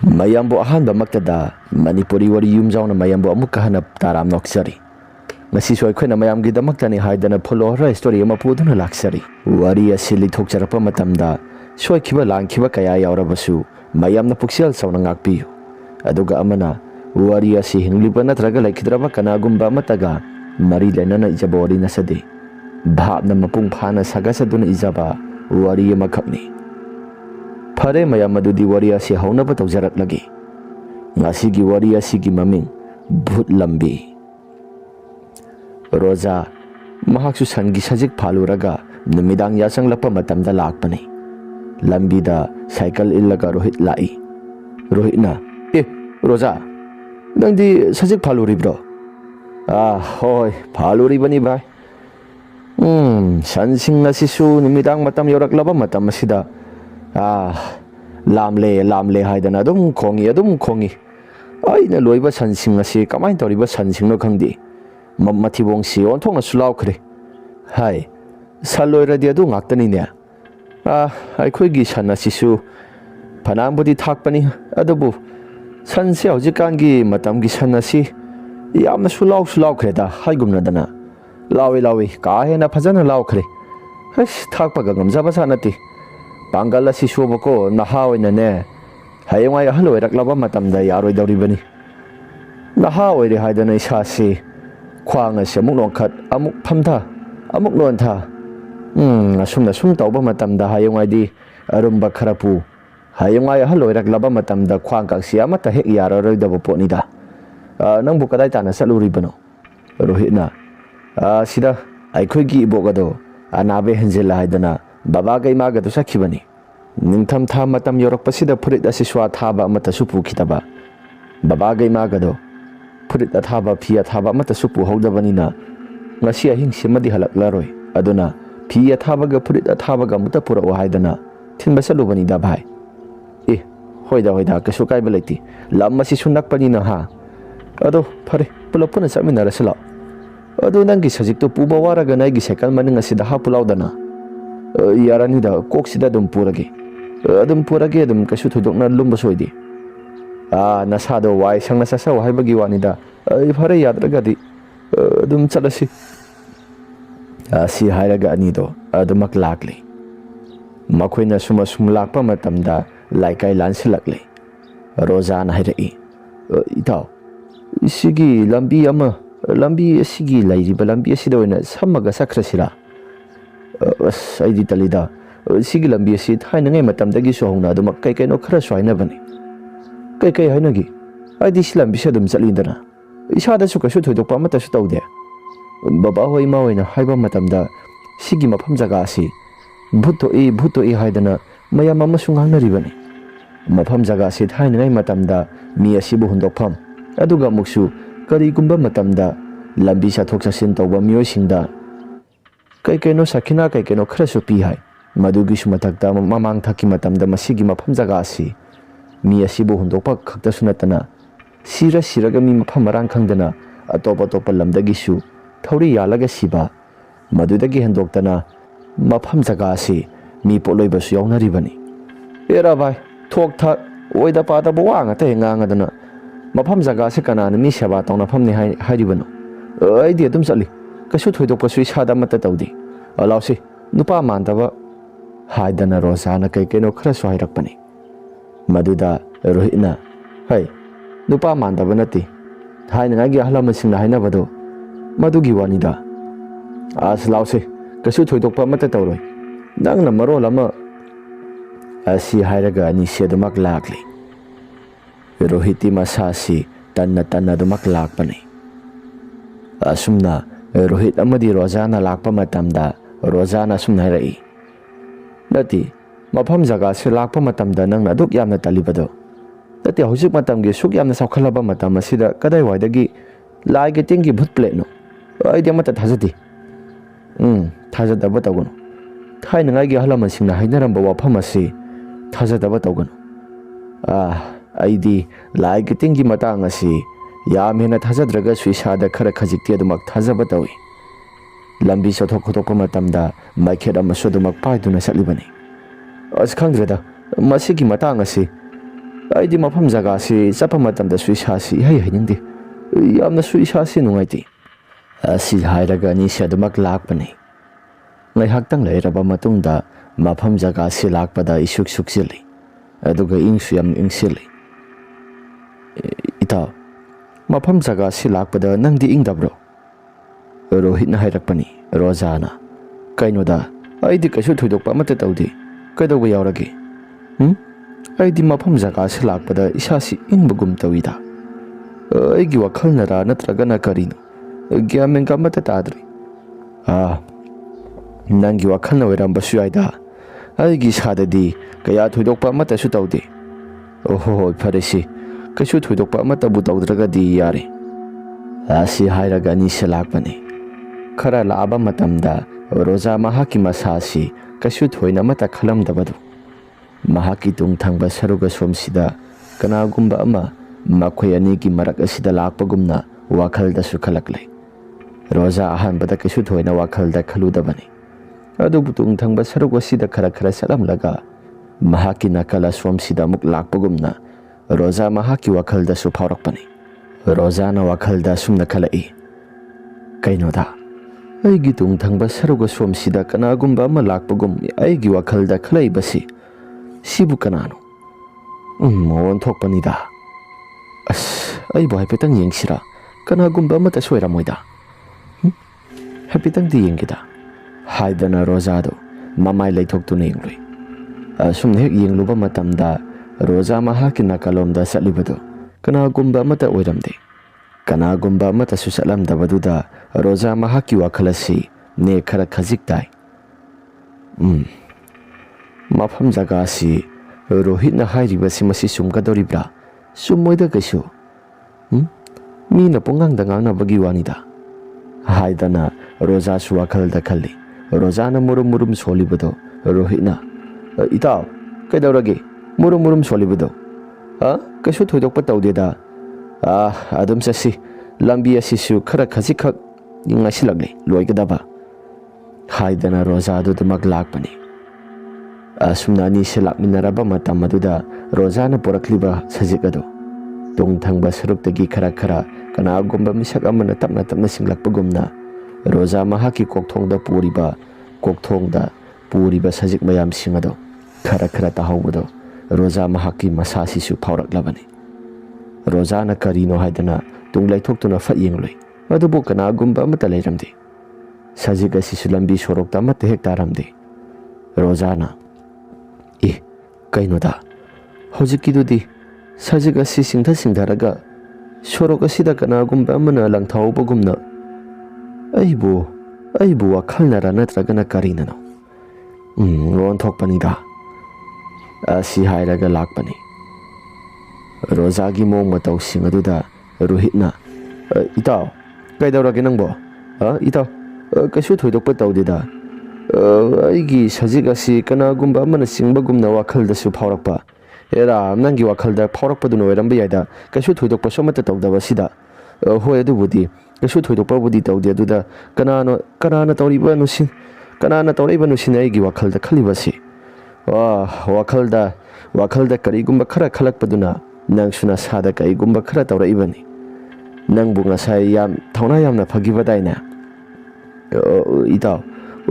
mayambo ahanba maktada manipuri wari yumjauna mayambo amukka hana taram noksari ngasi soi khoina mayam gi damaktani haidana pholo ra story ama puduna laksari wari asili thokjarapa matamda soi khiba langkhiba kaya yaurabasu mayamna puksel sauna ngakpi aduga amana wari asi hingliba natraga laikhidraba kanagumba mataga mari lenana ijabori nasade bhabna mapung phana sagasaduna ijaba wari ama khapni Pare mayam madudi wari asi haunaba tawjarak lagi ngasigi wari asigi maming Bhut Lambi Roza mahaksu sangi sajik phaluraga numidang yasang lapa matamda lakpani lambi da cycle illaga Rohit lai Rohitna Roza nangdi sajik phaluribro hoi phaluribani bhai sansing nasisu numidang matam yoraklaba matam asida lamle haidana adum khongi aina loiba sansing asi kamai toriba sansing no khangdi mathibong si onthong sulau khre hai saloira dia du ngaktani ne ai gi sana sisu phanambudi thakpani adubu sanse hojikan gi matam gi sana si yamna sulau khre da haigumna dana lawi ka hena phajana lau khre has thakpa ga gamjaba sanati Pangala si Shoboko, Nahaw in a ne. Hayamai Hallow at Lava Matam, the Yaroi Doribani. Nahaw, the Haidana Shasi, Quang as a Mukno cut, Amuk Pamta, Amuk Lonta. Assume the Sumta Matam, the Hayamai, Arumba Karapu. Hayamai Hallow at Lava Matam, the Quang Siamata Heyara Double Ponida. Nambukadaitana Saluribano. Rohitna. Sida, I could give Bogado, Anabe Henzela Haidana. Babaga imaga to sakibani. Ningtam matam yorok pasida put it as a swat haba matasupu kitaba. Babaga imaga do. Put it at haba pia haba matasupu holda vanina. Nasia hing simadi halak laroi. Adona. Pia tabaga put it at habaga mutapura o haidana. Timbasalubani dabhai. Hoida kasukai belati. Lamasi sunak panina ha. Ado pare pulapuna saminara sala. Ado nangi sajik to puba waraga naigi sekal maninga sida hapulaudana. Yaranida koksida dum purage adum kasu thudokna lumba soidi nasado wai sangna sasa wai bagi wanida phare yadragadi dum chalasi si hairaga anido adumak lakli makoina suma lakpa matamda laikai lansilakli rozana hairai itaw sigi lambi sigi lairiba lambi asida oina samaga sakrasira Aidi talida sigi lambi si thaina ngai matam dagi so hona dum kai no khara swaina bani kai hainagi aidi lambi se dum chalindana isada su kasu thoidok pa mata su tawde baba hoi ma hoina haiba matam da sigi mafam jaga si bhuto e haidana mayam ama sungang na ribani mafam jaga si thaina ngai matam da mi asibu hundok pham aduga muksu kari gumba matam da lambi sa thok sasin tawba mioi singda Kaikeno sakina kaikeno khrasu pi hai madugi sumatakta mamang thaki matamda masigi mafam jaga asi mi asibu hundokpa khakta sunatana siraga mi mafam marang khangdana atopa lamdagi su thori yalaga siba madudagi hendoktana mafam jaga asi mi poloiba su yaunari bani era bai thok tha oida pada bawanga te ngangadana mafam jaga se kana mi seba tawna famni hairibano ai di adum chali kasu thoidokpa su isada mata tawdi alausi nupa mandaba haidana rozana kaikeno khara swairakpani maduda Rohitna hai nupa mandaba nati haina ngagi ahlamasingna hainabado madugi wanida lausi kasu thoidokpa mata tawroi nangna marol ama asi hairaga ani sedumak lakli Rohiti masasi tanna dumak lakpani asumna Rohit amadi Rozana lakpa matamda Rozana sumna rai nati mafam jaga se lakpa matamda nangna duk yamna talibado nati hojik matamgi suk yamna saukhalaba matam asida kadai waidagi lai ge tingi bhut plate no aidi amata thajati thajadaba tawgono thaina ngai ge halama singna hainaramba wafam asi thajadaba tawgono aidi lai ge tingi matang asi Yamena Tazadraga Suisada Karakazikti Dumak Tazabatawi Lambi Sotok Matamda, Makeda Masudumak Paiduna Salibani. As Kangreda, Masiki Matangasi, ꯑꯩꯗꯤ ꯃꯐꯝ ꯖꯒꯥꯁꯤ ꯆꯠꯄ ꯃꯇꯝꯗꯁꯨ ꯏꯁꯥꯁꯤ ꯏꯍꯩ ꯍꯩꯅꯤꯡꯗꯦ, ꯌꯥꯝꯅꯁꯨ ꯏꯁꯥꯁꯤ ꯅꯨꯡꯉꯥꯏꯇꯦ꯫ ꯑꯁꯤ ꯍꯥꯏꯔꯒ ꯑꯅꯤꯁꯤ ꯑꯗꯨꯃꯛ ꯂꯥꯛꯄꯅꯤ꯫ ꯉꯥꯏꯍꯥꯛꯇꯪ ꯂꯩꯔꯕ ꯃꯇꯨꯡꯗ ꯃꯐꯝ ꯖꯒꯥꯁꯤ ꯂꯥꯛꯄꯗ ꯏꯁꯨꯛ ꯁꯨꯛꯆꯤꯜꯂꯤ, ꯑꯗꯨꯒ ꯏꯪꯁꯨ ꯌꯥꯝ ꯏꯪꯁꯤꯜꯂꯤ꯫ ꯏꯇꯥꯎ, ꯃꯐꯝ ꯖꯒꯥꯁꯤ ꯂꯥꯛꯄꯗ ꯅꯪꯗꯤ ꯏꯪꯗꯕ꯭ꯔꯣ? ꯔꯣꯍꯤꯠꯅ ꯍꯥꯏꯔꯛꯄꯅꯤ꯫ ꯔꯣꯖꯥꯅ, ꯀꯩꯅꯣꯗ, ꯑꯩꯗꯤ ꯀꯩꯁꯨ ꯊꯣꯏꯗꯣꯛꯄ ꯑꯃꯠꯇ ꯇꯧꯗꯦ, ꯀꯩꯗꯧꯕ ꯌꯥꯎꯔꯒꯦ? ꯑꯩꯗꯤ ꯃꯐꯝ ꯖꯒꯥꯁꯤ ꯂꯥꯛꯄꯗ ꯏꯁꯥꯁꯤ ꯏꯪꯕꯒꯨꯝ ꯇꯧꯏꯗ꯫ ꯑꯩꯒꯤ ꯋꯥꯈꯜꯅꯔꯥ ꯅꯠꯇ꯭ꯔꯒꯅ ꯀꯔꯤꯅꯣ? ꯒ꯭ꯌꯥꯟ ꯃꯦꯟꯒ ꯑꯃꯠꯇ ꯇꯥꯗ꯭ꯔꯦ꯫ ꯅꯪꯒꯤ ꯋꯥꯈꯜꯅ ꯑꯣꯏꯔꯝꯕꯁꯨ ꯌꯥꯏꯗ꯫ ꯑꯩꯒꯤ ꯏꯁꯥꯗꯗꯤ ꯀꯌꯥ ꯊꯣꯏꯗꯣꯛꯄ ꯑꯃꯠꯇꯁꯨ ꯇꯧꯗꯦ꯫ ꯍꯣꯏ ꯐꯔꯦꯁꯤ, ꯀꯩꯁꯨ ꯊꯣꯏꯗꯣꯛꯄ ꯑꯃꯠꯇꯕꯨ ꯇꯧꯗ꯭ꯔꯒꯗꯤ ꯌꯥꯔꯦ꯫ ꯑꯁꯤ ꯍꯥꯏꯔꯒ ꯑꯅꯤꯁꯤ ꯂꯥꯛꯄꯅꯤ꯫ ꯈꯔ ꯂꯥꯛꯑꯕ ꯃꯇꯝꯗ ꯔꯣꯖꯥ ꯃꯍꯥꯛꯀꯤ ꯃꯁꯥꯁꯤ ꯀꯩꯁꯨ ꯊꯣꯏꯅ ꯑꯃꯠꯇ ꯈꯜꯂꯝꯗꯕꯗꯨ ꯃꯍꯥꯛꯀꯤ ꯇꯨꯡ ꯊꯪꯕ ꯁꯔꯨꯛ ꯑꯁꯣꯝꯁꯤꯗ ꯀꯅꯥꯒꯨꯝꯕ ꯑꯃ ꯃꯈꯣꯏ ꯑꯅꯤꯒꯤ ꯃꯔꯛ ꯑꯁꯤꯗ ꯂꯥꯛꯄꯒꯨꯝꯅ ꯋꯥꯈꯜꯗꯁꯨ ꯈꯜꯂꯛꯂꯦ꯫ ꯔꯣꯖꯥ ꯑꯍꯥꯟꯕꯗ ꯀꯩꯁꯨ ꯊꯣꯏꯅ ꯋꯥꯈꯜꯗ ꯈꯜꯂꯨꯗꯕꯅꯤ, ꯑꯗꯨꯕꯨ ꯇꯨꯡ ꯊꯪꯕ ꯁꯔꯨꯛ ꯑꯁꯤꯗ ꯈꯔ ꯆꯠꯂꯝꯂꯒ ꯃꯍꯥꯛꯀꯤ ꯅꯥꯀꯜ ꯑꯁꯣꯝꯁꯤꯗ ꯑꯃꯨꯛ ꯂꯥꯛꯄꯒꯨꯝꯅ ꯔꯣꯖꯥ ꯃꯍꯥꯛꯀꯤ ꯋꯥꯈꯜꯗꯁꯨ ꯐꯥꯎꯔꯛꯄꯅꯤ꯫ ꯔꯣꯖꯥꯅ ꯋꯥꯈꯜꯗ ꯑꯁꯨꯝꯅ ꯈꯜꯂꯛꯏ, ꯀꯩꯅꯣꯗ, ꯑꯩꯒꯤ ꯇꯨꯡ ꯊꯪꯕ ꯁꯔꯨꯛ ꯑꯁꯣꯝꯁꯤꯗ ꯀꯅꯥꯒꯨꯝꯕ ꯑꯃ ꯂꯥꯛꯄꯒꯨꯝ ꯑꯩꯒꯤ ꯋꯥꯈꯜꯗ ꯈꯜꯂꯛꯏꯕꯁꯤ ꯁꯤꯕꯨ ꯀꯅꯥꯅꯣ? ꯑꯣꯟꯊꯣꯛꯄꯅꯤꯗ꯫ ꯑꯩꯕꯨ ꯍꯥꯏꯐꯦꯠꯇꯪ ꯌꯦꯡꯁꯤꯔꯥ? ꯀꯅꯥꯒꯨꯝꯕ ꯑꯃꯠꯇꯁꯨ ꯑꯣꯏꯔꯝꯃꯣꯏꯗ꯫ ꯍꯥꯏꯐꯦꯠꯇꯪꯗꯤ ꯌꯦꯡꯒꯦꯗ ꯍꯥꯏꯗꯅ ꯔꯣꯖꯥꯗꯣ ꯃꯃꯥꯏ ꯂꯩꯊꯣꯛꯇꯨꯅ ꯌꯦꯡꯂꯨꯏ꯫ ꯑꯁꯨꯝꯅ ꯍꯦꯛ ꯌꯦꯡꯂꯨꯕ ꯃꯇꯝꯗ ꯔꯣꯖꯥ ꯃꯍꯥꯛꯀꯤ ꯅꯥꯀꯜꯂꯣꯝꯗ ꯆꯠꯂꯤꯕꯗꯨ ꯀꯅꯥꯒꯨꯝꯕ ꯑꯃꯠꯇ ꯑꯣꯏꯔꯝꯗꯦ꯫ ꯀꯅꯥꯒꯨꯝꯕ ꯑꯃꯠꯇꯁꯨ ꯆꯠꯂꯝꯗꯕꯗꯨꯗ ꯔꯣꯖꯥ ꯃꯍꯥꯛꯀꯤ ꯋꯥꯈꯜ ꯑꯁꯤ ꯅꯦ ꯈꯔ ꯈꯖꯤꯛ ꯇꯥꯏ꯫ ꯃꯐꯝ ꯖꯒꯥꯁꯤ ꯔꯣꯍꯤꯠꯅ ꯍꯥꯏꯔꯤꯕꯁꯤ ꯃꯁꯤ ꯆꯨꯝꯒꯗꯧꯔꯤꯕ꯭ꯔꯥ? ꯆꯨꯝꯃꯣꯏꯗ ꯀꯩꯁꯨ꯫ ꯃꯤꯅ ꯄꯨꯡꯉꯥꯡꯗ ꯉꯥꯡꯅꯕꯒꯤ ꯋꯥꯅꯤꯗ ꯍꯥꯏꯗꯅ ꯔꯣꯖꯥꯁꯨ ꯋꯥꯈꯜꯗ ꯈꯜꯂꯤ꯫ ꯔꯣꯖꯥꯅ ꯃꯨꯔꯨꯝ ꯃꯨꯔꯨꯝ ꯁꯣꯜꯂꯤꯕꯗꯣ ꯔꯣꯍꯤꯠꯅ, ꯏꯇꯥꯎ, ꯀꯩꯗꯧꯔꯒꯦ ꯃꯨꯔꯨꯝ ꯃꯨꯔꯨꯝ ꯁꯣꯜꯂꯤꯕꯗꯣ? ꯀꯩꯁꯨ ꯊꯣꯏꯗꯣꯛꯄ ꯇꯧꯗꯦꯗ꯫ ꯑꯗꯨꯝ ꯆꯠꯁꯤ, ꯂꯝꯕꯤ ꯑꯁꯤꯁꯨ ꯈꯔ ꯈꯖꯤꯛꯈꯛ ꯉꯥꯏꯁꯤꯜꯂꯛꯂꯦ ꯂꯣꯏꯒꯗꯕ ꯍꯥꯏꯗꯅ ꯔꯣꯖꯥꯗꯨꯗꯃꯛ ꯂꯥꯛꯄꯅꯤ꯫ ꯑꯁꯨꯝꯅ ꯑꯅꯤꯁꯤ ꯂꯥꯛꯃꯤꯟꯅꯔꯕ ꯃꯇꯝ ꯑꯗꯨꯗ ꯔꯣꯖꯥꯅ ꯄꯨꯔꯛꯂꯤꯕ ꯁꯖꯤꯛ ꯑꯗꯨ ꯇꯨꯡ ꯊꯪꯕ ꯁꯔꯨꯛꯇꯒꯤ ꯈꯔ ꯀꯅꯥꯒꯨꯝꯕ ꯃꯤꯁꯛ ꯑꯃꯅ ꯇꯞꯅ ꯇꯞꯅ ꯁꯤꯡꯂꯛꯄꯒꯨꯝꯅ ꯔꯣꯖꯥ ꯃꯍꯥꯛꯀꯤ ꯀꯣꯛꯊꯣꯡꯗ ꯄꯨꯔꯤꯕ ꯁꯖꯤꯛ ꯃꯌꯥꯝꯁꯤꯡ ꯑꯗꯨ ꯈꯔ ꯇꯥꯍꯧꯕꯗꯣ ꯔꯣꯖꯥ ꯃꯍꯥꯛꯀꯤ ꯃꯁꯥꯁꯤꯁꯨ ꯐꯥꯎꯔꯛꯂꯕꯅꯤ꯫ ꯔꯣꯖꯥꯅ ꯀꯔꯤꯅꯣ ꯍꯥꯏꯗꯅ ꯇꯨꯡ ꯂꯩꯊꯣꯛꯇꯨꯅ ꯐꯠ ꯌꯦꯡꯂꯨꯏ, ꯑꯗꯨꯕꯨ ꯀꯅꯥꯒꯨꯝꯕ ꯑꯃꯠꯇ ꯂꯩꯔꯝꯗꯦ꯫ ꯁꯖꯤꯛ ꯑꯁꯤꯁꯨ ꯂꯝꯕꯤ ꯁꯣꯔꯣꯛꯇ ꯑꯃꯠꯇ ꯍꯦꯛ ꯇꯥꯔꯝꯗꯦ꯫ ꯔꯣꯖꯥꯅ, ꯀꯩꯅꯣꯗ, ꯍꯧꯖꯤꯛꯀꯤꯗꯨꯗꯤ ꯁꯖꯤꯛ ꯑꯁꯤ ꯁꯤꯡꯊꯔꯒ ꯁꯣꯔꯣꯛ ꯑꯁꯤꯗ ꯀꯅꯥꯒꯨꯝꯕ ꯑꯃꯅ ꯂꯪꯊꯍꯧꯕꯒꯨꯝꯅ ꯑꯩꯕꯨ ꯋꯥꯈꯜꯅꯔꯥ ꯅꯠꯇ꯭ꯔꯒꯅ ꯀꯔꯤꯅꯅꯣ? ꯑꯣꯟꯊꯣꯛꯄꯅꯤꯗ꯫ ꯑꯁꯤ ꯍꯥꯏꯔꯒ ꯂꯥꯛꯄꯅꯤ꯫ ꯔꯣꯖꯥꯒꯤ ꯃꯑꯣꯡ ꯃꯇꯧꯁꯤꯡ ꯑꯗꯨꯗ ꯔꯣꯍꯤꯠꯅ, ꯏꯇꯥꯎ, ꯀꯩꯗꯧꯔꯒꯦ ꯅꯪꯕꯣ? ꯏꯇꯥꯎ, ꯀꯩꯁꯨ ꯊꯣꯏꯗꯣꯛꯄ ꯇꯧꯗꯦꯗ꯫ ꯑꯩꯒꯤ ꯁꯖꯤꯛ ꯑꯁꯤ ꯀꯅꯥꯒꯨꯝꯕ ꯑꯃꯅ ꯆꯤꯡꯕꯒꯨꯝꯅ ꯋꯥꯈꯜꯗꯁꯨ ꯐꯥꯎꯔꯛꯄ꯫ ꯅꯪꯒꯤ ꯋꯥꯈꯜꯗ ꯐꯥꯎꯔꯛꯄꯗꯨꯅ ꯑꯣꯏꯔꯝꯕ ꯌꯥꯏꯗ, ꯀꯩꯁꯨ ꯊꯣꯏꯗꯣꯛꯄꯁꯨ ꯑꯃꯠꯇ ꯇꯧꯗꯕꯁꯤꯗ꯫ ꯍꯣꯏ, ꯑꯗꯨꯕꯨꯗꯤ ꯀꯩꯁꯨ ꯊꯣꯏꯗꯣꯛꯄꯕꯨꯗꯤ ꯇꯧꯗꯦ, ꯑꯗꯨꯗ ꯀꯅꯥꯅ ꯇꯧꯔꯛꯏꯕꯅꯣ ꯁꯤꯅꯤ ꯑꯩꯒꯤ ꯋꯥꯈꯜꯗ ꯈꯜꯂꯤꯕꯁꯤ꯫ ꯋꯥꯈꯜꯗ ꯀꯔꯤꯒꯨꯝꯕ ꯈꯔ ꯈꯜꯂꯛꯄꯗꯨꯅ ꯅꯪꯁꯨ ꯅꯁꯥꯗ ꯀꯔꯤꯒꯨꯝꯕ ꯈꯔ ꯇꯧꯔꯛꯏꯕꯅꯤ꯫ ꯅꯪꯕꯨ ꯉꯁꯥꯏ ꯊꯧꯅꯥ ꯌꯥꯝꯅ ꯐꯈꯤꯕꯗꯥꯏꯅꯦ? ꯏꯇꯥꯎ,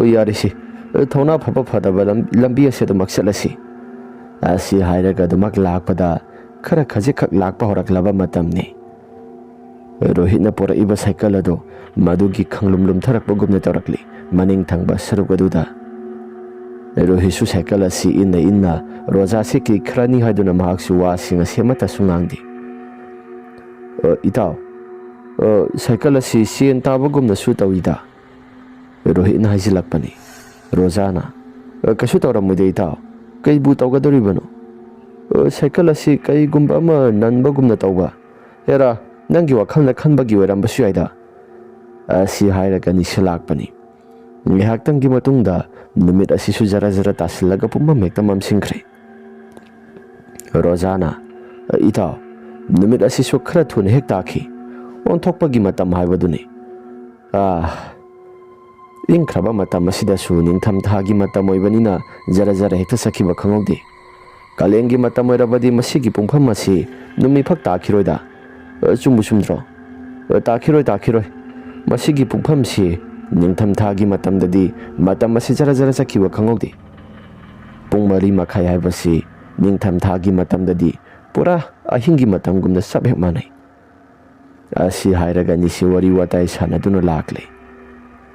ꯌꯥꯔꯤꯁꯤ, ꯊꯧꯅꯥ ꯐꯕ ꯐꯗꯕ ꯂꯝꯕꯤ ꯑꯁꯤ ꯑꯗꯨꯃꯛ ꯆꯠꯂꯁꯤ꯫ ꯑꯁꯤ ꯍꯥꯏꯔꯒ ꯑꯗꯨꯃꯛ ꯂꯥꯛꯄꯗ ꯈꯔ ꯈꯖꯤꯛꯈꯛ ꯂꯥꯛꯄ ꯍꯧꯔꯛꯂꯕ ꯃꯇꯝꯅꯤ꯫ ꯔꯣꯍꯤꯠꯅ ꯄꯨꯔꯛꯏꯕ ꯁꯥꯏꯀꯜ ꯑꯗꯨ ꯃꯗꯨꯒꯤ ꯈꯪꯂꯨꯝ ꯂꯨꯝꯊꯔꯛꯄꯒꯨꯝꯅ ꯇꯧꯔꯛꯂꯤ ꯃꯅꯤꯡ ꯊꯪꯕ ꯁꯔꯨꯛ ꯑꯗꯨꯗ꯫ ꯔꯣꯍꯤꯠꯁꯨ ꯁꯥꯏꯀꯜ ꯑꯁꯤ ꯏꯟꯅ ꯔꯣꯖꯥꯁꯤ ꯀꯤꯈ꯭ꯔꯅꯤ ꯍꯥꯏꯗꯨꯅ ꯃꯍꯥꯛꯁꯨ ꯋꯥꯁꯤꯡ ꯑꯁꯤ ꯑꯃꯠꯇꯁꯨ ꯉꯥꯡꯗꯦ꯫ ꯏꯇꯥꯎ, ꯁꯥꯏꯀꯜ ꯑꯁꯤ ꯆꯦꯟ ꯇꯥꯕꯒꯨꯝꯅꯁꯨ ꯇꯧꯏꯗ, ꯔꯣꯍꯤꯠꯅ ꯍꯥꯏꯖꯤꯜꯂꯛꯄꯅꯤ꯫ ꯔꯣꯖꯥꯅ, ꯀꯩꯁꯨ ꯇꯧꯔꯝꯃꯣꯏꯗ ꯏꯇꯥꯎ, ꯀꯩꯕꯨ ꯇꯧꯒꯗꯧꯔꯤꯕꯅꯣ? ꯁꯥꯏꯀꯜ ꯑꯁꯤ ꯀꯔꯤꯒꯨꯝꯕ ꯑꯃ ꯅꯟꯕꯒꯨꯝꯅ ꯇꯧꯕ꯫ ꯅꯪꯒꯤ ꯋꯥꯈꯜꯅ ꯈꯟꯕꯒꯤ ꯑꯣꯏꯔꯝꯕꯁꯨ ꯌꯥꯏꯗ꯫ ꯑꯁꯤ ꯍꯥꯏꯔꯒ ꯑꯅꯤꯁꯤ ꯂꯥꯛꯄꯅꯤ꯫ ꯉꯥꯏꯍꯥꯛꯇꯪꯒꯤ ꯃꯇꯨꯡꯗ ꯅꯨꯃꯤꯠ ꯑꯁꯤꯁꯨ ꯖꯔ ꯇꯥꯁꯤꯜꯂꯒ ꯄꯨꯝꯃꯝ ꯍꯦꯛꯇ ꯃꯝꯁꯤꯟꯈ꯭ꯔꯦ꯫ ꯔꯣꯖꯥꯅ, ꯏꯇꯥꯎ, ꯅꯨꯃꯤꯠ ꯑꯁꯤꯁꯨ ꯈꯔ ꯊꯨꯅ ꯍꯦꯛ ꯇꯥꯈꯤ, ꯑꯣꯟꯊꯣꯛꯄꯒꯤ ꯃꯇꯝ ꯍꯥꯏꯕꯗꯨꯅꯤ꯫ ꯏꯪꯈ꯭ꯔꯕ ꯃꯇꯝ ꯑꯁꯤꯗꯁꯨ ꯅꯤꯡꯊꯝꯊꯥꯒꯤ ꯃꯇꯝ ꯑꯣꯏꯕꯅꯤꯅ ꯖꯔ ꯍꯦꯛꯇ ꯆꯠꯈꯤꯕ ꯈꯪꯍꯧꯗꯦ꯫ Kalengi matam oirabadi masigi pungpham asi numi phak takhiroida chumbu chumdro takhiroi masigi pungpham si ningtham thagi matamdadi matam asi jara jara sakhiwa khangodi pung mari makhai haibasi ningtham thagi matamdadi pura ahingi matamgumna sabhek manai asi hairaga nisi wari watai sanaduna lakle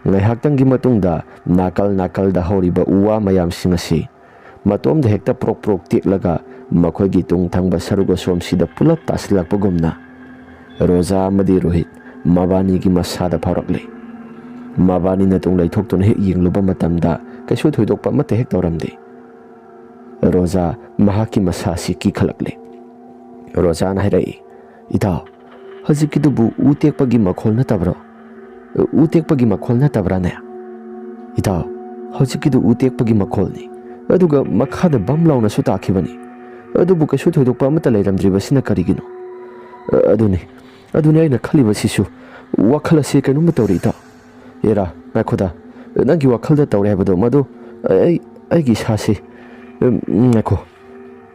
ngaihaktangi matungda nakal da horiba uwa mayam singasi matom da hekta prok tiklaga makhoi tung thangba saruga somsida pulap tasilakpagumna Roja amadi Rohit mabani gi masada pharakle mabani na tung laithokton hek yingluba matamda kaisu thoidokpa mate hek tawramde Roja mahaki masasi ki khalakle Roja na hirai ita hajikidubu utekpagi makhol na tabro utekpagi makhol na tabrane ita hajikidu utekpagi makhol ni aduga makhada bam launa su takhibani adubu kaisu thoidokpa mata leiramdribasina karigino aduni aina khalibasisu wakhal ase kainum tawri ita era nakhoda nangi wakhal da tawre habado madu ai sasi nakho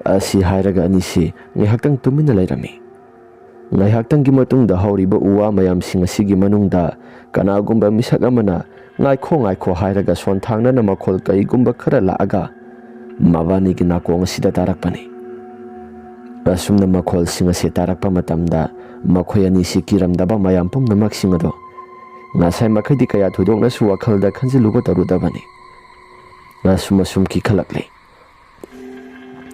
asi hairaga anisi ngaihaktan tumina lairami ngaihaktan gi matungda hauriba uwa mayam singasigi manungda kanagumba misak amana ngaikho hairaga sonthangna na makhol kaigumba khara laaga mabani gi nakong sida tarakpani asumna makhol singase tarakpa matamda makhoi ani si kiramdaba mayam pumnamak singado ngasai makhadi kaya thudokna su wakhalda khanjilugo tarudabani sum ki khalakle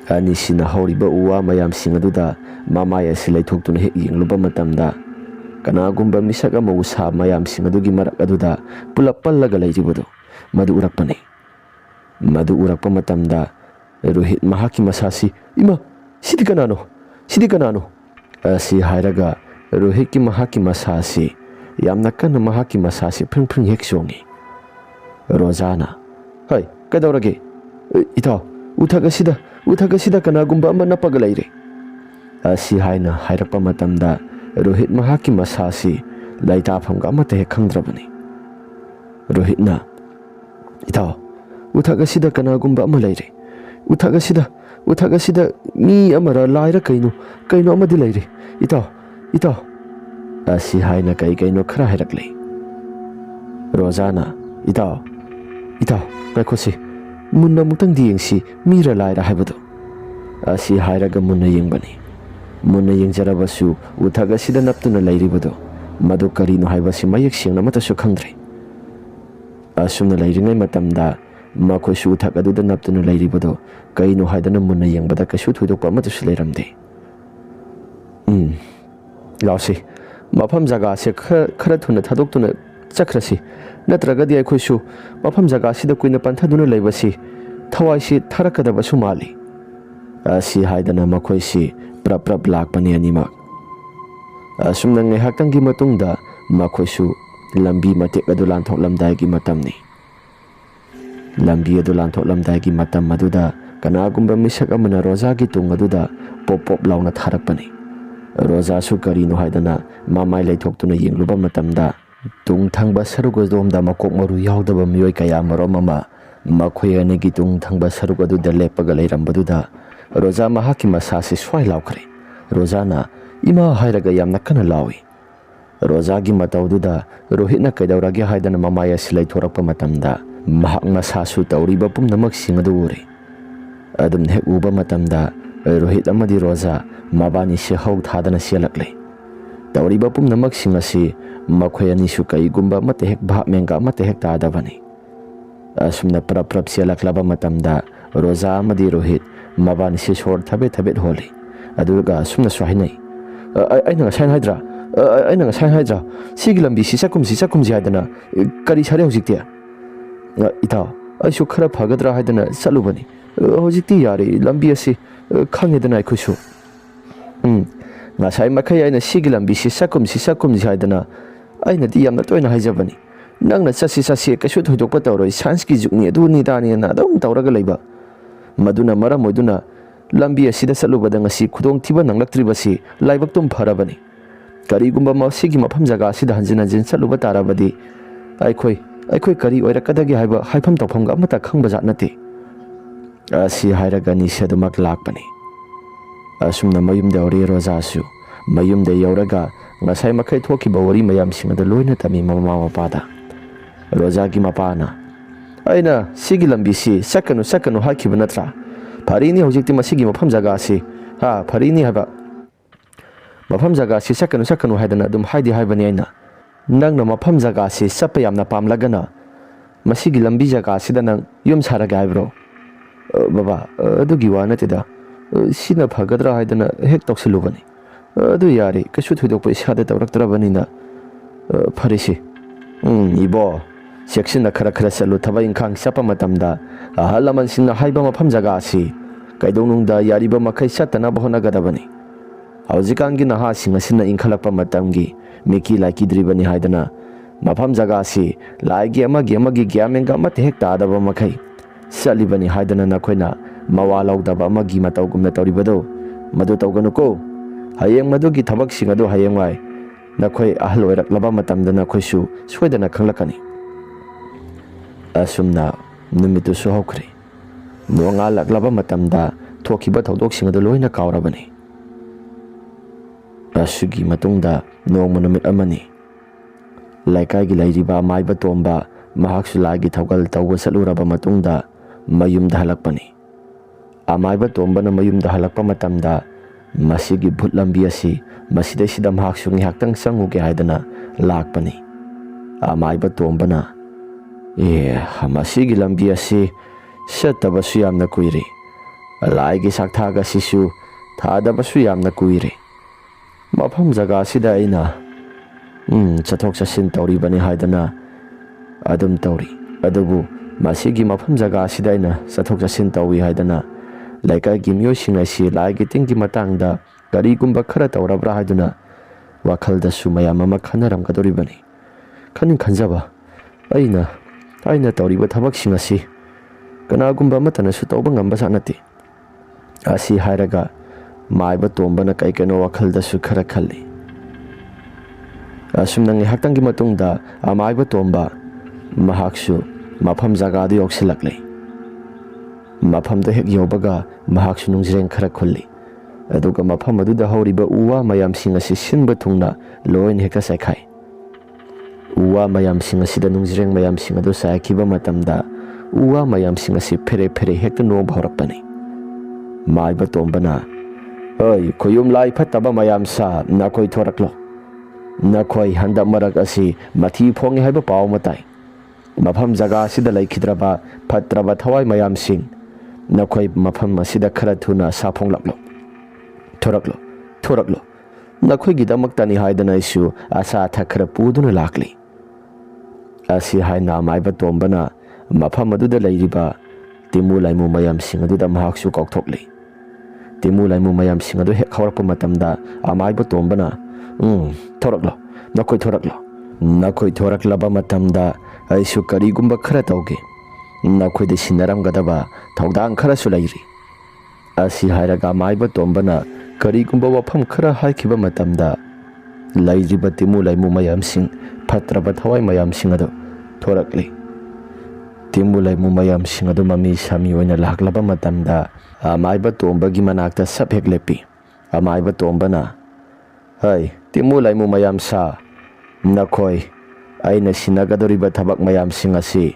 ani sina horiba uwa mayam singaduda mamaya silaithoktu he yingluba matamda kanagumba misaga mausa mayam singadugi marak aduda pulap pallaga laijibado madu urakpa matamda Rohit mahaki masasi ima sidi kanano asi hairaga Rohit ki mahaki masasi yamna kana mahaki masasi phring hek songi Rojana hai kadaurage ita uthagasida kanagumba ama napaga laire asi haina hairakpa matamda Rohit mahaki masasi laitafamga amata hek khangdrabani Rohitna ita uthagasida kanagumba ama laire uthagasida mi amara laira kaino amadi laire ita asi haina kaino khara hairakle Rojana ita nakhosi munna mutang di yengsi mira laira haibado asi hairaga munna yengbani munna yengjarabasu uthagasida naptuna lairibado madu karino haibasi mayek singna matasu khangdre asumna lairingai matamda makhoi uthak aduda naptuna lairibado kaino haidana munna yengbada kasu thoidokpa matasu leiramde lausi mafam jaga se khara thuna thadoktuna chakrasi natragadi aikhoisu mafam jaga sida kuina panthaduna leibasi thawaisi tharakadabasu mali asi haidana makhoisi prap lakpani anima asumna ngaihaktangi matungda makhoisu lambi matek adu lanthok lamdai gi matamni lambi adu lanthok lamdai gi matam maduda kanagumba misak amana Roja gi tung aduda pop launa tharakpani Roja su karino haidana mamai laithoktuna yengluba matamda tung thangba sarugodom da makok maru yaudaba miyoi kaya marom ama makhoi anigi tung thangba sarugoduda lepaga leirambaduda Roja mahaki masasi swai laukre Rojana ima hairaga yamna kana lawi Roja gi mataududa Rohitna kaidaurage haidana mamaya silai thorakpa matamda mahak masasu tauriba pumnamak singadu ure adum hek uba matamda Rohit amadi Roja mabani se hau thadana sialakle tauriba pumnamak singasi makhoi ani su kaigumba mate hek bha menga mate hek tadabani asumna prap sialaklaba matamda Roja amadi Rohit mabani se sor thabe holi aduga sumna swahinai aina ngasai haidra sigi lambi sisakum haidana kari sare hojikte ita aisu khara phagadra haidana salubani hojikti yare lambi ase khangedana aikhoisu ngasai makhai aina sigi lambi sisakum haidana aina di yamna toina haijabani nangna chasi kasu thoidokpa tawroi sanski jukni aduni dani na dum tawraga leiba maduna mara moduna lambi asida salubada ngasi khudong thiba nanglaktribasi laibak tum pharabani karigumba masigi mafam jaga asida hanjin saluba tarabadi aikhoi kari oirakadagi haifam tawpham amata khangba jat nate ꯑꯁꯤ ꯍꯥꯏꯔꯒ ꯅꯤꯁꯥ ꯑꯗꯨꯃꯛ ꯂꯥꯛꯄꯅꯤ꯫ ꯑꯁꯨꯝꯅ ꯃꯌꯨꯝꯗ ꯌꯧꯔꯦ ꯔꯣꯖꯥꯁꯨ꯫ ꯃꯌꯨꯝꯗ ꯌꯧꯔꯒ ꯉꯁꯥꯏ ꯃꯈꯩ ꯊꯣꯛꯈꯤꯕ ꯋꯥꯔꯤ ꯃꯌꯥꯝꯁꯤꯡ ꯑꯗꯨ ꯂꯣꯏꯅ ꯇꯝꯃꯤ ꯃꯃꯥ ꯃꯄꯥꯗ꯫ ꯔꯣꯖꯥꯒꯤ ꯃꯄꯥꯅ "ꯑꯩꯅ ꯁꯤꯒꯤ ꯂꯝꯕꯤꯁꯤ ꯆꯠꯀꯅꯨ ꯍꯥꯏꯈꯤꯕ ꯅꯠꯇ꯭ꯔꯥ? ꯐꯔꯤꯅꯤ ꯍꯧꯖꯤꯛꯇꯤ ꯃꯁꯤꯒꯤ ꯃꯐꯝ ꯖꯒꯥꯁꯤ ꯐꯔꯤꯅꯤ ꯍꯥꯏꯕ ꯃꯐꯝ ꯖꯒꯥꯁꯤ ꯆꯠꯀꯅꯨ ꯍꯥꯏꯗꯅ ꯑꯗꯨꯝ ꯍꯥꯏꯕꯅꯤ ꯑꯩꯅ꯫ ꯅꯪꯅ ꯃꯐꯝ ꯖꯒꯥꯁꯤ ꯆꯠꯄ ꯌꯥꯝꯅ ꯄꯥꯝꯂꯒꯅ ꯃꯁꯤꯒꯤ ꯂꯝꯕꯤ ꯖꯒꯥꯁꯤꯗ ꯅꯪ ꯌꯨꯝ ꯁꯥꯔꯒꯦ ꯍꯥꯏꯕ꯭ꯔꯣ?" "ꯕꯕꯥ ꯑꯗꯨꯒꯤ ꯋꯥ ꯅꯠꯇꯦꯗ, ꯁꯤꯅ ꯐꯒꯗ꯭ꯔꯥ ꯍꯥꯏꯗꯅ ꯍꯦꯛ ꯇꯧꯁꯤꯜꯂꯨꯕꯅꯤ꯫ ꯑꯗꯨ ꯌꯥꯔꯦ, ꯀꯩꯁꯨ ꯊꯣꯏꯗꯣꯛꯄ ꯏꯁꯥꯗ ꯇꯧꯔꯛꯇ꯭ꯔꯕꯅꯤꯅ ꯐꯔꯦꯁꯤ꯫ ꯏꯕꯣ, ꯆꯦꯛꯁꯤꯟꯅ ꯈꯔ ꯆꯠꯂꯨ꯫ ꯊꯕꯛ ꯏꯪꯈꯥꯡ ꯆꯠꯄ ꯃꯇꯝꯗ ꯑꯍꯜ ꯂꯃꯟꯁꯤꯡꯅ ꯍꯥꯏꯕ ꯃꯐꯝ ꯖꯒꯥꯁꯤ ꯀꯩꯗꯧꯅꯨꯡꯗ ꯌꯥꯔꯤꯕ ꯃꯈꯩ ꯆꯠꯇꯅꯕ ꯍꯣꯠꯅꯒꯗꯕꯅꯤ꯫ ꯍꯧꯖꯤꯛꯀꯥꯟꯒꯤ ꯅꯍꯥꯁꯤꯡ ꯑꯁꯤꯅ ꯏꯟꯈꯠꯂꯛꯄ ꯃꯇꯝꯒꯤ ꯃꯤꯀꯤ ꯂꯥꯏꯀꯤꯗ꯭ꯔꯤꯕꯅꯤ ꯍꯥꯏꯗꯅ ꯃꯐꯝ ꯖꯒꯥꯁꯤ ꯂꯥꯏꯒꯤ ꯑꯃꯒꯤ ꯒ꯭ꯌꯥꯟ ꯃꯦꯟꯒ ꯑꯃꯠꯇ ꯍꯦꯛ ꯇꯥꯗꯕ ꯃꯈꯩ ꯆꯠꯂꯤꯕꯅꯤ ꯍꯥꯏꯗꯅ ꯅꯈꯣꯏꯅ ꯃꯋꯥ ꯂꯧꯗꯕ ꯑꯃꯒꯤ ꯃꯇꯧꯒꯨꯝꯅ ꯇꯧꯔꯤꯕꯗꯣ ꯃꯗꯨ ꯇꯧꯒꯅꯨꯀꯣ꯫ ꯍꯌꯦꯡ ꯃꯗꯨꯒꯤ ꯊꯕꯛꯁꯤꯡ ꯑꯗꯨ ꯍꯌꯦꯡꯋꯥꯏ ꯅꯈꯣꯏ ꯑꯍꯜ ꯑꯣꯏꯔꯛꯂꯕ ꯃꯇꯝꯗ ꯅꯈꯣꯏꯁꯨ ꯁꯣꯏꯗꯅ ꯈꯪꯂꯛꯀꯅꯤ." ꯑꯁꯨꯝꯅ ꯅꯨꯃꯤꯠꯇꯨꯁꯨ ꯍꯧꯈ꯭ꯔꯦ꯫ ꯅꯣꯡꯉꯥꯜꯂꯛꯂꯕ ꯃꯇꯝꯗ ꯊꯣꯛꯈꯤꯕ ꯊꯧꯗꯣꯛꯁꯤꯡ ꯑꯗꯨ ꯂꯣꯏꯅ ꯀꯥꯎꯔꯕꯅꯤ꯫ ꯑꯁꯤꯒꯤ ꯃꯇꯨꯡꯗ ꯅꯣꯡꯃ ꯅꯨꯃꯤꯠ ꯑꯃꯅꯤ꯫ ꯂꯩꯀꯥꯏꯒꯤ ꯂꯩꯔꯤꯕ ꯑꯃꯥꯏꯕ ꯇꯣꯝꯕ ꯃꯍꯥꯛꯁꯨ ꯂꯥꯏꯒꯤ ꯊꯧꯒꯜ ꯇꯧꯕ ꯆꯠꯂꯨꯔꯕ ꯃꯇꯨꯡꯗ ꯃꯌꯨꯝꯗ ꯍꯜꯂꯛꯄꯅꯤ꯫ ꯑꯃꯥꯏꯕ ꯇꯣꯝꯕꯅ ꯃꯌꯨꯝꯗ ꯍꯜꯂꯛꯄ ꯃꯇꯝꯗ ꯃꯁꯤꯒꯤ ꯚꯨꯠ ꯂꯝꯕꯤ ꯑꯁꯤ ꯃꯁꯤꯗꯩꯁꯤꯗ ꯃꯍꯥꯛꯁꯨ ꯉꯥꯏꯍꯥꯛꯇꯪ ꯆꯪꯉꯨꯒꯦ ꯍꯥꯏꯗꯅ ꯂꯥꯛꯄꯅꯤ꯫ ꯑꯃꯥꯏꯕ ꯇꯣꯝꯕꯅ "ꯃꯁꯤꯒꯤ ꯂꯝꯕꯤ ꯑꯁꯤ ꯆꯠꯇꯕꯁꯨ ꯌꯥꯝꯅ ꯀꯨꯏꯔꯦ. ꯂꯥꯏꯒꯤ ꯁꯛꯊꯥꯛ ꯑꯁꯤꯁꯨ ꯊꯥꯗꯕꯁꯨ ꯌꯥꯝꯅ ꯀꯨꯏꯔꯦ. ꯃꯐꯝ ꯖꯒꯥꯁꯤꯗ ꯑꯩꯅ ꯆꯠꯊꯣꯛ ꯆꯠꯁꯤꯟ ꯇꯧꯔꯤꯕꯅꯤ ꯍꯥꯏꯗꯅ ꯑꯗꯨꯝ ꯇꯧꯔꯤ. ꯑꯗꯨꯕꯨ ꯃꯁꯤꯒꯤ ꯃꯐꯝ ꯖꯒꯥꯁꯤꯗ ꯑꯩꯅ ꯆꯠꯊꯣꯛ ꯆꯠꯁꯤꯟ ꯇꯧꯏ ꯍꯥꯏꯗꯅ ꯂꯩꯀꯥꯏꯒꯤ ꯃꯤꯑꯣꯏꯁꯤꯡ ꯑꯁꯤ ꯂꯥꯏꯒꯤ ꯇꯤꯟꯒꯤ ꯃꯇꯥꯡꯗ ꯀꯔꯤꯒꯨꯝꯕ ꯈꯔ ꯇꯧꯔꯕ꯭ꯔꯥ ꯍꯥꯏꯗꯨꯅ ꯋꯥꯈꯜꯗꯁꯨ ꯃꯌꯥꯝ ꯑꯃ ꯈꯟꯅꯔꯝꯒꯗꯧꯔꯤꯕꯅꯤ꯫ ꯈꯟꯖꯕ ꯑꯩꯅ ꯇꯧꯔꯤꯕ ꯊꯕꯛꯁꯤꯡ ꯑꯁꯤ ꯀꯅꯥꯒꯨꯝꯕ ꯑꯃꯠꯇꯅꯁꯨ ꯇꯧꯕ ꯉꯝꯕꯖꯥꯠ ꯅꯠꯇꯦ." ꯑꯁꯤ ꯍꯥꯏꯔꯒ ꯃꯥꯏꯕ ꯇꯣꯝꯕꯅ ꯀꯩꯅꯣ ꯋꯥꯈꯜꯗꯁꯨ ꯈꯔ ꯈꯜꯂꯤ꯫ ꯑꯁꯨꯝꯅ ꯉꯥꯏꯍꯥꯛꯇꯪꯒꯤ ꯃꯇꯨꯡꯗ ꯑꯃꯥꯏꯕ ꯇꯣꯝꯕ ꯃꯍꯥꯛꯁꯨ ꯃꯐꯝ ꯖꯒꯥꯗꯨ ꯌꯧꯁꯤꯜꯂꯛꯂꯦ꯫ ꯃꯐꯝꯗ ꯍꯦꯛ ꯌꯧꯕꯒ ꯃꯍꯥꯛꯁꯨ ꯅꯨꯡꯖ꯭ꯔꯦꯡ ꯈꯔ ꯈꯨꯜꯂꯤ꯫ ꯑꯗꯨꯒ ꯃꯐꯝ ꯑꯗꯨꯗ ꯍꯧꯔꯤꯕ ꯎ ꯋꯥ ꯃꯌꯥꯝꯁꯤꯡ ꯑꯁꯤ ꯁꯤꯟꯕ ꯊꯨꯡꯅ ꯂꯣꯏꯅ ꯍꯦꯛꯇ ꯆꯥꯏꯈꯥꯏ꯫ ꯎ ꯋꯥ ꯃꯌꯥꯝꯁꯤꯡ ꯑꯁꯤꯗ ꯅꯨꯡꯖ꯭ꯔꯦꯡ ꯃꯌꯥꯝꯁꯤꯡ ꯑꯗꯨ ꯆꯥꯏꯈꯤꯕ ꯃꯇꯝꯗ ꯎ ꯋꯥ ꯃꯌꯥꯝꯁꯤꯡ ꯑꯁꯤ ꯐꯦꯔꯦ ꯍꯦꯛꯇ ꯅꯣꯡꯕ ꯍꯧꯔꯛꯄꯅꯤ꯫ ꯃꯥꯏꯕ ꯇꯣꯝꯕꯅ "ꯈꯨꯌꯨꯝ ꯂꯥꯏ ꯐꯠꯇꯕ ꯃꯌꯥꯝ ꯁꯥ, ꯅꯈꯣꯏ ꯊꯣꯔꯛꯂꯣ. ꯅꯈꯣꯏ ꯍꯟꯗꯛ ꯃꯔꯛ ꯑꯁꯤ ꯃꯊꯤ ꯐꯣꯡꯉꯦ ꯍꯥꯏꯕ ꯄꯥꯎ ꯑꯃ ꯇꯥꯏ. ꯃꯐꯝ ꯖꯒꯥ ꯑꯁꯤꯗ ꯂꯩꯈꯤꯗ꯭ꯔꯕ ꯐꯠꯇ꯭ꯔꯕ ꯊꯋꯥꯏ ꯃꯌꯥꯝꯁꯤꯡ, ꯅꯈꯣꯏ ꯃꯐꯝ ꯑꯁꯤꯗ ꯈꯔ ꯊꯨꯅ ꯁꯥꯐꯣꯡꯂꯛꯂꯣ. ꯊꯣꯔꯛꯂꯣ. ꯅꯈꯣꯏꯒꯤꯗꯃꯛꯇꯅꯤ ꯍꯥꯏꯗꯅ ꯑꯩꯁꯨ ꯑꯆꯥ ꯑꯊꯛ ꯈꯔ ꯄꯨꯗꯨꯅ ꯂꯥꯛꯂꯤ." ꯑꯁꯤ ꯍꯥꯏꯅ ꯑꯃꯥꯏꯕ ꯇꯣꯝꯕꯅ ꯃꯐꯝ ꯑꯗꯨꯗ ꯂꯩꯔꯤꯕ ꯇꯤꯃꯨ ꯂꯩꯃꯨ ꯃꯌꯥꯝꯁꯤꯡ ꯑꯗꯨꯗ ꯃꯍꯥꯛꯁꯨ ꯀꯧꯊꯣꯛꯂꯤ꯫ ꯇꯤꯃꯨ ꯂꯩꯃꯨ ꯃꯌꯥꯝꯁꯤꯡ ꯑꯗꯨ ꯍꯦꯛ ꯍꯧꯔꯛꯄ ꯃꯇꯝꯗ ꯑꯃꯥꯏꯕ ꯇꯣꯝꯕꯅ "ꯊꯣꯔꯛꯂꯣ. ꯅꯈꯣꯏ ꯊꯣꯔꯛꯂꯣ. ꯅꯈꯣꯏ ꯊꯣꯔꯛꯂꯕ ꯃꯇꯝꯗ ꯑꯩꯁꯨ ꯀꯔꯤꯒꯨꯝꯕ ꯈꯔ ꯇꯧꯒꯦ. ꯅꯈꯣꯏꯗ ꯁꯤꯟꯅꯔꯝꯒꯗꯕ ꯊꯧꯗꯥꯡ ꯈꯔꯁꯨ ꯂꯩꯔꯤ." ꯑꯁꯤ ꯍꯥꯏꯔꯒ ꯑꯃꯥꯏꯕ ꯇꯣꯝꯕꯅ ꯀꯔꯤꯒꯨꯝꯕ ꯋꯥꯐꯝ ꯈꯔ ꯍꯥꯏꯈꯤꯕ ꯃꯇꯝꯗ ꯂꯩꯔꯤꯕ ꯇꯤꯃꯨ ꯂꯩꯃꯨ ꯃꯌꯥꯝꯁꯤꯡ, ꯐꯠꯇ꯭ꯔꯕ ꯊꯋꯥꯏ ꯃꯌꯥꯝꯁꯤꯡ ꯑꯗꯨ ꯊꯣꯔꯛꯂꯤ꯫ ꯇꯤꯃꯨ ꯂꯩꯃꯨ ꯃꯌꯥꯝꯁꯤꯡ ꯑꯗꯨ ꯃꯃꯤ ꯁꯥꯃꯤ ꯑꯣꯏꯅ ꯂꯥꯛꯂꯕ ꯃꯇꯝꯗ ꯑꯃꯥꯏꯕ ꯇꯣꯝꯕꯒꯤ ꯃꯅꯥꯛꯇ ꯁꯞ ꯍꯦꯛ ꯂꯦꯞꯄꯤ꯫ ꯑꯃꯥꯏꯕ ꯇꯣꯝꯕꯅ "ꯇꯤꯃꯨ ꯂꯩꯃꯨ ꯃꯌꯥꯝ ꯁꯥ, ꯅꯈꯣꯏ ꯑꯩꯅ ꯁꯤꯟꯅꯒꯗꯧꯔꯤꯕ ꯊꯕꯛ ꯃꯌꯥꯝꯁꯤꯡ ꯑꯁꯤ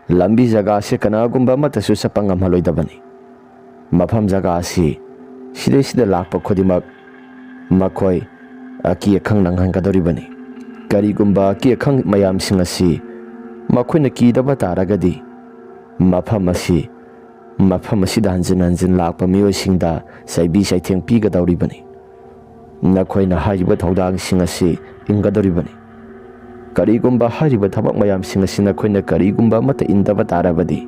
ꯂꯝꯕꯤ ꯖꯒꯥꯁꯤ ꯀꯅꯥꯒꯨꯝꯕ ꯑꯃꯠꯇꯁꯨ ꯆꯠꯄ ꯉꯝꯍꯜꯂꯣꯏꯗꯕꯅꯤ. ꯃꯐꯝ ꯖꯒꯥ ꯑꯁꯤ ꯁꯤꯗꯩꯁꯤꯗ ꯂꯥꯛꯄ ꯈꯨꯗꯤꯡꯃꯛ ꯃꯈꯣꯏ ꯑꯀꯤ ꯑꯈꯪ ꯅꯪꯍꯟꯒꯗꯧꯔꯤꯕꯅꯤ. ꯀꯔꯤꯒꯨꯝꯕ ꯑꯀꯤ ꯑꯈꯪ ꯃꯌꯥꯝꯁꯤꯡ ꯑꯁꯤ ꯃꯈꯣꯏꯅ ꯀꯤꯗꯕ ꯇꯥꯔꯒꯗꯤ ꯃꯐꯝ ꯑꯁꯤꯗ ꯍꯟꯖꯤꯟ ꯂꯥꯛꯄ ꯃꯤꯑꯣꯏꯁꯤꯡꯗ ꯆꯩꯕꯤ ꯆꯩꯊꯦꯡ ꯄꯤꯒꯗꯧꯔꯤꯕꯅꯤ. ꯅꯈꯣꯏꯅ ꯍꯥꯏꯔꯤꯕ ꯊꯧꯗꯥꯡꯁꯤꯡ ꯑꯁꯤ ꯏꯟꯒꯗꯧꯔꯤꯕꯅꯤ. ꯀꯔꯤꯒꯨꯝꯕ ꯍꯥꯏꯔꯤꯕ ꯊꯕꯛ ꯃꯌꯥꯝꯁꯤꯡ ꯑꯁꯤ ꯅꯈꯣꯏꯅ ꯀꯔꯤꯒꯨꯝꯕ ꯑꯃꯠꯇ ꯏꯟꯗꯕ ꯇꯥꯔꯕꯗꯤ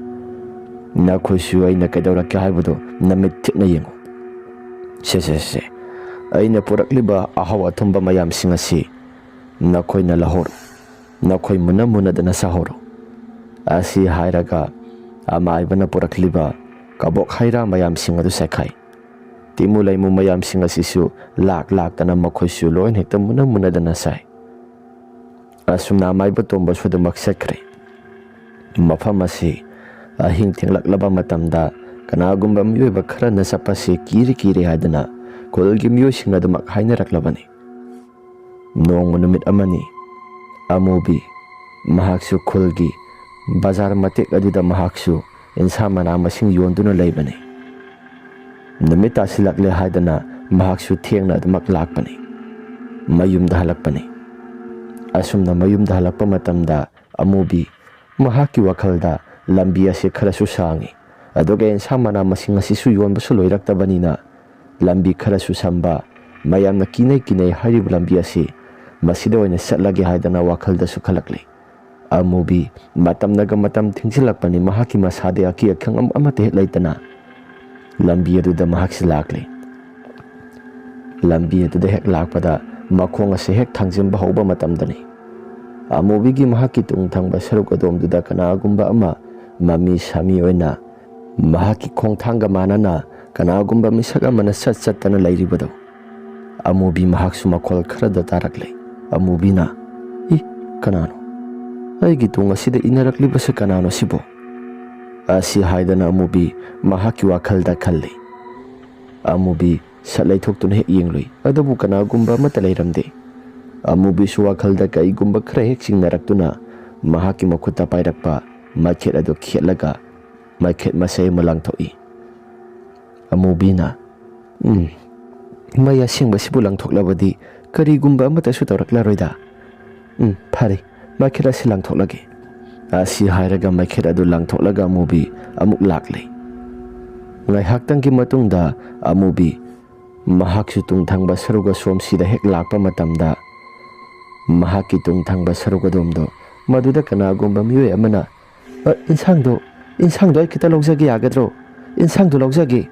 ꯅꯈꯣꯏꯁꯨ ꯑꯩꯅ ꯀꯩꯗꯧꯔꯛꯀꯦ ꯍꯥꯏꯕꯗꯨ ꯅꯃꯤꯠ ꯊꯤꯠꯅ ꯌꯦꯡꯉꯨ. ꯑꯩꯅ ꯄꯨꯔꯛꯂꯤꯕ ꯑꯍꯥꯎ ꯑꯊꯨꯝꯕ ꯃꯌꯥꯝꯁꯤꯡ ꯑꯁꯤ ꯅꯈꯣꯏꯅ ꯂꯧꯍꯧꯔꯣ. ꯅꯈꯣꯏ ꯃꯨꯟꯅꯗꯅ ꯆꯥꯍꯧꯔꯣ." ꯑꯁꯤ ꯍꯥꯏꯔꯒ ꯑꯃꯥꯏꯕꯅ ꯄꯨꯔꯛꯂꯤꯕ ꯀꯕꯣꯛ ꯍꯩꯔꯥ ꯃꯌꯥꯝꯁꯤꯡ ꯑꯗꯨ ꯆꯥꯏꯈꯥꯏ꯫ ꯇꯤꯃꯨ ꯂꯩꯃꯨ ꯃꯌꯥꯝꯁꯤꯡ ꯑꯁꯤꯁꯨ ꯂꯥꯛꯇꯅ ꯃꯈꯣꯏꯁꯨ ꯂꯣꯏꯅ ꯍꯦꯛꯇ ꯃꯨꯟꯅꯗꯅ ꯆꯥꯏ꯫ ꯑꯁꯨꯝꯅ ꯑꯃꯥꯏꯕ ꯇꯣꯝꯕꯁꯨ ꯑꯗꯨꯃꯛ ꯆꯠꯈ꯭ꯔꯦ꯫ ꯃꯐꯝ ꯑꯁꯤ ꯑꯍꯤꯡ ꯊꯦꯡꯂꯛꯂꯕ ꯃꯇꯝꯗ ꯀꯅꯥꯒꯨꯝꯕ ꯃꯤꯑꯣꯏꯕ ꯈꯔꯅ ꯆꯠꯄꯁꯤ ꯀꯤꯔꯦ ꯍꯥꯏꯗꯅ ꯈꯨꯜꯒꯤ ꯃꯤꯑꯣꯏꯁꯤꯡ ꯑꯗꯨꯃꯛ ꯍꯥꯏꯅꯔꯛꯂꯕꯅꯤ꯫ ꯅꯣꯡꯃ ꯅꯨꯃꯤꯠ ꯑꯃꯅꯤ, ꯑꯃꯨꯕꯤ ꯃꯍꯥꯛꯁꯨ ꯈꯨꯜꯒꯤ ꯕꯖꯥꯔ ꯃꯇꯦꯛ ꯑꯗꯨꯗ ꯃꯍꯥꯛꯁꯨ ꯏꯟꯁꯥꯡ ꯃꯅꯥ ꯃꯁꯤꯡ ꯌꯣꯟꯗꯨꯅ ꯂꯩꯕꯅꯤ꯫ ꯅꯨꯃꯤꯠ ꯇꯥꯁꯤꯜꯂꯛꯂꯦ ꯍꯥꯏꯗꯅ ꯃꯍꯥꯛꯁꯨ ꯊꯦꯡꯅ ꯑꯗꯨꯃꯛ ꯂꯥꯛꯄꯅꯤ꯫ ꯃꯌꯨꯝꯗ ꯍꯜꯂꯛꯄꯅꯤ꯫ ꯑꯁꯨꯝꯅ ꯃꯌꯨꯝꯗ ꯍꯜꯂꯛꯄ ꯃꯇꯝꯗ ꯑꯃꯨꯕꯤ ꯃꯍꯥꯛꯀꯤ ꯋꯥꯈꯜꯗ ꯂꯝꯕꯤ ꯑꯁꯤ ꯈꯔꯁꯨ ꯁꯥꯡꯏ, ꯑꯗꯨꯒ ꯏꯟꯁꯥꯡ ꯃꯅꯥ ꯃꯁꯤꯡ ꯑꯁꯤꯁꯨ ꯌꯣꯟꯕꯁꯨ ꯂꯣꯏꯔꯛꯇꯕꯅꯤꯅ ꯂꯝꯕꯤ ꯈꯔꯁꯨ ꯁꯝꯕ, ꯃꯌꯥꯝꯅ ꯀꯤꯅꯩ ꯍꯥꯏꯔꯤꯕ ꯂꯝꯕꯤ ꯑꯁꯤ ꯃꯁꯤꯗ ꯑꯣꯏꯅ ꯆꯠꯂꯒꯦ ꯍꯥꯏꯗꯅ ꯋꯥꯈꯜꯗꯁꯨ ꯈꯜꯂꯛꯂꯤ꯫ ꯑꯃꯨꯕꯤ ꯃꯇꯝꯅꯒ ꯃꯇꯝ ꯊꯦꯡꯖꯤꯜꯂꯛꯄꯅꯤ꯫ ꯃꯍꯥꯛꯀꯤ ꯃꯁꯥꯗ ꯑꯀꯤ ꯑꯈꯪ ꯑꯃꯠꯇ ꯍꯦꯛ ꯂꯩꯇꯅ ꯂꯝꯕꯤ ꯑꯗꯨꯗ ꯃꯍꯥꯛꯁꯤ ꯂꯥꯛꯂꯤ꯫ ꯂꯝꯕꯤ ꯑꯗꯨꯗ ꯍꯦꯛ ꯂꯥꯛꯄꯗ ꯃꯈꯣꯡ ꯑꯁꯤ ꯍꯦꯛ ꯊꯥꯡꯖꯤꯟꯕ ꯍꯧꯕ ꯃꯇꯝꯗꯅꯤ ꯑꯃꯨꯕꯤꯒꯤ ꯃꯍꯥꯛꯀꯤ ꯇꯨꯡ ꯊꯪꯕ ꯁꯔꯨꯛ ꯑꯗꯣꯝꯗꯨꯗ ꯀꯅꯥꯒꯨꯝꯕ ꯑꯃ ꯃꯃꯤ ꯁꯥꯃꯤ ꯑꯣꯏꯅ ꯃꯍꯥꯛꯀꯤ ꯈꯣꯡꯊꯥꯡꯒ ꯃꯥꯟꯅꯅ ꯀꯅꯥꯒꯨꯝꯕ ꯃꯤꯁꯛ ꯑꯃꯅ ꯆꯠꯇꯅ ꯂꯩꯔꯤꯕꯗꯣ ꯑꯃꯨꯕꯤ ꯃꯍꯥꯛꯁꯨ ꯃꯈꯣꯜ ꯈꯔꯗ ꯇꯥꯔꯛꯂꯤ꯫ ꯑꯃꯨꯕꯤꯅ, ꯀꯅꯥꯅꯣ? ꯑꯩꯒꯤ ꯇꯨꯡ ꯑꯁꯤꯗ ꯏꯟꯅꯔꯛꯂꯤꯕꯁꯤ ꯀꯅꯥꯅꯣ ꯁꯤꯕꯣ? ꯑꯁꯤ ꯍꯥꯏꯗꯅ ꯑꯃꯨꯕꯤ ꯃꯍꯥꯛꯀꯤ ꯋꯥꯈꯜꯗ ꯈꯜꯂꯤ꯫ ꯑꯃꯨꯕꯤ ꯁꯠ ꯂꯩꯊꯣꯛꯇꯨꯅ ꯍꯦꯛ ꯌꯦꯡꯂꯨꯏ, ꯑꯗꯨꯕꯨ ꯀꯅꯥꯒꯨꯝꯕ ꯑꯃꯠꯇ ꯂꯩꯔꯝꯗꯦ꯫ ꯑꯃꯨꯕꯤꯁꯨ ꯋꯥꯈꯜꯗ ꯀꯩꯒꯨꯝꯕ ꯈꯔ ꯍꯦꯛ ꯆꯤꯡꯅꯔꯛꯇꯨꯅ ꯃꯍꯥꯛꯀꯤ ꯃꯈꯨꯠꯇ ꯄꯥꯏꯔꯛꯄ ꯃꯩꯈꯦꯠ ꯑꯗꯨ ꯈꯦꯠꯂꯒ ꯃꯩꯈꯦꯠ ꯃꯁꯩ ꯑꯃ ꯂꯪꯊꯣꯛꯏ꯫ ꯑꯃꯨꯕꯤꯅ, ꯃꯩ ꯑꯁꯦꯡꯕꯁꯤꯕꯨ ꯂꯪꯊꯣꯛꯂꯕꯗꯤ ꯀꯔꯤꯒꯨꯝꯕ ꯑꯃꯠꯇꯁꯨ ꯇꯧꯔꯛꯂꯔꯣꯏꯗ꯫ ꯐꯔꯦ, ꯃꯩꯈꯦꯠ ꯑꯁꯤ ꯂꯪꯊꯣꯛꯂꯒꯦ꯫ ꯑꯁꯤ ꯍꯥꯏꯔꯒ ꯃꯩꯈꯦꯠ ꯑꯗꯨ ꯂꯪꯊꯣꯛꯂꯒ ꯑꯃꯨꯕꯤ ꯑꯃꯨꯛ ꯂꯥꯛꯂꯤ꯫ ꯉꯥꯏꯍꯥꯛꯇꯪꯒꯤ ꯃꯇꯨꯡꯗ ꯑꯃꯨꯕꯤ ꯃꯍꯥꯛꯁꯨ ꯇꯨꯡ ꯊꯪꯕ ꯁꯔꯨꯛ ꯑꯁꯣꯝꯁꯤꯗ ꯍꯦꯛ ꯂꯥꯛꯄ ꯃꯇꯝꯗ ꯃꯍꯥꯛꯀꯤ ꯇꯨꯡ ꯊꯪꯕ ꯁꯔꯨꯛ ꯑꯗꯣꯝꯗꯣ ꯃꯗꯨꯗ ꯀꯅꯥꯒꯨꯝꯕ ꯃꯤꯑꯣꯏ ꯑꯃꯅ ꯏꯟꯁꯥꯡꯗꯣ ꯑꯩ ꯈꯤꯇ ꯂꯧꯖꯒꯦ ꯌꯥꯒꯗ꯭ꯔꯣ? ꯏꯟꯁꯥꯡꯗꯣ ꯂꯧꯖꯒꯦ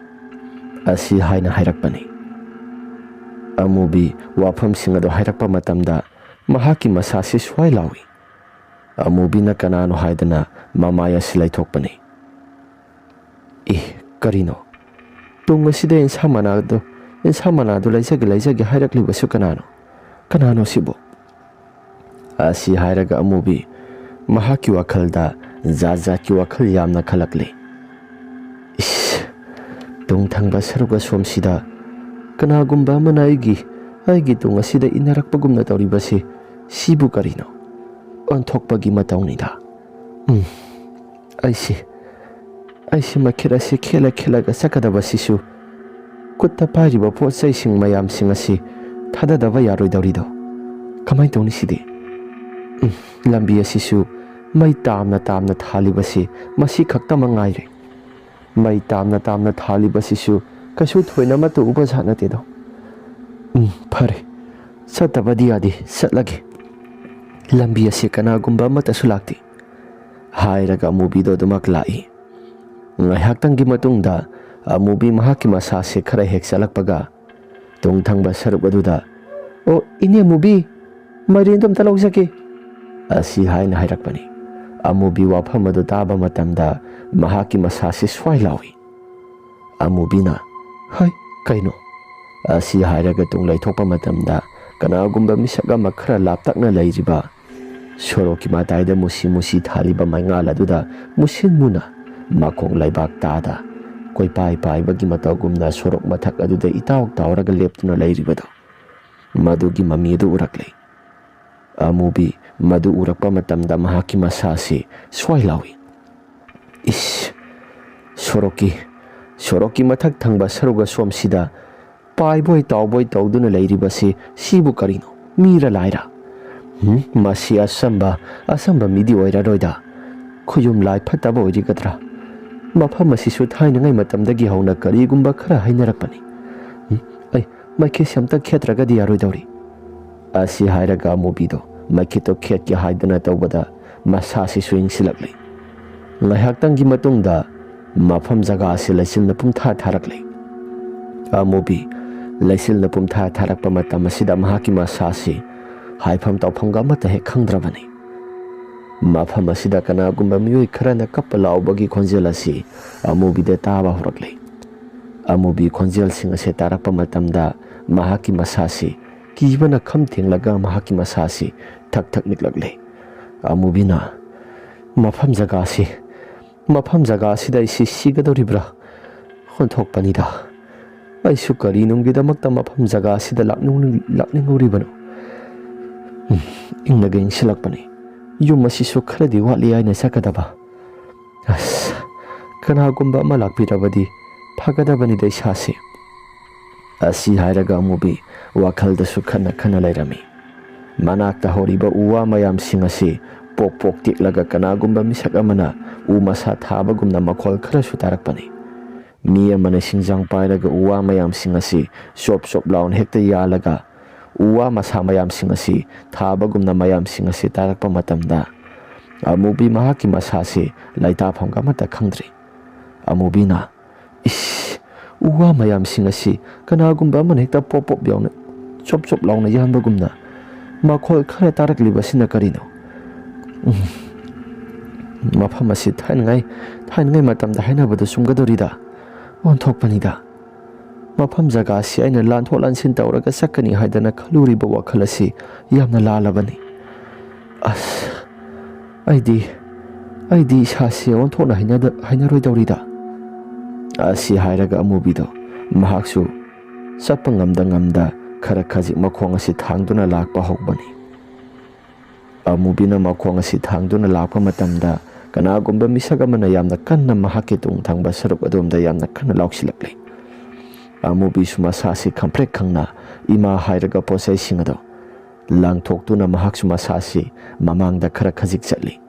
ꯑꯁꯤ ꯍꯥꯏꯅ ꯍꯥꯏꯔꯛꯄꯅꯤ꯫ ꯑꯃꯨꯕꯤ ꯋꯥꯐꯝꯁꯤꯡ ꯑꯗꯨ ꯍꯥꯏꯔꯛꯄ ꯃꯇꯝꯗ ꯃꯍꯥꯛꯀꯤ ꯃꯁꯥꯁꯤ ꯁ꯭ꯋꯥꯏ ꯂꯥꯎꯏ꯫ ꯑꯃꯨꯕꯤꯅ ꯀꯅꯥꯅꯣ ꯍꯥꯏꯗꯅ ꯃꯃꯥꯏ ꯑꯁꯤ ꯂꯩꯊꯣꯛꯄꯅꯤ꯫ ꯀꯔꯤꯅꯣ? ꯇꯨꯡ ꯑꯁꯤꯗ ꯏꯟꯁꯥꯡ ꯃꯅꯥꯗꯣ ꯂꯩꯖꯒꯦ ꯍꯥꯏꯔꯛꯂꯤꯕꯁꯨ ꯀꯅꯥꯅꯣ ꯁꯤꯕꯣ? ꯑꯁꯤ ꯍꯥꯏꯔꯒ ꯑꯃꯨꯕꯤ ꯃꯍꯥꯛꯀꯤ ꯋꯥꯈꯜꯗ ꯖꯥꯠꯀꯤ ꯋꯥꯈꯜ ꯌꯥꯝꯅ ꯈꯜꯂꯛꯂꯤ꯫ ꯇꯨꯡ ꯊꯪꯕ ꯁꯔꯨꯛ ꯑꯁꯣꯝꯁꯤꯗ ꯀꯅꯥꯒꯨꯝꯕ ꯑꯃꯅ ꯑꯩꯒꯤ ꯇꯨꯡ ꯑꯁꯤꯗ ꯏꯟꯅꯔꯛꯄꯒꯨꯝꯅ ꯇꯧꯔꯤꯕꯁꯤ ꯁꯤꯕꯨ ꯀꯔꯤꯅꯣ? ꯑꯣꯟꯊꯣꯛꯄꯒꯤ ꯃꯇꯧꯅꯤꯗ꯫ ꯑꯩꯁꯤ ꯃꯩꯈꯦꯠ ꯑꯁꯤ ꯈꯦꯠꯂꯒ ꯆꯠꯀꯗꯕꯁꯤꯁꯨ ꯈꯨꯠꯇ ꯄꯥꯏꯔꯤꯕ ꯄꯣꯠ ꯆꯩꯁꯤꯡ ꯃꯌꯥꯝꯁꯤꯡ ꯑꯁꯤ ꯊꯥꯗꯗꯕ ꯌꯥꯔꯣꯏꯗꯧꯔꯤꯗꯣ꯫ ꯀꯃꯥꯏꯅ ꯇꯧꯅꯤ ꯁꯤꯗꯤ? ꯂꯝꯕꯤ ꯑꯁꯤꯁꯨ ꯃꯩ ꯇꯥꯝꯅ ꯊꯥꯜꯂꯤꯕꯁꯤ ꯃꯁꯤ ꯈꯛꯇꯃꯛ ꯉꯥꯏꯔꯦ꯫ ꯃꯩ ꯇꯥꯝꯅ ꯊꯥꯜꯂꯤꯕꯁꯤꯁꯨ ꯀꯩꯁꯨ ꯊꯣꯏꯅ ꯑꯃꯠꯇ ꯎꯕ ꯖꯥꯠ ꯅꯠꯇꯦꯗꯣ꯫ ꯐꯔꯦ, ꯆꯠꯇꯕꯗꯤ ꯌꯥꯗꯦ, ꯆꯠꯂꯒꯦ꯫ ꯂꯝꯕꯤ ꯑꯁꯤ ꯀꯅꯥꯒꯨꯝꯕ ꯑꯃꯠꯇꯁꯨ ꯂꯥꯛꯇꯦ ꯍꯥꯏꯔꯒ ꯑꯃꯨꯕꯤꯗꯣ ꯑꯗꯨꯃꯛ ꯂꯥꯛꯏ꯫ ꯉꯥꯏꯍꯥꯛꯇꯪꯒꯤ ꯃꯇꯨꯡꯗ ꯑꯃꯨꯕꯤ ꯃꯍꯥꯛꯀꯤ ꯃꯁꯥꯁꯤ ꯈꯔ ꯍꯦꯛ ꯆꯠꯂꯛꯄꯒ ꯇꯨꯡ ꯊꯪꯕ ꯁꯔꯨꯛ ꯑꯗꯨꯗ, ꯏꯅꯦ ꯑꯃꯨꯕꯤ, ꯃꯥꯏꯔꯦꯟꯗꯣ ꯑꯝꯇ ꯂꯧꯖꯒꯦ ꯑꯁꯤ ꯍꯥꯏꯅ ꯍꯥꯏꯔꯛꯄꯅꯤ꯫ ꯑꯃꯨꯕꯤ ꯋꯥꯐꯝ ꯑꯗꯨ ꯇꯥꯕ ꯃꯇꯝꯗ ꯃꯍꯥꯛꯀꯤ ꯃꯁꯥꯁꯤ ꯁ꯭ꯋꯥꯏ ꯂꯥꯎꯏ꯫ ꯑꯃꯨꯕꯤꯅ, ꯀꯩꯅꯣ? ꯑꯁꯤ ꯍꯥꯏꯔꯒ ꯇꯨꯡ ꯂꯩꯊꯣꯛꯄ ꯃꯇꯝꯗ ꯀꯅꯥꯒꯨꯝꯕ ꯃꯤꯁꯛ ꯑꯃ ꯈꯔ ꯂꯥꯞꯇꯛꯅ ꯂꯩꯔꯤꯕ ꯁꯣꯔꯣꯛꯀꯤ ꯃꯇꯥꯏꯗ ꯃꯨꯁꯤ ꯊꯥꯜꯂꯤꯕ ꯃꯩꯉꯥꯜ ꯑꯗꯨꯗ ꯃꯨꯁꯤꯟ ꯃꯨꯅ ꯃꯈꯣꯡ ꯂꯩꯕꯥꯛ ꯇꯥꯗ ꯀꯣꯏꯄꯥꯏ ꯄꯥꯏꯕꯒꯤ ꯃꯇꯧꯒꯨꯝꯅ ꯁꯣꯔꯣꯛ ꯃꯊꯛ ꯑꯗꯨꯗ ꯏꯇꯥꯎ ꯇꯥꯎꯔꯒ ꯂꯦꯞꯇꯨꯅ ꯂꯩꯔꯤꯕꯗꯣ, ꯃꯗꯨꯒꯤ ꯃꯃꯤ ꯑꯗꯨ ꯎꯔꯛꯂꯤ꯫ ꯑꯃꯨꯕꯤ ꯃꯗꯨ ꯎꯔꯛꯄ ꯃꯇꯝꯗ ꯃꯍꯥꯛꯀꯤ ꯃꯁꯥꯁꯤ ꯁ꯭ꯋꯥꯏ ꯂꯥꯎꯏ꯫ ꯁꯣꯔꯣꯛꯀꯤ ꯃꯊꯛ ꯊꯪꯕ ꯁꯔꯨꯛ ꯑꯁꯣꯝꯁꯤꯗ ꯄꯥꯏꯕꯣꯏ ꯇꯥꯎꯕꯣꯏ ꯇꯧꯗꯨꯅ ꯂꯩꯔꯤꯕꯁꯤ ꯁꯤꯕꯨ ꯀꯔꯤꯅꯣ? ꯃꯤꯔ ꯂꯥꯏꯔ? ꯃꯁꯤ ꯑꯁꯝꯕ ꯃꯤꯗꯤ ꯑꯣꯏꯔꯔꯣꯏꯗ꯫ ꯈꯨꯌꯨꯝ ꯂꯥꯏ ꯐꯠꯇꯕ ꯑꯣꯏꯔꯤꯒꯗ꯭ꯔꯥ? ꯃꯐꯝ ꯑꯁꯤꯁꯨ ꯊꯥꯏꯅꯉꯩ ꯃꯇꯝꯗꯒꯤ ꯍꯧꯅ ꯀꯔꯤꯒꯨꯝꯕ ꯈꯔ ꯍꯥꯏꯅꯔꯛꯄꯅꯤ꯫ ꯑꯩ ꯃꯩꯈꯦꯠꯁꯤ ꯑꯝꯇ ꯈꯦꯠꯇ꯭ꯔꯒꯗꯤ ꯌꯥꯔꯣꯏꯗꯧꯔꯤ ꯑꯁꯤ ꯍꯥꯏꯔꯒ ꯑꯃꯨꯕꯤꯗꯣ ꯃꯩꯈꯦꯠꯇꯣ ꯈꯦꯠꯀꯦ ꯍꯥꯏꯗꯅ ꯇꯧꯕꯗ ꯃꯁꯥꯁꯤꯁꯨ ꯏꯪꯁꯤꯜꯂꯛꯂꯤ꯫ ꯉꯥꯏꯍꯥꯛꯇꯪꯒꯤ ꯃꯇꯨꯡꯗ ꯃꯐꯝ ꯖꯒꯥ ꯑꯁꯤ ꯂꯩꯆꯤꯜꯅ ꯄꯨꯡꯊꯥ ꯊꯥꯔꯛꯂꯤ꯫ ꯑꯃꯨꯕꯤ ꯂꯩꯆꯤꯜꯅ ꯄꯨꯡꯊꯥ ꯊꯥꯔꯛꯄ ꯃꯇꯝ ꯑꯁꯤꯗ ꯃꯍꯥꯛꯀꯤ ꯃꯁꯥꯁꯤ ꯍꯥꯏꯐꯝ ꯇꯧꯐꯝꯒ ꯑꯃꯠꯇ ꯍꯦꯛ ꯈꯪꯗ꯭ꯔꯕꯅꯤ꯫ ꯃꯐꯝ ꯑꯁꯤꯗ ꯀꯅꯥꯒꯨꯝꯕ ꯃꯤꯑꯣꯏ ꯈꯔꯅ ꯀꯞꯄ ꯂꯥꯎꯕꯒꯤ ꯈꯣꯟꯖꯦꯜ ꯑꯁꯤ ꯑꯃꯨꯕꯤꯗ ꯇꯥꯕ ꯍꯧꯔꯛꯂꯤ꯫ ꯑꯃꯨꯕꯤ ꯈꯣꯟꯖꯦꯜꯁꯤꯡ ꯑꯁꯤ ꯇꯥꯔꯛꯄ ꯃꯇꯝꯗ ꯃꯍꯥꯛꯀꯤ ꯃꯁꯥꯁꯤ ꯀꯤꯕꯅ ꯈꯝ ꯊꯦꯡꯂꯒ ꯃꯍꯥꯛꯀꯤ ꯃꯁꯥꯁꯤ ꯊꯛ ꯅꯤꯛꯂꯛꯂꯤ꯫ ꯑꯃꯨꯕꯤꯅ, ꯃꯐꯝ ꯖꯒꯥ ꯑꯁꯤꯗ ꯑꯩꯁꯤ ꯁꯤꯒꯗꯧꯔꯤꯕ꯭ꯔꯥ? ꯑꯣꯟꯊꯣꯛꯄꯅꯤꯗ ꯑꯩꯁꯨ ꯀꯔꯤꯅꯨꯡꯒꯤꯗꯃꯛꯇ ꯃꯐꯝ ꯖꯒꯥ ꯑꯁꯤꯗ ꯂꯥꯛꯅꯤꯡꯉꯨꯔꯤꯕꯅꯣ ꯏꯪꯅꯒ ꯏꯪꯁꯤꯜꯂꯛꯄꯅꯤ ꯌꯨꯝ ꯑꯁꯤꯁꯨ ꯈꯔꯗꯤ ꯋꯥꯠꯂꯤ ꯍꯥꯏꯅ ꯆꯠꯀꯗꯕ ꯑꯁ ꯀꯅꯥꯒꯨꯝꯕ ꯑꯃ ꯂꯥꯛꯄꯤꯔꯕꯗꯤ ꯐꯒꯗꯕꯅꯤꯗ ꯏꯁꯥꯁꯦ ꯑꯁꯤ ꯍꯥꯏꯔꯒ ꯑꯃꯨꯕꯤ ꯋꯥꯈꯜꯗꯁꯨ ꯈꯟꯅ ꯂꯩꯔꯝꯃꯤ ꯃꯅꯥꯛꯇ ꯍꯧꯔꯤꯕ ꯎ ꯋꯥ ꯃꯌꯥꯝꯁꯤꯡ ꯑꯁꯤ ꯄꯣꯛ ꯄꯣꯛ ꯇꯦꯛꯂꯒ ꯀꯅꯥꯒꯨꯝꯕ ꯃꯤꯁꯛ ꯑꯃꯅ ꯎ ꯃꯁꯥ ꯊꯥꯕꯒꯨꯝꯅ ꯃꯈꯣꯜ ꯈꯔꯁꯨ ꯇꯥꯔꯛꯄꯅꯤ ꯃꯤ ꯑꯃꯅ ꯁꯤꯡꯖꯥꯡ ꯄꯥꯏꯔꯒ ꯎ ꯋꯥ ꯃꯌꯥꯝꯁꯤꯡ ꯑꯁꯤ ꯆꯣꯞ ꯆꯣꯞ ꯂꯥꯎꯅ ꯍꯦꯛꯇ ꯌꯥꯜꯂꯒ ꯎ ꯋꯥ ꯃꯁꯥ ꯃꯌꯥꯝꯁꯤꯡ ꯑꯁꯤ ꯊꯥꯕꯒꯨꯝꯅ ꯃꯌꯥꯝꯁꯤꯡ ꯑꯁꯤ ꯇꯥꯔꯛꯄ ꯃꯇꯝꯗ ꯑꯃꯨꯕꯤ ꯃꯍꯥꯛꯀꯤ ꯃꯁꯥꯁꯤ ꯂꯩꯇꯥꯐꯝꯒ ꯑꯃꯠꯇ ꯈꯪꯗ꯭ꯔꯤ ꯑꯃꯨꯕꯤꯅ ꯏꯁ ꯎ ꯋꯥ ꯃꯌꯥꯝꯁꯤꯡ ꯑꯁꯤ ꯀꯅꯥꯒꯨꯝꯕ ꯑꯃꯅ ꯍꯦꯛꯇ ꯄꯣꯞ ꯄꯣꯞ ꯌꯥꯎꯅ ꯆꯣꯞ ꯆꯣꯞ ꯂꯥꯎꯅ ꯌꯥꯟꯕꯒꯨꯝꯅ ꯃꯈꯣꯜ ꯈꯔ ꯇꯥꯔꯛꯂꯤꯕꯁꯤꯅ ꯀꯔꯤꯅꯣ ꯃꯐꯝ ꯑꯁꯤ ꯊꯥꯏꯅꯉꯥꯏ ꯃꯇꯝꯗ ꯍꯥꯏꯅꯕꯗ ꯆꯨꯝꯒꯗꯧꯔꯤꯗ ꯑꯣꯟꯊꯣꯛꯄꯅꯤꯗ ꯃꯐꯝ ꯖꯒꯥ ꯑꯁꯤ ꯑꯩꯅ ꯂꯥꯟꯊꯣꯛ ꯂꯥꯟꯁꯤꯟ ꯇꯧꯔꯒ ꯆꯠꯀꯅꯤ ꯍꯥꯏꯗꯅ ꯈꯜꯂꯨꯔꯤꯕ ꯋꯥꯈꯜ ꯑꯁꯤ ꯌꯥꯝꯅ ꯂꯥꯜꯂꯕꯅꯤ ꯑꯁ ꯑꯩꯗꯤ ꯏꯁꯥꯁꯤ ꯑꯣꯟꯊꯣꯛꯅ ꯍꯩꯅꯔꯣꯏꯗꯧꯔꯤꯗ ꯑꯁꯤ ꯍꯥꯏꯔꯒ ꯑꯃꯨꯕꯤꯗꯣ ꯃꯍꯥꯛꯁꯨ ꯆꯠꯄ ꯉꯝꯗ ꯈꯔ ꯈꯖꯤꯛ ꯃꯈꯣꯡ ꯑꯁꯤ ꯊꯥꯡꯗꯨꯅ ꯂꯥꯛꯄ ꯍꯧꯕꯅꯤ ꯑꯃꯨꯕꯤꯅ ꯃꯈꯣꯡ ꯑꯁꯤ ꯊꯥꯡꯗꯨꯅ ꯂꯥꯛꯄ ꯃꯇꯝꯗ ꯀꯅꯥꯒꯨꯝꯕ ꯃꯤꯁꯛ ꯑꯃꯅ ꯌꯥꯝꯅ ꯀꯟꯅ ꯃꯍꯥꯛꯀꯤ ꯇꯨꯡ ꯊꯪꯕ ꯁꯔꯨꯛ ꯑꯗꯣꯝꯗ ꯌꯥꯝꯅ ꯀꯟꯅ ꯂꯥꯎꯁꯤꯜꯂꯛꯂꯤ ꯑꯃꯨꯕꯤꯁꯨ ꯃꯁꯥꯁꯤ ꯈꯪꯄ꯭ꯔꯦꯛ ꯈꯪꯅ ꯏꯃꯥ ꯍꯥꯏꯔꯒ ꯄꯣꯠꯆꯩꯁꯤꯡ ꯑꯗꯣ ꯂꯥꯡꯊꯣꯛꯇꯨꯅ ꯃꯍꯥꯛꯁꯨ ꯃꯁꯥꯁꯤ ꯃꯃꯥꯡꯗ ꯈꯔ ꯈꯖꯤꯛ ꯆꯠꯂꯤ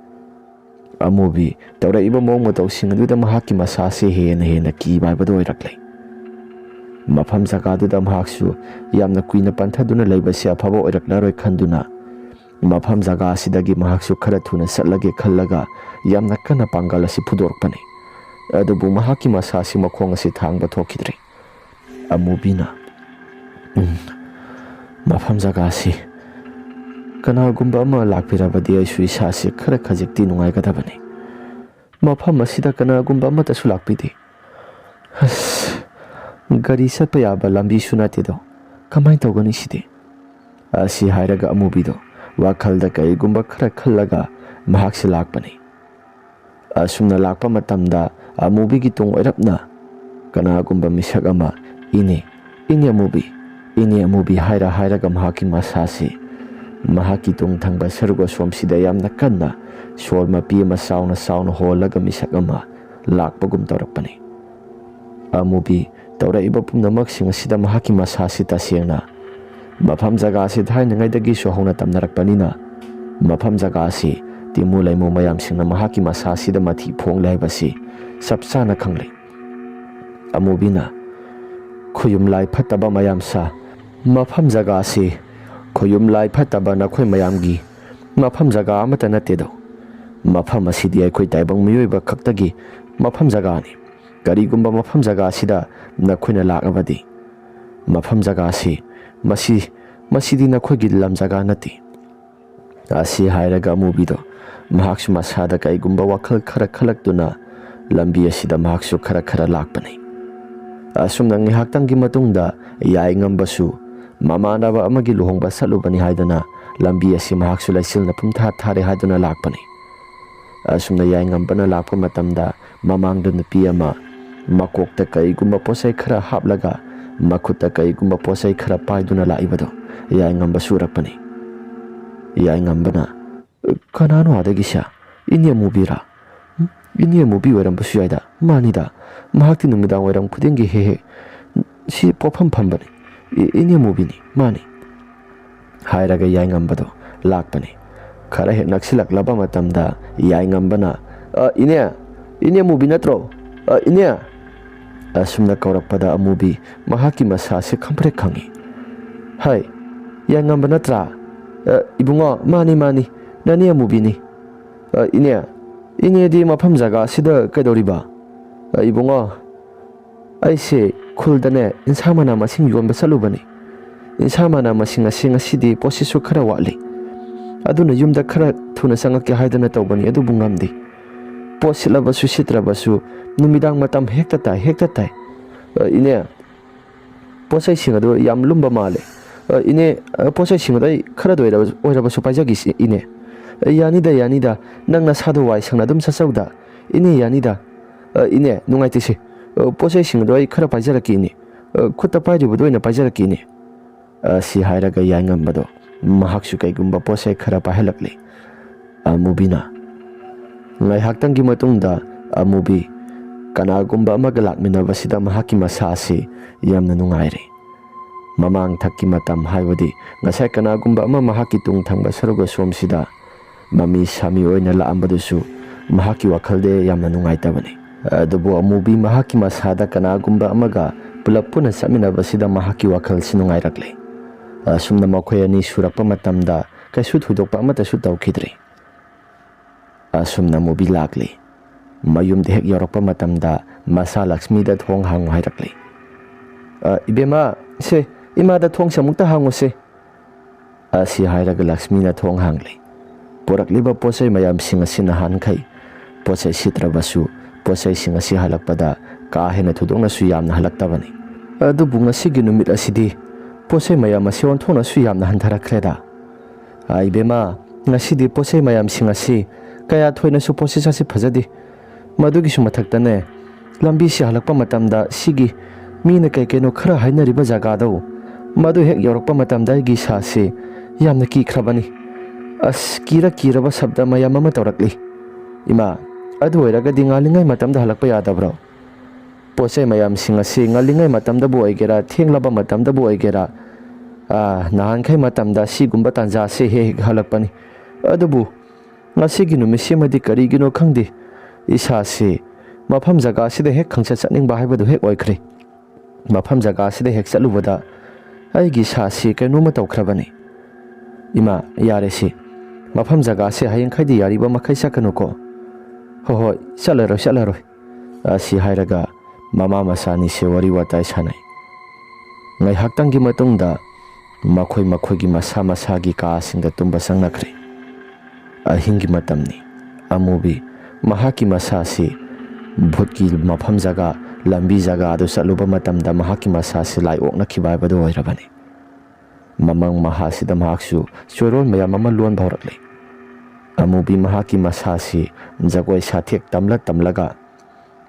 ꯑꯃꯨꯕꯤ ꯇꯧꯔꯛꯏꯕ ꯃꯑꯣꯡ ꯃꯇꯧꯁꯤꯡ ꯑꯗꯨꯗ ꯃꯍꯥꯛꯀꯤ ꯃꯁꯥꯁꯤ ꯍꯦꯟꯅ ꯀꯤꯕ ꯍꯥꯏꯕꯗꯨ ꯑꯣꯏꯔꯛꯂꯤ ꯃꯐꯝ ꯖꯒꯥꯗꯨꯗ ꯃꯍꯥꯛꯁꯨ ꯌꯥꯝꯅ ꯀꯨꯏꯅ ꯄꯟꯊꯗꯨꯅ ꯂꯩꯕꯁꯤ ꯑꯐꯕ ꯑꯣꯏꯔꯛꯂꯔꯣꯏ ꯈꯟꯗꯨꯅ ꯃꯐꯝ ꯖꯒꯥ ꯑꯁꯤꯗꯒꯤ ꯃꯍꯥꯛꯁꯨ ꯈꯔ ꯊꯨꯅ ꯆꯠꯂꯒꯦ ꯈꯜꯂꯒ ꯌꯥꯝꯅ ꯀꯟꯅ ꯄꯥꯡꯒꯜ ꯑꯁꯤ ꯐꯨꯗꯣꯔꯛꯄꯅꯤ ꯑꯗꯨꯕꯨ ꯃꯍꯥꯛꯀꯤ ꯃꯁꯥꯁꯤ ꯃꯈꯣꯡ ꯑꯁꯤ ꯊꯥꯡꯕ ꯊꯣꯛꯈꯤꯗ꯭ꯔꯤ ꯑꯃꯨꯕꯤꯅ ꯃꯐꯝ ꯖꯒꯥ ꯑꯁꯤ ꯀꯅꯥꯒꯨꯝꯕ ꯑꯃ ꯂꯥꯛꯄꯤꯔꯕꯗꯤ ꯑꯩꯁꯨ ꯏꯁꯥꯁꯤ ꯈꯔ ꯈꯖꯤꯛꯇꯤ ꯅꯨꯡꯉꯥꯏꯒꯗꯕꯅꯤ ꯃꯐꯝ ꯑꯁꯤꯗ ꯀꯅꯥꯒꯨꯝꯕ ꯑꯃꯠꯇꯁꯨ ꯂꯥꯛꯄꯤꯗꯦ ꯑꯁ ꯒꯥꯔꯤ ꯆꯠꯄ ꯌꯥꯕ ꯂꯝꯕꯤꯁꯨ ꯅꯠꯇꯦꯗꯣ ꯀꯃꯥꯏꯅ ꯇꯧꯒꯅꯤ ꯁꯤꯗꯤ ꯑꯁꯤ ꯍꯥꯏꯔꯒ ꯑꯃꯨꯕꯤꯗꯣ ꯋꯥꯈꯜꯗ ꯀꯔꯤꯒꯨꯝꯕ ꯈꯔ ꯈꯜꯂꯒ ꯃꯍꯥꯛꯁꯤ ꯂꯥꯛꯄꯅꯤ ꯑꯁꯨꯝꯅ ꯂꯥꯛꯄ ꯃꯇꯝꯗ ꯑꯃꯨꯕꯤꯒꯤ ꯇꯨꯡ ꯑꯣꯏꯔꯞꯅ ꯀꯅꯥꯒꯨꯝꯕ ꯃꯤꯁꯛ ꯑꯃ ꯏꯅꯦ ꯑꯃꯨꯕꯤ ꯍꯥꯏꯔꯒ ꯃꯍꯥꯛꯀꯤ ꯃꯁꯥꯁꯤ ꯃꯍꯥꯛꯀꯤ ꯇꯨꯡ ꯊꯪꯕ ꯁꯔꯨꯛ ꯑꯁꯣꯝꯁꯤꯗ ꯌꯥꯝꯅ ꯀꯟꯅ ꯁꯣꯔ ꯃꯄꯤ ꯑꯃ ꯆꯥꯎꯅ ꯍꯣꯜꯂꯒ ꯃꯤꯁꯛ ꯑꯃ ꯂꯥꯛꯄꯒꯨꯝ ꯇꯧꯔꯛꯄꯅꯤ ꯑꯃꯨꯕꯤ ꯇꯧꯔꯛꯏꯕ ꯄꯨꯝꯅꯃꯛꯁꯤꯡ ꯑꯁꯤꯗ ꯃꯍꯥꯛꯀꯤ ꯃꯁꯥꯁꯤ ꯇꯁꯦꯡꯅ ꯃꯐꯝ ꯖꯒꯥ ꯑꯁꯤ ꯊꯥꯏꯅꯉꯩꯗꯒꯤꯁꯨ ꯍꯧꯅ ꯇꯝꯅꯔꯛꯄꯅꯤꯅ ꯃꯐꯝ ꯖꯒꯥ ꯑꯁꯤ ꯇꯤꯃꯨ ꯂꯩꯃꯨ ꯃꯌꯥꯝꯁꯤꯡꯅ ꯃꯍꯥꯛꯀꯤ ꯃꯁꯥꯁꯤꯗ ꯃꯊꯤ ꯐꯣꯡꯂꯦ ꯍꯥꯏꯕꯁꯤ ꯆꯞ ꯆꯥꯅ ꯈꯪꯂꯤ ꯑꯃꯨꯕꯤꯅ ꯈꯨꯌꯨꯝ ꯂꯥꯏ ꯐꯠꯇꯕ ꯃꯌꯥꯝꯁꯥ ꯃꯐꯝ ꯖꯒꯥ ꯑꯁꯤ ꯈꯨꯌꯨꯝ ꯂꯥꯏ ꯐꯠꯇꯕ ꯅꯈꯣꯏ ꯃꯌꯥꯝꯒꯤ ꯃꯐꯝ ꯖꯒꯥ ꯑꯃꯠꯇ ꯅꯠꯇꯦꯗꯣ ꯃꯐꯝ ꯑꯁꯤꯗꯤ ꯑꯩꯈꯣꯏ ꯇꯥꯏꯕꯪ ꯃꯤꯑꯣꯏꯕ ꯈꯛꯇꯒꯤ ꯃꯐꯝ ꯖꯒꯥꯅꯤ ꯀꯔꯤꯒꯨꯝꯕ ꯃꯐꯝ ꯖꯒꯥ ꯑꯁꯤꯗ ꯅꯈꯣꯏꯅ ꯂꯥꯛꯂꯕꯗꯤ ꯃꯐꯝ ꯖꯒꯥ ꯑꯁꯤ ꯃꯁꯤꯗꯤ ꯅꯈꯣꯏꯒꯤ ꯂꯝ ꯖꯒꯥ ꯅꯠꯇꯦ ꯑꯁꯤ ꯍꯥꯏꯔꯒ ꯑꯃꯨꯕꯤꯗꯣ ꯃꯍꯥꯛꯁꯨ ꯃꯁꯥꯗ ꯀꯩꯒꯨꯝꯕ ꯋꯥꯈꯜꯈꯔ ꯈꯜꯂꯛꯇꯨꯅ ꯂꯝꯕꯤ ꯑꯁꯤꯗ ꯃꯍꯥꯛꯁꯨ ꯈꯔ ꯂꯥꯛꯄꯅꯤ ꯑꯁꯨꯝꯅ ꯉꯥꯏꯍꯥꯛꯇꯪꯒꯤ ꯃꯇꯨꯡꯗ ꯌꯥꯏꯉꯝꯕꯁꯨ ꯃꯃꯥꯟꯅꯕ ꯑꯃꯒꯤ ꯂꯨꯍꯣꯡꯕ ꯆꯠꯂꯨꯕꯅꯤ ꯍꯥꯏꯗꯨꯅ ꯂꯝꯕꯤ ꯑꯁꯤ ꯃꯍꯥꯛꯁꯨ ꯂꯩꯆꯤꯜꯅ ꯊꯥꯔꯦ ꯍꯥꯏꯗꯨꯅ ꯂꯥꯛꯄꯅꯤ ꯑꯁꯨꯝꯅ ꯌꯥꯏꯉꯝꯕꯅ ꯂꯥꯛꯄ ꯃꯇꯝꯗ ꯃꯃꯥꯡꯗ ꯅꯨꯄꯤ ꯑꯃ ꯃꯀꯣꯛꯇ ꯀꯔꯤꯒꯨꯝꯕ ꯄꯣꯠꯆꯩ ꯈꯔ ꯍꯥꯞꯂꯒ ꯃꯈꯨꯠꯇ ꯀꯔꯤꯒꯨꯝꯕ ꯄꯣꯠꯆꯩ ꯈꯔ ꯄꯥꯏꯗꯨꯅ ꯂꯥꯛꯏꯕꯗꯣ ꯌꯥꯏꯉꯝꯕꯁꯨ ꯎꯔꯛꯄꯅꯤ ꯌꯥꯏꯉꯝꯕꯅ ꯀꯅꯥꯅꯣ ꯑꯗꯒꯤꯁꯦ ꯏꯅꯦ ꯑꯃꯨꯕꯤꯔꯥ ꯏꯅꯦ ꯑꯃꯨꯕꯤ ꯑꯣꯏꯔꯝꯕꯁꯨ ꯌꯥꯏꯗ ꯃꯥꯅꯤꯗ ꯃꯍꯥꯛꯇꯤ ꯅꯨꯃꯤꯗꯥꯡ ꯋꯥꯏꯔꯝ ꯈꯨꯗꯤꯡꯒꯤ ꯍꯦꯛ ꯁꯤ ꯄꯣꯠꯐꯝ ꯐꯝꯕꯅꯤ ꯏꯅꯦ ꯑꯃꯨꯕꯤꯅꯤ ꯃꯥꯅꯤ ꯍꯥꯏꯔꯒ ꯌꯥꯏꯉꯝꯕꯗꯣ ꯂꯥꯛꯄꯅꯤ ꯈꯔ ꯍꯦꯛ ꯅꯛꯁꯤꯜꯂꯛꯂꯕ ꯃꯇꯝꯗ ꯌꯥꯏꯉꯝꯕꯅ ꯏꯅꯦ ꯑꯃꯨꯕꯤ ꯅꯠꯇ꯭ꯔꯣ ꯏꯅꯦ ꯑꯁꯨꯝꯅ ꯀꯧꯔꯛꯄꯗ ꯑꯃꯨꯕꯤ ꯃꯍꯥꯛꯀꯤ ꯃꯁꯥꯁꯦ ꯈꯪꯄ꯭ꯔꯦꯛ ꯈꯪꯉꯤ ꯍꯥꯏ ꯌꯥꯏꯉꯝꯕ ꯅꯠꯇ꯭ꯔꯥ ꯏꯕꯨꯡꯉꯣ ꯃꯥꯅꯤ ꯅꯅꯦ ꯑꯃꯨꯕꯤꯅꯤ ꯏꯅꯦꯗꯤ ꯃꯐꯝ ꯖꯒꯥ ꯑꯁꯤꯗ ꯀꯩꯗꯧꯔꯤꯕ ꯏꯕꯨꯡꯉꯣ ꯑꯩꯁꯦ ꯈꯨꯜꯗꯅꯦ ꯏꯟꯁꯥꯡ ꯃꯅꯥ ꯃꯁꯤꯡ ꯌꯣꯟꯕ ꯆꯠꯂꯨꯕꯅꯤ ꯏꯟꯁꯥꯡ ꯃꯅꯥ ꯃꯁꯤꯡ ꯑꯁꯤ ꯉꯁꯤꯗꯤ ꯄꯣꯠꯁꯤꯁꯨ ꯈꯔ ꯋꯥꯠꯂꯤ ꯑꯗꯨꯅ ꯌꯨꯝꯗ ꯈꯔ ꯊꯨꯅ ꯆꯪꯉꯛꯀꯦ ꯍꯥꯏꯗꯅ ꯇꯧꯕꯅꯤ ꯑꯗꯨꯕꯨ ꯉꯝꯗꯦ ꯄꯣꯠ ꯁꯤꯠꯂꯕꯁꯨ ꯁꯤꯠꯇ꯭ꯔꯕꯁꯨ ꯅꯨꯃꯤꯗꯥꯡ ꯃꯇꯝ ꯍꯦꯛꯇ ꯇꯥꯏ ꯏꯅꯦ ꯄꯣꯠꯆꯩꯁꯤꯡ ꯑꯗꯨ ꯌꯥꯝ lumba ꯃꯥꯜꯂꯦ ꯏꯅꯦ ꯄꯣꯠꯆꯩꯁꯤꯡ ꯑꯗꯨ ꯑꯩ ꯈꯔꯗ ꯑꯣꯏꯔꯕꯁꯨ ꯄꯥꯏꯖꯈꯤꯁꯤ ꯏꯅꯦ ꯌꯥꯅꯤꯗ ꯅꯪ ꯅꯁꯥꯗꯣ ꯋꯥꯏ ꯁꯪꯅ ꯑꯗꯨꯝ ꯆꯠꯆꯧꯗ ꯏꯅꯦ ꯌꯥꯅꯤꯗ ꯏꯅꯦ ꯅꯨꯡꯉꯥꯏꯇꯦꯁꯦ ꯄꯣꯠꯆꯩꯁꯤꯡ ꯑꯗꯨ ꯑꯩ ꯈꯔ ꯄꯥꯏꯖꯔꯛꯀꯦꯅꯤ, ꯈꯨꯠꯇ ꯄꯥꯏꯔꯤꯕꯗꯣ ꯑꯣꯏꯅ ꯄꯥꯏꯖꯔꯛꯀꯦꯅꯤ ꯑꯁꯤ ꯍꯥꯏꯔꯒ ꯌꯥꯏꯉꯝꯕꯗꯣ ꯃꯍꯥꯛꯁꯨ ꯀꯩꯒꯨꯝꯕ ꯄꯣꯠꯆꯩ ꯈꯔ ꯄꯥꯏꯍꯜꯂꯛꯂꯤ꯫ ꯑꯃꯨꯕꯤꯅ ꯉꯥꯏꯍꯥꯛꯇꯪꯒꯤ ꯃꯇꯨꯡꯗ ꯑꯃꯨꯕꯤ ꯀꯅꯥꯒꯨꯝꯕ ꯑꯃꯒ ꯂꯥꯛꯃꯤꯟꯅꯕꯁꯤꯗ ꯃꯍꯥꯛꯀꯤ ꯃꯁꯥ ꯑꯁꯤ ꯌꯥꯝꯅ ꯅꯨꯡꯉꯥꯏꯔꯦ꯫ ꯃꯃꯥꯡ ꯊꯛꯀꯤ ꯃꯇꯝ ꯍꯥꯏꯕꯗꯤ ꯉꯁꯥꯏ ꯀꯅꯥꯒꯨꯝꯕ ꯑꯃ ꯃꯍꯥꯛꯀꯤ ꯇꯨꯡ ꯊꯪꯕ ꯁꯔꯨꯛ ꯑꯁꯣꯝꯁꯤꯗ ꯃꯃꯤ ꯁꯥꯃꯤ ꯑꯣꯏꯅ ꯂꯥꯛꯑꯝꯕꯗꯨꯁꯨ ꯃꯍꯥꯛꯀꯤ ꯋꯥꯈꯜꯗ ꯌꯥꯝꯅ ꯅꯨꯡꯉꯥꯏꯇꯕꯅꯤ꯫ ꯑꯗꯨꯕꯨ ꯑꯃꯨꯕꯤ ꯃꯍꯥꯛꯀꯤ ꯃꯁꯥꯗ ꯀꯅꯥꯒꯨꯝꯕ ꯑꯃꯒ ꯄꯨꯂꯞ ꯄꯨꯟꯅ ꯆꯠꯃꯤꯟꯅꯕꯁꯤꯗ ꯃꯍꯥꯛꯀꯤ ꯋꯥꯈꯜꯁꯤ ꯅꯨꯡꯉꯥꯏꯔꯛꯂꯦ꯫ ꯑꯁꯨꯝꯅ ꯃꯈꯣꯏ ꯑꯅꯤ ꯁꯨꯔꯛꯄ ꯃꯇꯝꯗ ꯀꯩꯁꯨ ꯊꯣꯏꯗꯣꯛꯄ ꯑꯃꯠꯇꯁꯨ ꯇꯧꯈꯤꯗ꯭ꯔꯦ꯫ ꯑꯁꯨꯝꯅ ꯑꯃꯨꯕꯤ ꯂꯥꯛꯂꯤ꯫ ꯃꯌꯨꯝꯗ ꯍꯦꯛ ꯌꯧꯔꯛꯄ ꯃꯇꯝꯗ ꯃꯁꯥ ꯂꯛꯁꯃꯤꯗ ꯊꯣꯡ ꯍꯥꯡꯉꯨ ꯍꯥꯏꯔꯛꯂꯤ꯫ ꯏꯕꯦꯝꯃ, ꯁꯦ ꯏꯃꯥꯗ ꯊꯣꯡꯁꯦ ꯑꯃꯨꯛꯇ ꯍꯥꯡꯉꯨꯁꯦ ꯑꯁꯤ ꯍꯥꯏꯔꯒ ꯂꯛꯁꯃꯤꯅ ꯊꯣꯡ ꯍꯥꯡꯂꯤ꯫ ꯄꯨꯔꯛꯂꯤꯕ ꯄꯣꯠꯆꯩ ꯃꯌꯥꯝꯁꯤꯡ ꯑꯁꯤ ꯅꯍꯥꯟꯈꯩ ꯄꯣꯠꯆꯩ ꯁꯤꯠꯇ꯭ꯔꯕꯁꯨ ꯄꯣꯠꯆꯩꯁꯤꯡ ꯑꯁꯤ ꯍꯜꯂꯛꯄꯗ ꯀꯥ ꯍꯦꯟꯅ ꯊꯣꯏꯗꯣꯛꯅꯁꯨ ꯌꯥꯝꯅ ꯍꯜꯂꯛꯇꯕꯅꯤ꯫ ꯑꯗꯨꯕꯨ ꯉꯁꯤꯒꯤ ꯅꯨꯃꯤꯠ ꯑꯁꯤꯗꯤ ꯄꯣꯠꯆꯩ ꯃꯌꯥꯝ ꯑꯁꯤ ꯑꯣꯟꯊꯣꯛꯅꯁꯨ ꯌꯥꯝꯅ ꯍꯟꯊꯔꯛꯈ꯭ꯔꯦꯗ꯫ ꯏꯕꯦꯝꯃ, ꯉꯁꯤꯗꯤ ꯄꯣꯠꯆꯩ ꯃꯌꯥꯝꯁꯤꯡ ꯑꯁꯤ ꯀꯌꯥ ꯊꯣꯏꯅꯁꯨ ꯄꯣꯠꯆꯩ ꯆꯠꯁꯤ ꯐꯖꯗꯦ꯫ ꯃꯗꯨꯒꯤꯁꯨ ꯃꯊꯛꯇꯅꯦ, ꯂꯝꯕꯤꯁꯤ ꯍꯜꯂꯛꯄ ꯃꯇꯝꯗ ꯁꯤꯒꯤ ꯃꯤꯅ ꯀꯩꯅꯣ ꯈꯔ ꯍꯥꯏꯅꯔꯤꯕ ꯖꯒꯥꯗꯣ ꯃꯗꯨ ꯍꯦꯛ ꯌꯧꯔꯛꯄ ꯃꯇꯝꯗ ꯑꯩꯒꯤ ꯏꯁꯥꯁꯤ ꯌꯥꯝꯅ ꯀꯤꯈ꯭ꯔꯕꯅꯤ꯫ ꯑꯁ, ꯀꯤꯔꯕ ꯁꯕꯗ ꯃꯌꯥꯝ ꯑꯃ ꯇꯧꯔꯛꯂꯤ꯫ ꯏꯃꯥ, ꯑꯗꯨ ꯑꯣꯏꯔꯒꯗꯤ ꯉꯜꯂꯤꯉꯩ ꯃꯇꯝꯗ ꯍꯜꯂꯛꯄ ꯌꯥꯗꯕ꯭ꯔꯣ? ꯄꯣꯠꯆꯩ ꯃꯌꯥꯝꯁꯤꯡ ꯑꯁꯤ ꯉꯜꯂꯤꯉꯩ ꯃꯇꯝꯗꯕꯨ ꯑꯣꯏꯒꯦꯔꯥ ꯊꯦꯡꯂꯕ ꯃꯇꯝꯗꯕꯨ ꯑꯣꯏꯒꯦꯔꯥ ꯅꯍꯥꯟꯈꯩ ꯃꯇꯝꯗ ꯁꯤꯒꯨꯝꯕ ꯇꯥꯟꯖꯥꯁꯤ ꯍꯦꯛ ꯍꯜꯂꯛꯄꯅꯤ꯫ ꯑꯗꯨꯕꯨ ꯉꯁꯤꯒꯤ ꯅꯨꯃꯤꯠꯁꯤꯃꯗꯤ ꯀꯔꯤꯒꯤꯅꯣ ꯈꯪꯗꯦ, ꯏꯁꯥꯁꯤ ꯃꯐꯝ ꯖꯒꯥꯁꯤꯗ ꯍꯦꯛ ꯈꯪꯆꯠ ꯆꯠꯅꯤꯡꯕ ꯍꯥꯏꯕꯗꯨ ꯍꯦꯛ ꯑꯣꯏꯈ꯭ꯔꯦ꯫ ꯃꯐꯝ ꯖꯒꯥꯁꯤꯗ ꯍꯦꯛ ꯆꯠꯂꯨꯕꯗ ꯑꯩꯒꯤ ꯏꯁꯥꯁꯤ ꯀꯩꯅꯣꯝꯃ ꯇꯧꯈ꯭ꯔꯕꯅꯤ꯫ ꯏꯃꯥ, ꯌꯥꯔꯦꯁꯤ, ꯃꯐꯝ ꯖꯒꯥꯁꯤ ꯍꯌꯦꯡꯈꯩꯗꯤ ꯌꯥꯔꯤꯕ ꯃꯈꯩ ꯆꯠꯀꯅꯨꯀꯣ꯫ ꯍꯣꯏ, ꯆꯠꯂꯔꯣꯏ ꯑꯁꯤ ꯍꯥꯏꯔꯒ ꯃꯃꯥ ꯃꯆꯥꯅꯤꯁꯦ ꯋꯥꯔꯤ ꯋꯥꯇꯥꯏ ꯁꯥꯟꯅꯩ꯫ ꯉꯥꯏꯍꯥꯛꯇꯪꯒꯤ ꯃꯇꯨꯡꯗ ꯃꯈꯣꯏꯒꯤ ꯃꯁꯥ ꯃꯁꯥꯒꯤ ꯀꯥꯁꯤꯡꯗ ꯇꯨꯝꯕ ꯆꯪꯅꯈ꯭ꯔꯦ꯫ ꯑꯍꯤꯡꯒꯤ ꯃꯇꯝꯅꯤ꯫ ꯑꯃꯨꯕꯤ ꯃꯍꯥꯛꯀꯤ ꯃꯁꯥꯁꯤ ꯚꯨꯠꯀꯤ ꯃꯐꯝ ꯖꯒꯥ ꯂꯝꯕꯤ ꯖꯒꯥꯗꯨ ꯆꯠꯂꯨꯕ ꯃꯇꯝꯗ ꯃꯍꯥꯛꯀꯤ ꯃꯁꯥꯁꯤ ꯂꯥꯏꯑꯣꯛꯅꯈꯤꯕ ꯍꯥꯏꯕꯗꯨ ꯑꯣꯏꯔꯕꯅꯤ꯫ ꯃꯃꯪ ꯃꯍꯥꯁꯤꯗ ꯃꯍꯥꯛꯁꯨ ꯆꯣꯏꯔꯣꯜ ꯃꯌꯥꯝ ꯑꯃ ꯂꯣꯟꯕ ꯍꯧꯔꯛꯂꯤ꯫ ꯑꯃꯨꯕꯤ ꯃꯍꯥꯛꯀꯤ ꯃꯁꯥꯁꯤ ꯖꯒꯣꯏ ꯁꯥꯊꯦꯛ ꯇꯝꯂꯒ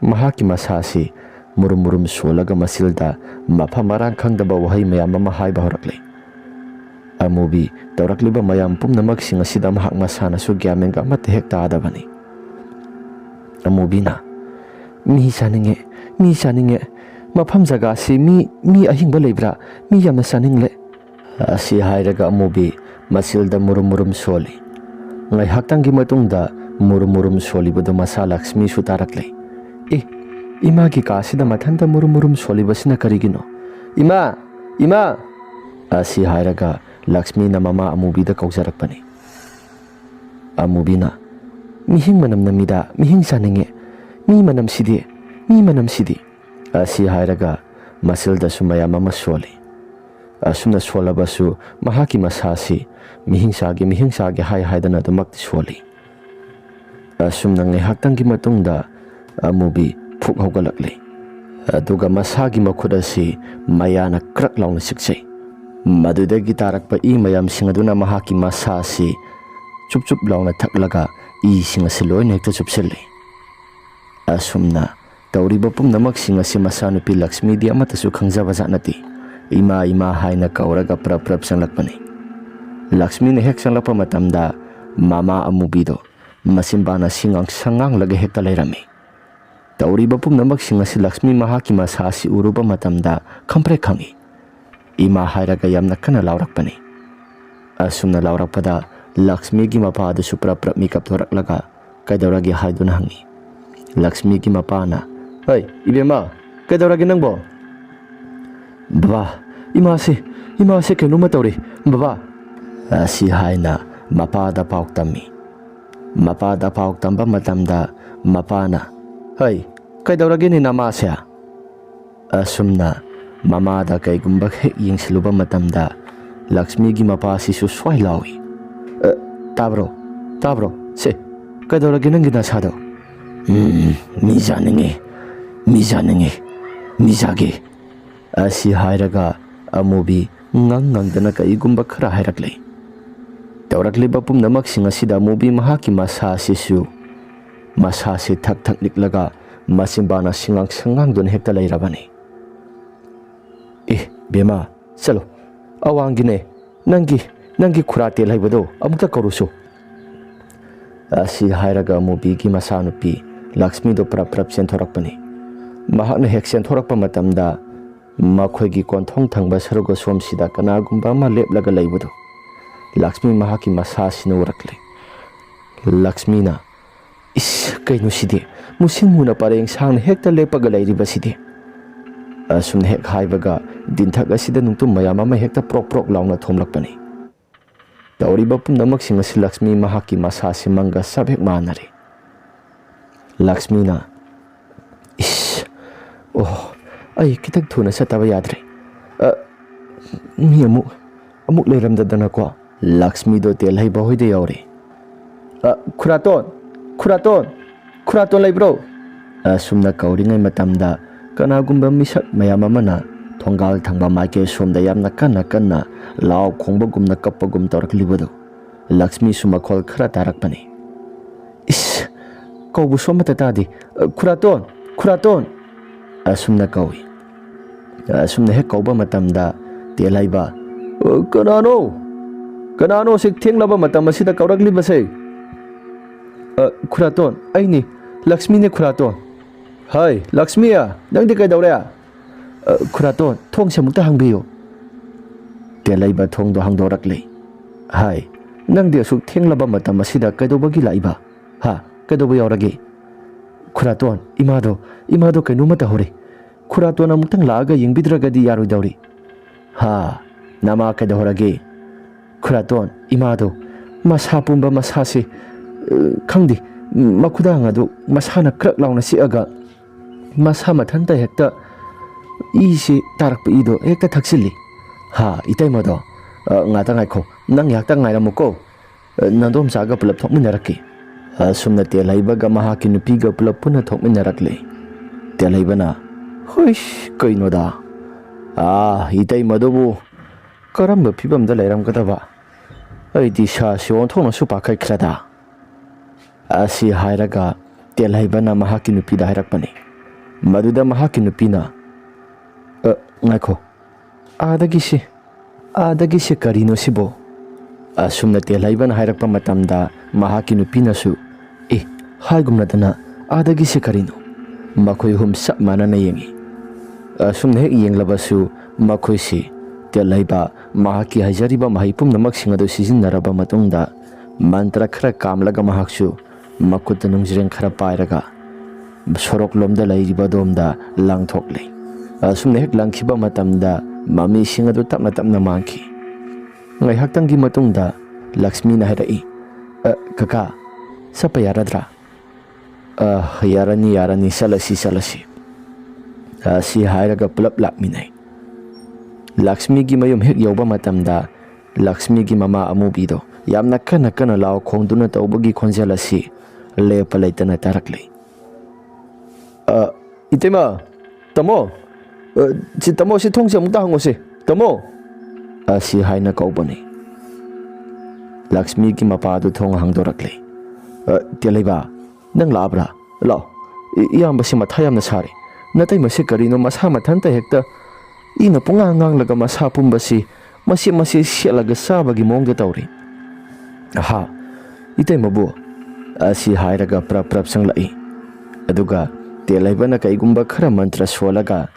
ꯃꯍꯥꯛꯀꯤ ꯃꯁꯥꯁꯤ ꯃꯨꯔꯨꯝ ꯁꯣꯜꯂꯒ ꯃꯆꯤꯜꯗ ꯃꯐꯝ ꯃꯔꯥꯡ ꯈꯪꯗꯕ ꯋꯥꯍꯩ ꯃꯌꯥꯝ ꯑꯃ ꯍꯥꯏꯕ ꯍꯧꯔꯛꯂꯤ꯫ ꯑꯃꯨꯕꯤ ꯇꯧꯔꯛꯂꯤꯕ ꯃꯌꯥꯝ ꯄꯨꯝꯅꯃꯛꯁꯤꯡ ꯑꯁꯤꯗ ꯃꯍꯥꯛ ꯃꯁꯥꯅꯁꯨ ꯒ꯭ꯌꯥꯟ ꯃꯦꯟ ꯑꯃꯠꯇ ꯍꯦꯛ ꯇꯥꯗꯕꯅꯤ꯫ ꯑꯃꯨꯕꯤꯅ ꯃꯤ ꯆꯥꯅꯤꯡꯉꯦ, ꯃꯐꯝ ꯖꯒꯥꯁꯤ ꯃꯤ ꯑꯍꯤꯡꯕ ꯂꯩꯕ꯭ꯔꯥ? ꯃꯤ ꯌꯥꯝꯅ ꯆꯥꯅꯤꯡꯂꯦ ꯑꯁꯤ ꯍꯥꯏꯔꯒ ꯑꯃꯨꯕꯤ ꯃꯆꯤꯜꯗ ꯃꯨꯔꯨꯝ ꯁꯣꯜꯂꯤ꯫ ꯉꯥꯏꯍꯥꯛꯇꯪꯒꯤ ꯃꯇꯨꯡꯗ ꯃꯨꯔꯨꯝ ꯁꯣꯜꯂꯤꯕꯗꯨ ꯃꯆꯥ ꯂꯛꯁꯃꯤꯁꯨ ꯇꯥꯔꯛꯂꯤ꯫ ꯏꯃꯥꯒꯤ ꯀꯥꯁꯤꯗ ꯃꯊꯟꯇ ꯃꯨꯔꯨꯝ ꯁꯣꯜꯂꯤꯕꯁꯤꯅ ꯀꯔꯤꯒꯤꯅꯣ? ꯏꯃꯥ ꯑꯁꯤ ꯍꯥꯏꯔꯒ ꯂꯛꯁꯃꯤꯅ ꯃꯃꯥ ꯑꯃꯨꯕꯤꯗ ꯀꯧꯖꯔꯛꯄꯅꯤ꯫ ꯑꯃꯨꯕꯤꯅ ꯃꯤꯍꯤꯡ ꯃꯅꯝ ꯅꯝꯃꯤꯗ, ꯃꯤꯍꯤꯡ ꯆꯥꯅꯤꯡꯉꯦ, ꯃꯤ ꯃꯅꯝꯁꯤꯗꯤ ꯑꯁꯤ ꯍꯥꯏꯔꯒ ꯃꯆꯤꯜꯗꯁꯨ ꯃꯌꯥꯝ ꯑꯃ ꯁꯣꯜꯂꯤ꯫ ꯑꯁꯨꯝꯅ ꯁꯣꯜꯂꯕꯁꯨ ꯃꯍꯥꯛꯀꯤ ꯃꯁꯥꯁꯤ ꯃꯤꯍꯤꯡ ꯆꯥꯒꯦ ꯍꯥꯏꯗꯅ ꯑꯗꯨꯃꯛꯇꯤ ꯁꯣꯜꯂꯤ꯫ ꯑꯁꯨꯝꯅ ꯉꯥꯏꯍꯥꯛꯇꯪꯒꯤ ꯃꯇꯨꯡꯗ ꯑꯃꯨꯕꯤ ꯐꯨꯛ ꯍꯧꯒꯠꯂꯛꯂꯤ꯫ ꯑꯗꯨꯒ ꯃꯁꯥꯒꯤ ꯃꯈꯨꯠ ꯑꯁꯤ ꯃꯌꯥꯅ ꯀ꯭ꯔꯛ ꯂꯥꯎꯅ ꯆꯤꯛꯆꯩ꯫ ꯃꯗꯨꯗꯒꯤ ꯇꯥꯔꯛꯄ ꯏ ꯃꯌꯥꯝꯁꯤꯡ ꯑꯗꯨꯅ ꯃꯍꯥꯛꯀꯤ ꯃꯁꯥ ꯑꯁꯤ ꯆꯨꯞ ꯂꯥꯎꯅ ꯊꯛꯂꯒ ꯏꯁꯤꯡ ꯑꯁꯤ ꯂꯣꯏꯅ ꯍꯦꯛꯇ ꯆꯨꯞꯁꯤꯜꯂꯤ꯫ ꯑꯁꯨꯝꯅ ꯇꯧꯔꯤꯕ ꯄꯨꯝꯅꯃꯛꯁꯤꯡ ꯑꯁꯤ ꯃꯆꯥꯅꯨꯄꯤ ꯂꯛꯁꯃꯤꯗꯤ ꯑꯃꯠꯇꯁꯨ ꯈꯪꯖꯕꯖꯥꯠ ꯅꯠꯇꯦ꯫ ꯏꯃꯥ ꯍꯥꯏꯅ ꯀꯧꯔꯒ ꯄ꯭ꯔꯞ ꯆꯪꯂꯛꯄꯅꯤ꯫ ꯂꯛꯁꯃꯤꯅ ꯍꯦꯛ ꯆꯪꯂꯛꯄ ꯃꯇꯝꯗ ꯃꯃꯥ ꯑꯃꯨꯕꯤꯗꯣ ꯃꯆꯤꯟꯕꯥꯅ ꯉꯥꯡꯂꯒ ꯍꯦꯛꯇ ꯂꯩꯔꯝꯃꯤ꯫ ꯇꯧꯔꯤꯕ ꯄꯨꯝꯅꯃꯛꯁꯤꯡ ꯑꯁꯤ ꯂꯛꯁꯃꯤ ꯃꯍꯥꯛꯀꯤ ꯃꯁꯥ ꯑꯁꯤ ꯎꯔꯨꯕ ꯃꯇꯝꯗ ꯈꯪꯄ꯭ꯔꯦꯛ ꯈꯪꯏ꯫ ꯏꯃꯥ ꯍꯥꯏꯔꯒ ꯌꯥꯝꯅ ꯀꯟꯅ ꯂꯥꯎꯔꯛꯄꯅꯤ꯫ ꯑꯁꯨꯝꯅ ꯂꯥꯎꯔꯛꯄꯗ ꯂꯛꯁꯃꯤꯒꯤ ꯃꯄꯥꯗꯨꯁꯨ ꯄ꯭ꯔꯞ ꯃꯤꯀꯞ ꯊꯣꯔꯛꯂꯒ ꯀꯩꯗꯧꯔꯒꯦ ꯍꯥꯏꯗꯨꯅ ꯍꯪꯉꯤ꯫ ꯂꯛꯁꯃꯤꯒꯤ ꯃꯄꯥꯅ ꯏꯕꯦꯝꯃ, ꯀꯩꯗꯧꯔꯒꯦ ꯅꯪꯕꯣ? ꯕꯕꯥ, ꯏꯃꯥꯁꯦ ꯀꯩꯅꯣꯝꯃ ꯇꯧꯔꯦ ꯕꯕꯥ ꯑꯁꯤ ꯍꯥꯏꯅ ꯃꯄꯥꯗ ꯄꯥꯎ ꯇꯝꯃꯤ꯫ ꯃꯄꯥꯗ ꯄꯥꯎ ꯇꯝꯕ ꯃꯇꯝꯗ ꯃꯄꯥꯅ ꯀꯩꯗꯧꯔꯒꯦꯅꯦ ꯅꯃꯥꯁꯦ? ꯑꯁꯨꯝꯅ ꯃꯃꯥꯗ ꯀꯩꯒꯨꯝꯕ ꯍꯦꯛ ꯌꯦꯡꯁꯤꯜꯂꯨꯕ ꯃꯇꯝꯗ ꯂꯛꯁꯃꯤꯒꯤ ꯃꯄꯥꯁꯤꯁꯨ ꯁ꯭ꯋꯥꯏ ꯂꯥꯎꯏ꯫ ꯇꯥꯕ꯭ꯔꯣ? ꯁꯦ, ꯀꯩꯗꯧꯔꯒꯦ ꯅꯪꯒꯤ ꯅꯁꯥꯗꯣ? ꯃꯤ ꯆꯥꯒꯦ ꯑꯁꯤ ꯍꯥꯏꯔꯒ ꯑꯃꯨꯕꯤ ꯉꯪꯗꯅ ꯀꯔꯤꯒꯨꯝꯕ ꯈꯔ ꯍꯥꯏꯔꯛꯂꯤ꯫ ꯇꯧꯔꯛꯂꯤꯕ ꯄꯨꯝꯅꯃꯛꯁꯤꯡ ꯑꯁꯤꯗ ꯑꯃꯨꯕꯤ ꯃꯍꯥꯛꯀꯤ ꯃꯁꯥꯁꯤꯁꯨ ꯃꯁꯥꯁꯤ ꯊꯛ ꯅꯤꯛꯂꯒ Masimbana singang sangang dun hekta lairabani. Bema, chalo. Awangine, nangi khurate laibado amukta karusu. Asi hairaga mubigi masanupi Lakshmi do prap sentorakpani. Mahakna hek sentorakpa matamda makhoi konthong thangba saruga somsida kanagumba ma leplaga laibado. Lakshmi mahaki masa sinu urakle. Lakshmi na kaino sidi musimuna pareng sang hekta lepaga lairiba sidi. Asum hek haibaga dinthak asida nungtum mayam ama hekta prok launa thomlakpani. Tauriba pumnamak sing asi Lakshmi mahaki masa simanga sabhek manare. Lakshmi na ay kitag thuna sa taba yadre. Mi amuk leiramdadana ko. Lakshmi do telhai bahoy de yaure. Khuraton laibro. Sumna kauringay matamda kanagumba misak mayam amana thonggal thangba maike somda yamna kanna lao khongbagumna kappagum tawraklibado. Lakshmi sumakhol khara tarakpani. Kaubu somata tadi. Khuraton. Asumna kawi. Asumna hek kauba matamda telhaiba. Kanano sik thenglaba matam asida kaurakliba se. Khuraton, aini Lakshmi ne Khuraton. Hai, Lakshmi ya, nangdi kai daure. Khuraton, thong samukta hangbiyo. Telhaiba thong do hangdorakle. Hai, nangdi asuk thenglaba matam asida kaidobagi laiba. Ha, kaidoba yaurage. Khuraton, imado kainuma tahore. Khuraton amutang laaga yengbidragadi yaroi dauri. Ha, nama kaidahorage. Khuraton, imado masa pumba masasi khangdi makudang adu masana krak launa siaga masa mathanta hekta isi tarakpa ido hekta thaksilli. Ha, itai modo ngata ngaikho nang yakta ngairamuko nandom saga pulap thokminaraki. Sumna telhaibaga mahaki nupiga pulap puna thokminarakle. Telhaibana hoish kainoda. Itai modobu karamba phibamda leiramgadaba. Aidi sha siwon thongna supa kai khrada. Asi hairaga telhaibana mahaki nupida hairakpani. Maduda mahaki nupina ngaikho adagi se karino sibo. Asumna telhaibana hairakpa matamda mahaki nupina su haigumnadana adagi se karino. Makhoi hum sap manana yengi. Asumna hek yenglabasu makhoi si telhaiba mahaki hajariba mahipum namak singado sizinaraba matungda mantra khara kamlaga mahaksu makutta nungjreng khara pairaga sorok lomda lairiba domda langthokle. Asumna hek langkhiba matamda mami singado tapna mangki. Ngai haktangi matungda Lakshmi na harai. Kaka sapa yaradra. Yarani salasi. Si hairaga pulap lakminai. Lakshmi gi mayum hek yoba matamda Lakshmi gi mama amubido yamna kana lao khongduna tawbagi khonjal asi lepa leitana tarakle. Itema tamo si thongse amukta hangose tamo asi haina kaubani. Lakshmi gi mapadu thong hangdorakle. Telhaiba nang labra lao iyamba si mathayamna sare natai mase karino masa mathanta hekta ina pungang laga masa pumbasi masi sialaga sabagi mongda tauri. Ha, itai mabu asi hairaga prap sanglai. Aduga telhaibana kaigumba khara mantra swalaga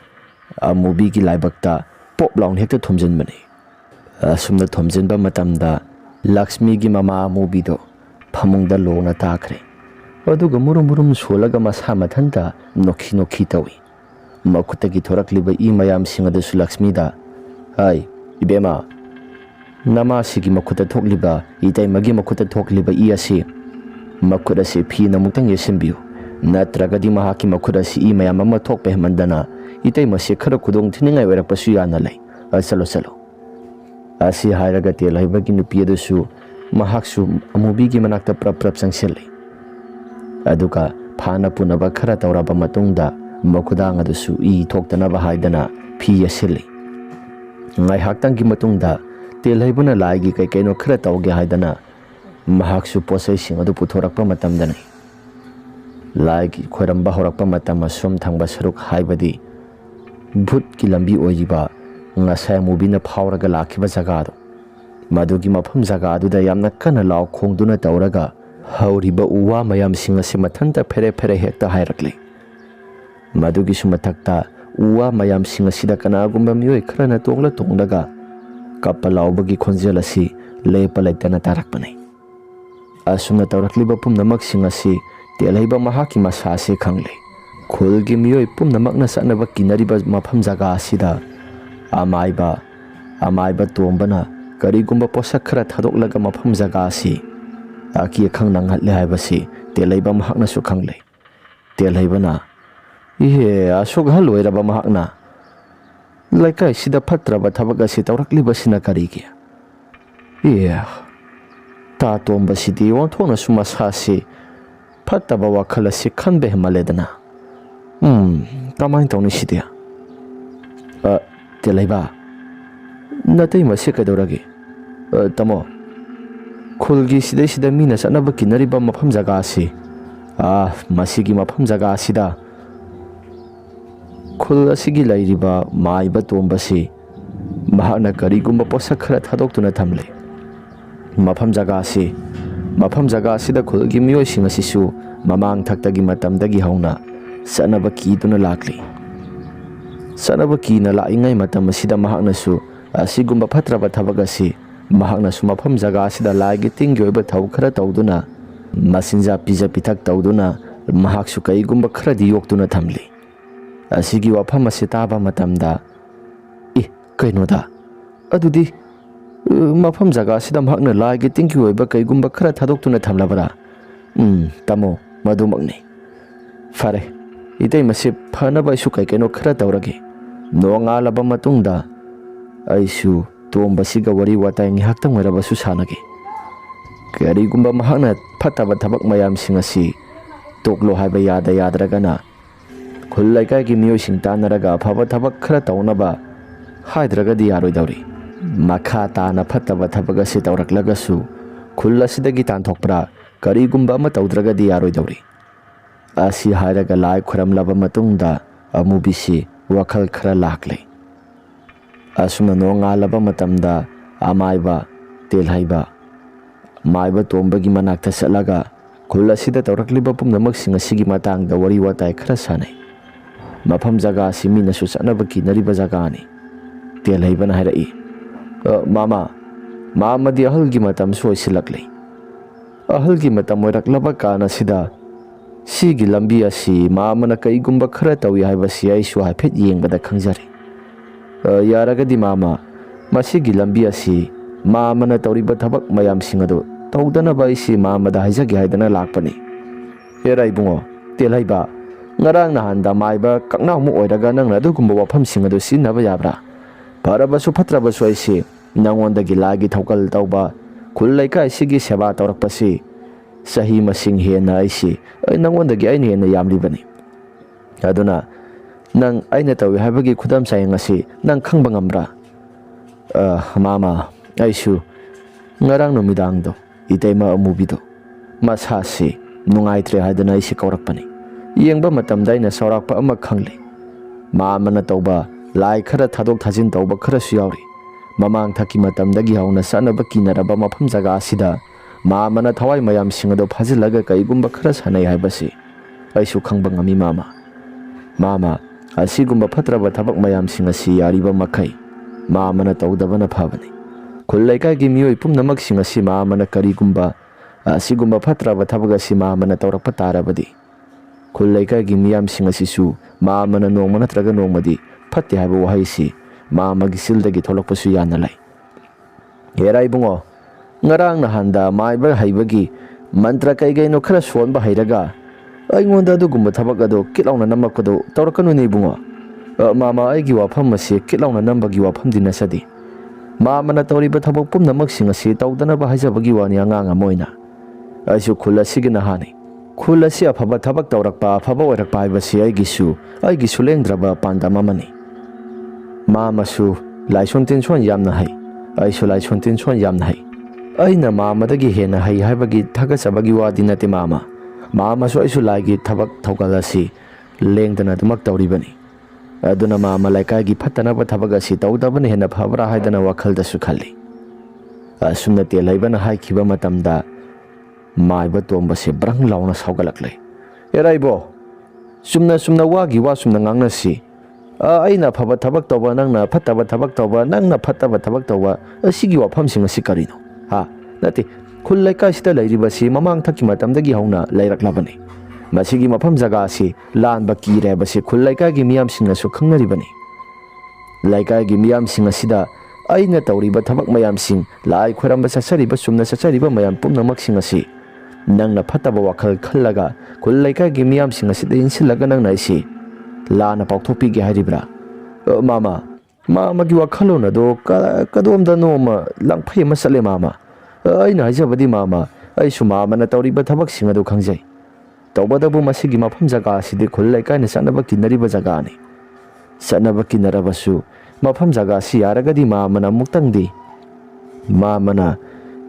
amubi gi laibakta pop laun hekta thomjanbani. Asumna thomjanba matamda Lakshmi gi mama amubi do phamungda lona takre. Aduga murum swalaga masa mathanta nokhi tawi. Makutagi thorakliba mayam singadasu Lakshmi da. Hai, ibema nama sigi makuta thokliba itai magi makuta thokliba asi makuda se phi namutang yesimbiu natragadi mahaki makuda si mayam ama thokpe mandana itai mase khara kudong thiningai werapasu yana lai. Salo asi hairaga telhaibagi nupi adusu mahaksu amubi gi manakta prap sangselli. Aduga phana punaba khara tawraba matungda makudang adusu thoktanaba haidana phi yasilli. Ngai haktangi matungda telhaibana laigi kaino khara tawge haidana mahaksu posai sing adu puthorakpa matamdani. ꯂꯥꯏꯒꯤ ꯈꯣꯏꯔꯝꯕ ꯍꯧꯔꯛꯄ ꯃꯇꯝ ꯑꯁꯨꯝ ꯊꯪꯕ ꯁꯔꯨꯛ ꯍꯥꯏꯕꯗꯤ ꯚꯨꯠꯀꯤ ꯂꯝꯕꯤ ꯑꯣꯏꯔꯤꯕ ꯉꯁꯥꯏ ꯑꯃꯨꯕꯤꯅ ꯐꯥꯎꯔꯒ ꯂꯥꯛꯈꯤꯕ ꯖꯒꯥꯗꯣ ꯃꯗꯨꯒꯤ ꯃꯐꯝ ꯖꯒꯥꯗꯨꯗ ꯌꯥꯝꯅ ꯀꯟꯅ ꯂꯥꯎ ꯈꯣꯡꯗꯨꯅ ꯇꯧꯔꯒ ꯍꯧꯔꯤꯕ ꯎ ꯋꯥ ꯃꯌꯥꯝꯁꯤꯡ ꯑꯁꯤ ꯃꯊꯟꯇ ꯐꯦꯔꯦ ꯐꯦꯔꯦ ꯍꯦꯛꯇ ꯍꯥꯏꯔꯛꯂꯤ ꯃꯗꯨꯒꯤꯁꯨ ꯃꯊꯛꯇ ꯎ ꯋꯥ ꯃꯌꯥꯝꯁꯤꯡ ꯑꯁꯤꯗ ꯀꯅꯥꯒꯨꯝꯕ ꯃꯤꯑꯣꯏ ꯈꯔꯅ ꯇꯣꯡꯂꯒ ꯀꯞꯄ ꯂꯥꯎꯕꯒꯤ ꯈꯣꯟꯖꯦꯜ ꯑꯁꯤ ꯂꯦꯞꯄ ꯂꯩꯇꯅ ꯇꯥꯔꯛꯄꯅꯤ ꯑꯁꯨꯝꯅ ꯇꯧꯔꯛꯂꯤꯕ ꯄꯨꯝꯅꯃꯛꯁꯤꯡ ꯑꯁꯤ ꯇꯦꯜꯍꯩꯕ ꯃꯍꯥꯛꯀꯤ ꯃꯁꯥ ꯑꯁꯤ ꯈꯪꯂꯤ ꯈꯨꯜꯒꯤ ꯃꯤꯑꯣꯏ ꯄꯨꯝꯅꯃꯛꯅ ꯆꯠꯅꯕ ꯀꯤꯅꯔꯤꯕ ꯃꯐꯝ ꯖꯒꯥ ꯑꯁꯤꯗ ꯑꯃꯥꯏꯕ ꯇꯣꯝꯕꯅ ꯀꯔꯤꯒꯨꯝꯕ ꯄꯣꯠꯁꯛ ꯈꯔ ꯊꯥꯗꯣꯛꯂꯒ ꯃꯐꯝ ꯖꯒꯥ ꯑꯁꯤ ꯑꯀꯤ ꯑꯈꯪ ꯅꯪꯍꯠꯂꯦ ꯍꯥꯏꯕꯁꯤ ꯇꯦꯜꯍꯩꯕ ꯃꯍꯥꯛꯅꯁꯨ ꯈꯪꯂꯤ ꯇꯦꯜꯍꯩꯕꯅ ꯏꯍꯦ ꯑꯁꯨꯛ ꯑꯍꯜ ꯑꯣꯏꯔꯕ ꯃꯍꯥꯛꯅ ꯂꯩꯀꯥꯏꯁꯤꯗ ꯐꯠꯇ꯭ꯔꯕ ꯊꯕꯛ ꯑꯁꯤ ꯇꯧꯔꯛꯂꯤꯕꯁꯤꯅ ꯀꯔꯤꯒꯤ ꯇꯥ ꯇꯣꯝꯕꯁꯤꯗꯤ ꯑꯣꯟꯊꯣꯛꯅꯁꯨ ꯃꯁꯥꯁꯤ ꯐꯠꯇꯕ ꯋꯥꯈꯜ ꯑꯁꯤ ꯈꯟꯕ ꯍꯦꯟꯃꯜꯂꯦꯗꯅ ꯀꯃꯥꯏꯅ ꯇꯧꯅꯤ ꯁꯤꯗꯤ ꯇꯦꯜꯍꯩꯕ ꯅꯇꯩꯃꯁꯤ ꯀꯩꯗꯧꯔꯒꯦ ꯇꯥꯃꯣ ꯈꯨꯜꯒꯤ ꯁꯤꯗꯩꯁꯤꯗ ꯃꯤꯅ ꯆꯠꯅꯕ ꯀꯤꯅꯔꯤꯕ ꯃꯐꯝ ꯖꯒꯥ ꯑꯁꯤ ꯃꯁꯤꯒꯤ ꯃꯐꯝ ꯖꯒꯥ ꯑꯁꯤꯗ ꯈꯨꯜ ꯑꯁꯤꯒꯤ ꯂꯩꯔꯤꯕ ꯃꯥꯏꯕ ꯇꯣꯝꯕꯁꯤ ꯃꯍꯥꯛꯅ ꯀꯔꯤꯒꯨꯝꯕ ꯄꯣꯠꯁꯛ ꯈꯔ ꯊꯥꯗꯣꯛꯇꯨꯅ ꯊꯝꯂꯤ ꯃꯐꯝ ꯖꯒꯥ ꯑꯁꯤꯗ ꯈꯨꯜꯒꯤ ꯃꯤꯑꯣꯏꯁꯤꯡ ꯑꯁꯤꯁꯨ ꯃꯃꯥꯡ ꯊꯛꯇꯒꯤ ꯃꯇꯝꯗꯒꯤ ꯍꯧꯅ ꯆꯠꯅꯕ ꯀꯤꯗꯨꯅ ꯂꯥꯛꯂꯤ ꯆꯠꯅꯕ ꯀꯤꯅ ꯂꯥꯛꯏꯉꯩ ꯃꯇꯝ ꯑꯁꯤꯗ ꯃꯍꯥꯛꯅꯁꯨ ꯑꯁꯤꯒꯨꯝꯕ ꯐꯠꯇ꯭ꯔꯕ ꯊꯕꯛ ꯑꯁꯤ ꯃꯍꯥꯛꯅꯁꯨ ꯃꯐꯝ ꯖꯒꯥ ꯑꯁꯤꯗ ꯂꯥꯏꯒꯤ ꯇꯤꯟꯒꯤ ꯑꯣꯏꯕ ꯊꯕꯛ ꯈꯔ ꯇꯧꯗꯨꯅ ꯃꯆꯤꯟꯖꯥꯛ ꯄꯤꯖ ꯄꯤꯊꯛ ꯇꯧꯗꯨꯅ ꯃꯍꯥꯛꯁꯨ ꯀꯔꯤꯒꯨꯝꯕ ꯈꯔꯗꯤ ꯌꯣꯛꯇꯨꯅ ꯊꯝꯂꯤ ꯑꯁꯤꯒꯤ ꯋꯥꯐꯝ ꯑꯁꯤ ꯇꯥꯕ ꯃꯇꯝꯗ ꯀꯩꯅꯣꯗ ꯑꯗꯨꯗꯤ ꯃꯐꯝ ꯖꯒꯥ ꯑꯁꯤꯗ ꯃꯍꯥꯛꯅ ꯂꯥꯏꯒꯤ ꯇꯤꯟꯒꯤ ꯑꯣꯏꯕ ꯀꯔꯤꯒꯨꯝꯕ ꯈꯔ ꯊꯥꯗꯣꯛꯇꯨꯅ ꯊꯝꯂꯕꯔꯥ ꯇꯥꯃꯣ ꯃꯗꯨꯃꯛꯅꯤ ꯐꯔꯦ ꯏꯇꯩꯃꯁꯤ ꯐꯅꯕ ꯑꯩꯁꯨ ꯀꯩꯅꯣꯈꯔ ꯇꯧꯔꯒꯦ ꯅꯣꯡꯉꯥꯜꯂꯕ ꯃꯇꯨꯡꯗ ꯑꯩꯁꯨ ꯇꯣꯝꯕꯁꯤꯒ ꯋꯥꯔꯤ ꯋꯥꯇꯥꯏ ꯉꯥꯏꯍꯥꯛꯇꯪ ꯑꯣꯏꯔꯕꯁꯨ ꯁꯥꯟꯅꯒꯦ ꯀꯔꯤꯒꯨꯝꯕ ꯃꯍꯥꯛꯅ ꯐꯠꯇꯕ ꯊꯕꯛ ꯃꯌꯥꯝꯁꯤꯡ ꯑꯁꯤ ꯇꯣꯛꯂꯣ ꯍꯥꯏꯕ ꯌꯥꯗ꯭ꯔꯒꯅ ꯈꯨꯜ ꯂꯩꯀꯥꯏꯒꯤ ꯃꯤꯑꯣꯏꯁꯤꯡ ꯇꯥꯟꯅꯔꯒ ꯑꯐꯕ ꯊꯕꯛ ꯈꯔ ꯇꯧꯅꯕ ꯍꯥꯏꯗ꯭ꯔꯒꯗꯤ ꯌꯥꯔꯣꯏꯗꯧꯔꯤ ꯃꯈꯥ ताना फत्तब थबक असी तौरक्लगसु खुल असिदगी तांथोकप्रा करीगुंबा अमा तौद्रगदी यारोइदौरी असी हायरगा लाइ खुरमलब मतुंगदा अमुबिसी वखल खरा लाक्ले असुम नोंगालब मतमदा अमाइबा तेलहाइबा माइबा तोंबगी मनाक्ता चलगा खुल असिदा तौरक्लिबा पुंगनमकसिंग असिगी मतांगदा वरी वाताय खरा सानै मफम जगा असी मीनसु चनब किनरिबा जगानी तेलहाइबना हायरई मामा मामदी अहलगी मतम सोइसिलक्ले अहलगी मतम ओइरक्लबा कानसिदा सिगी लंबी असी मामना कईगुंबा खरा तौई हाइबसी आइसु हाइफेट येंबदा खंजरे यारगदी मामा मसिगी लंबी असी मामना तौरिबा थबक मयामसिंग अदु तौदनबा इसी मामदा हाइजगे हाइदना लाकपनी हेराई बुंगो तेलहाइबा ngarang nahanda maiba kaknaw mu oiraga nang adugumbा wafamsing adu sinaba yabra फरबसु फत्रबसु आइसि नंगोंदगी लागी थौकल तौबा खुल लैका आइसिगी सेवा तौरकपसि सही मसिंग हेना आइसि नंगोंदगी आइन हेना यामलिबनी अदुना नंग आइना तौइ हाइबगी खुदम सायंग असि नंग खंगबा ngambra मामा आइसु ngarang नुमिदांगदो इतैमा अमुबिदो मसासि नुंगाइत्रे हादना आइसि कौरकपनी येंबा मतमदा आइना सौराकपा अमा खंगले मामना तौबा लाई खरा थादोक थाजिन तौबा खरसु यावरी ममांग थकी मतमदगी हौना सनबा किनरबा मफम जगा असिदा मामना थवाई मयाम सिंगदो फाजिलगा कईगुंबा खरा सनै हाइबसी आइसु खंगबा ngami मामा असिगुंबा फत्रबा थबक मयाम सिंग असि यारिबा मखै मामना तौदबना फाबनी खुल लैकागी मियोइ पुमनमक सिंग असि मामना करीगुंबा असिगुंबा फत्रबा थबक असि मामना तौरकपा तारबदी खुल लैकागी मियाम सिंग असिसु मामना नोंमा नत्रगा नोंमदी फत्ते हाइबा वहाइसी मामगी सिलदगी थोलकपसु याना लै हेराई बुंगो ngarang nahanda maiba haibagi mantra kaigaino khara sonba hairaga aingonda adugumba thabak ado kilauna namakado tawrakanu nei bungo mama aigi wafam asi kilauna nambagi wafam dinasadi mamana tawriba thabak pumnamak singa si tawdana ba haijabagi wani anganga moina aisu khula sigina hani khula si afaba thabak tawrakpa afaba oirakpa haibasi aigi su lengdraba pandamamani मामसु लाइसोंतिन सोन यामना है आइसु लाइसोंतिन सोन यामना है अइना मामदगी हेना है हाइबगी थगसबगी वादी नते मामा मा अमꯁꯨ ꯑꯩꯁꯨ ꯂꯥꯏꯒꯤ ꯊꯕꯛ ꯊꯧꯒꯜ ꯑꯁꯤ ꯂꯦꯡꯗꯅ ꯑꯗꯨꯃꯛ ꯇꯧꯔꯤꯕꯅꯤ ꯑꯗꯨꯅ ꯃꯥ ꯑꯃ ꯂꯩꯀꯥꯏꯒꯤ ꯐꯠꯇꯅꯕ ꯊꯕꯛ ꯑꯁꯤ ꯇꯧꯗꯕꯅ ꯍꯦꯟꯅ ꯐꯕ꯭ꯔꯥ ꯍꯥꯏꯗꯅ ꯋꯥꯈꯜꯗꯁꯨ ꯈꯜꯂꯤ ꯑꯁꯨꯝꯅ ꯇꯦꯜꯍꯩꯕꯅ ꯍꯥꯏꯈꯤꯕ ꯃꯇꯝꯗ ꯃꯥꯏꯕ ꯇꯣꯝꯕꯁꯦ ꯕ꯭ꯔꯪ ꯂꯥꯎꯅ ꯁꯥꯎꯒꯠꯂꯛꯂꯦ ꯏꯔꯥꯏꯕꯣ ꯆꯨꯝꯅ ꯋꯥꯒꯤ ꯋꯥ ꯆꯨꯝꯅ ꯉꯥꯡꯅꯁꯤ ꯑꯩꯅ ꯐꯕ ꯊꯕꯛ ꯇꯧꯕ ꯅꯪꯅ ꯐꯠꯇꯕ ꯊꯕꯛ ꯇꯧꯕ ꯅꯪꯅ ꯐꯠꯇꯕ ꯊꯕꯛ ꯇꯧꯕ ꯑꯁꯤꯒꯤ ꯋꯥꯐꯝꯁꯤꯡ ꯑꯁꯤ ꯀꯔꯤꯅꯣ ꯅꯠꯇꯦ ꯈꯨꯜ ꯂꯩꯀꯥꯏꯁꯤꯗ ꯂꯩꯔꯤꯕꯁꯤ ꯃꯃꯥꯡ ꯊꯛꯀꯤ ꯃꯇꯝꯗꯒꯤ ꯍꯧꯅ ꯂꯩꯔꯛꯂꯕꯅꯤ ꯃꯁꯤꯒꯤ ꯃꯐꯝ ꯖꯒꯥ ꯑꯁꯤ ꯂꯥꯟꯕ ꯀꯤꯔꯦ ꯍꯥꯏꯕꯁꯤ ꯈꯨꯜ ꯂꯩꯀꯥꯏꯒꯤ ꯃꯤꯌꯥꯝꯁꯤꯡꯅꯁꯨ ꯈꯪꯅꯔꯤꯕꯅꯤ ꯂꯩꯀꯥꯏꯒꯤ ꯃꯤꯌꯥꯝꯁꯤꯡ ꯑꯁꯤꯗ ꯑꯩꯅ ꯇꯧꯔꯤꯕ ꯊꯕꯛ ꯃꯌꯥꯝꯁꯤꯡ ꯂꯥꯏ ꯈꯣꯏꯔꯝꯕ ꯆꯠꯆꯔꯤꯕ ꯆꯨꯝꯅ ꯆꯠꯆꯔꯤꯕ ꯃꯌꯥꯝ ꯄꯨꯝꯅꯃꯛꯁꯤꯡ ꯑꯁꯤ ꯅꯪꯅ ꯐꯠꯇꯕ ꯋꯥꯈꯜ ꯈꯜꯂꯒ ꯈꯨꯜ ꯂꯩꯀꯥꯏꯒꯤ ꯃꯤꯌꯥꯝꯁꯤꯡ ꯑꯁꯤꯗ ꯏꯟꯁꯤꯜꯂꯒ ꯅꯪꯅ ꯑꯩꯁꯤ ꯂꯥꯟꯅ ꯄꯥꯎꯊꯣꯛꯄꯤꯒꯦ ꯍꯥꯏꯔꯤꯕ꯭ꯔꯥ ꯃꯥꯃꯒꯤ ꯋꯥꯈꯜꯂꯣꯟ ꯑꯗꯣ ꯀꯗꯣꯝꯗꯅꯣꯃ ꯂꯪꯐꯩ ꯑꯃ ꯆꯠꯂꯦ ꯃꯥꯃ ꯑꯩꯅ ꯍꯥꯏꯖꯕꯗꯤ ꯃꯥꯃ ꯑꯩꯁꯨ ꯃꯥꯃꯅ ꯇꯧꯔꯤꯕ ꯊꯕꯛꯁꯤꯡ ꯑꯗꯨ ꯈꯪꯖꯩ ꯇꯧꯕꯇꯕꯨ ꯃꯁꯤꯒꯤ ꯃꯐꯝ ꯖꯒꯥ ꯑꯁꯤꯗꯤ ꯈꯨꯜ ꯂꯩꯀꯥꯏꯅ ꯆꯠꯅꯕ ꯀꯤꯟꯅꯔꯤꯕ ꯖꯒꯥꯅꯤ ꯆꯠꯅꯕ ꯀꯤꯟꯅꯔꯕꯁꯨ ꯃꯐꯝ ꯖꯒꯥ ꯑꯁꯤ ꯌꯥꯔꯒꯗꯤ ꯃꯥꯃꯅ ꯑꯃꯨꯛꯇꯪꯗꯤ ꯃꯥꯃꯅ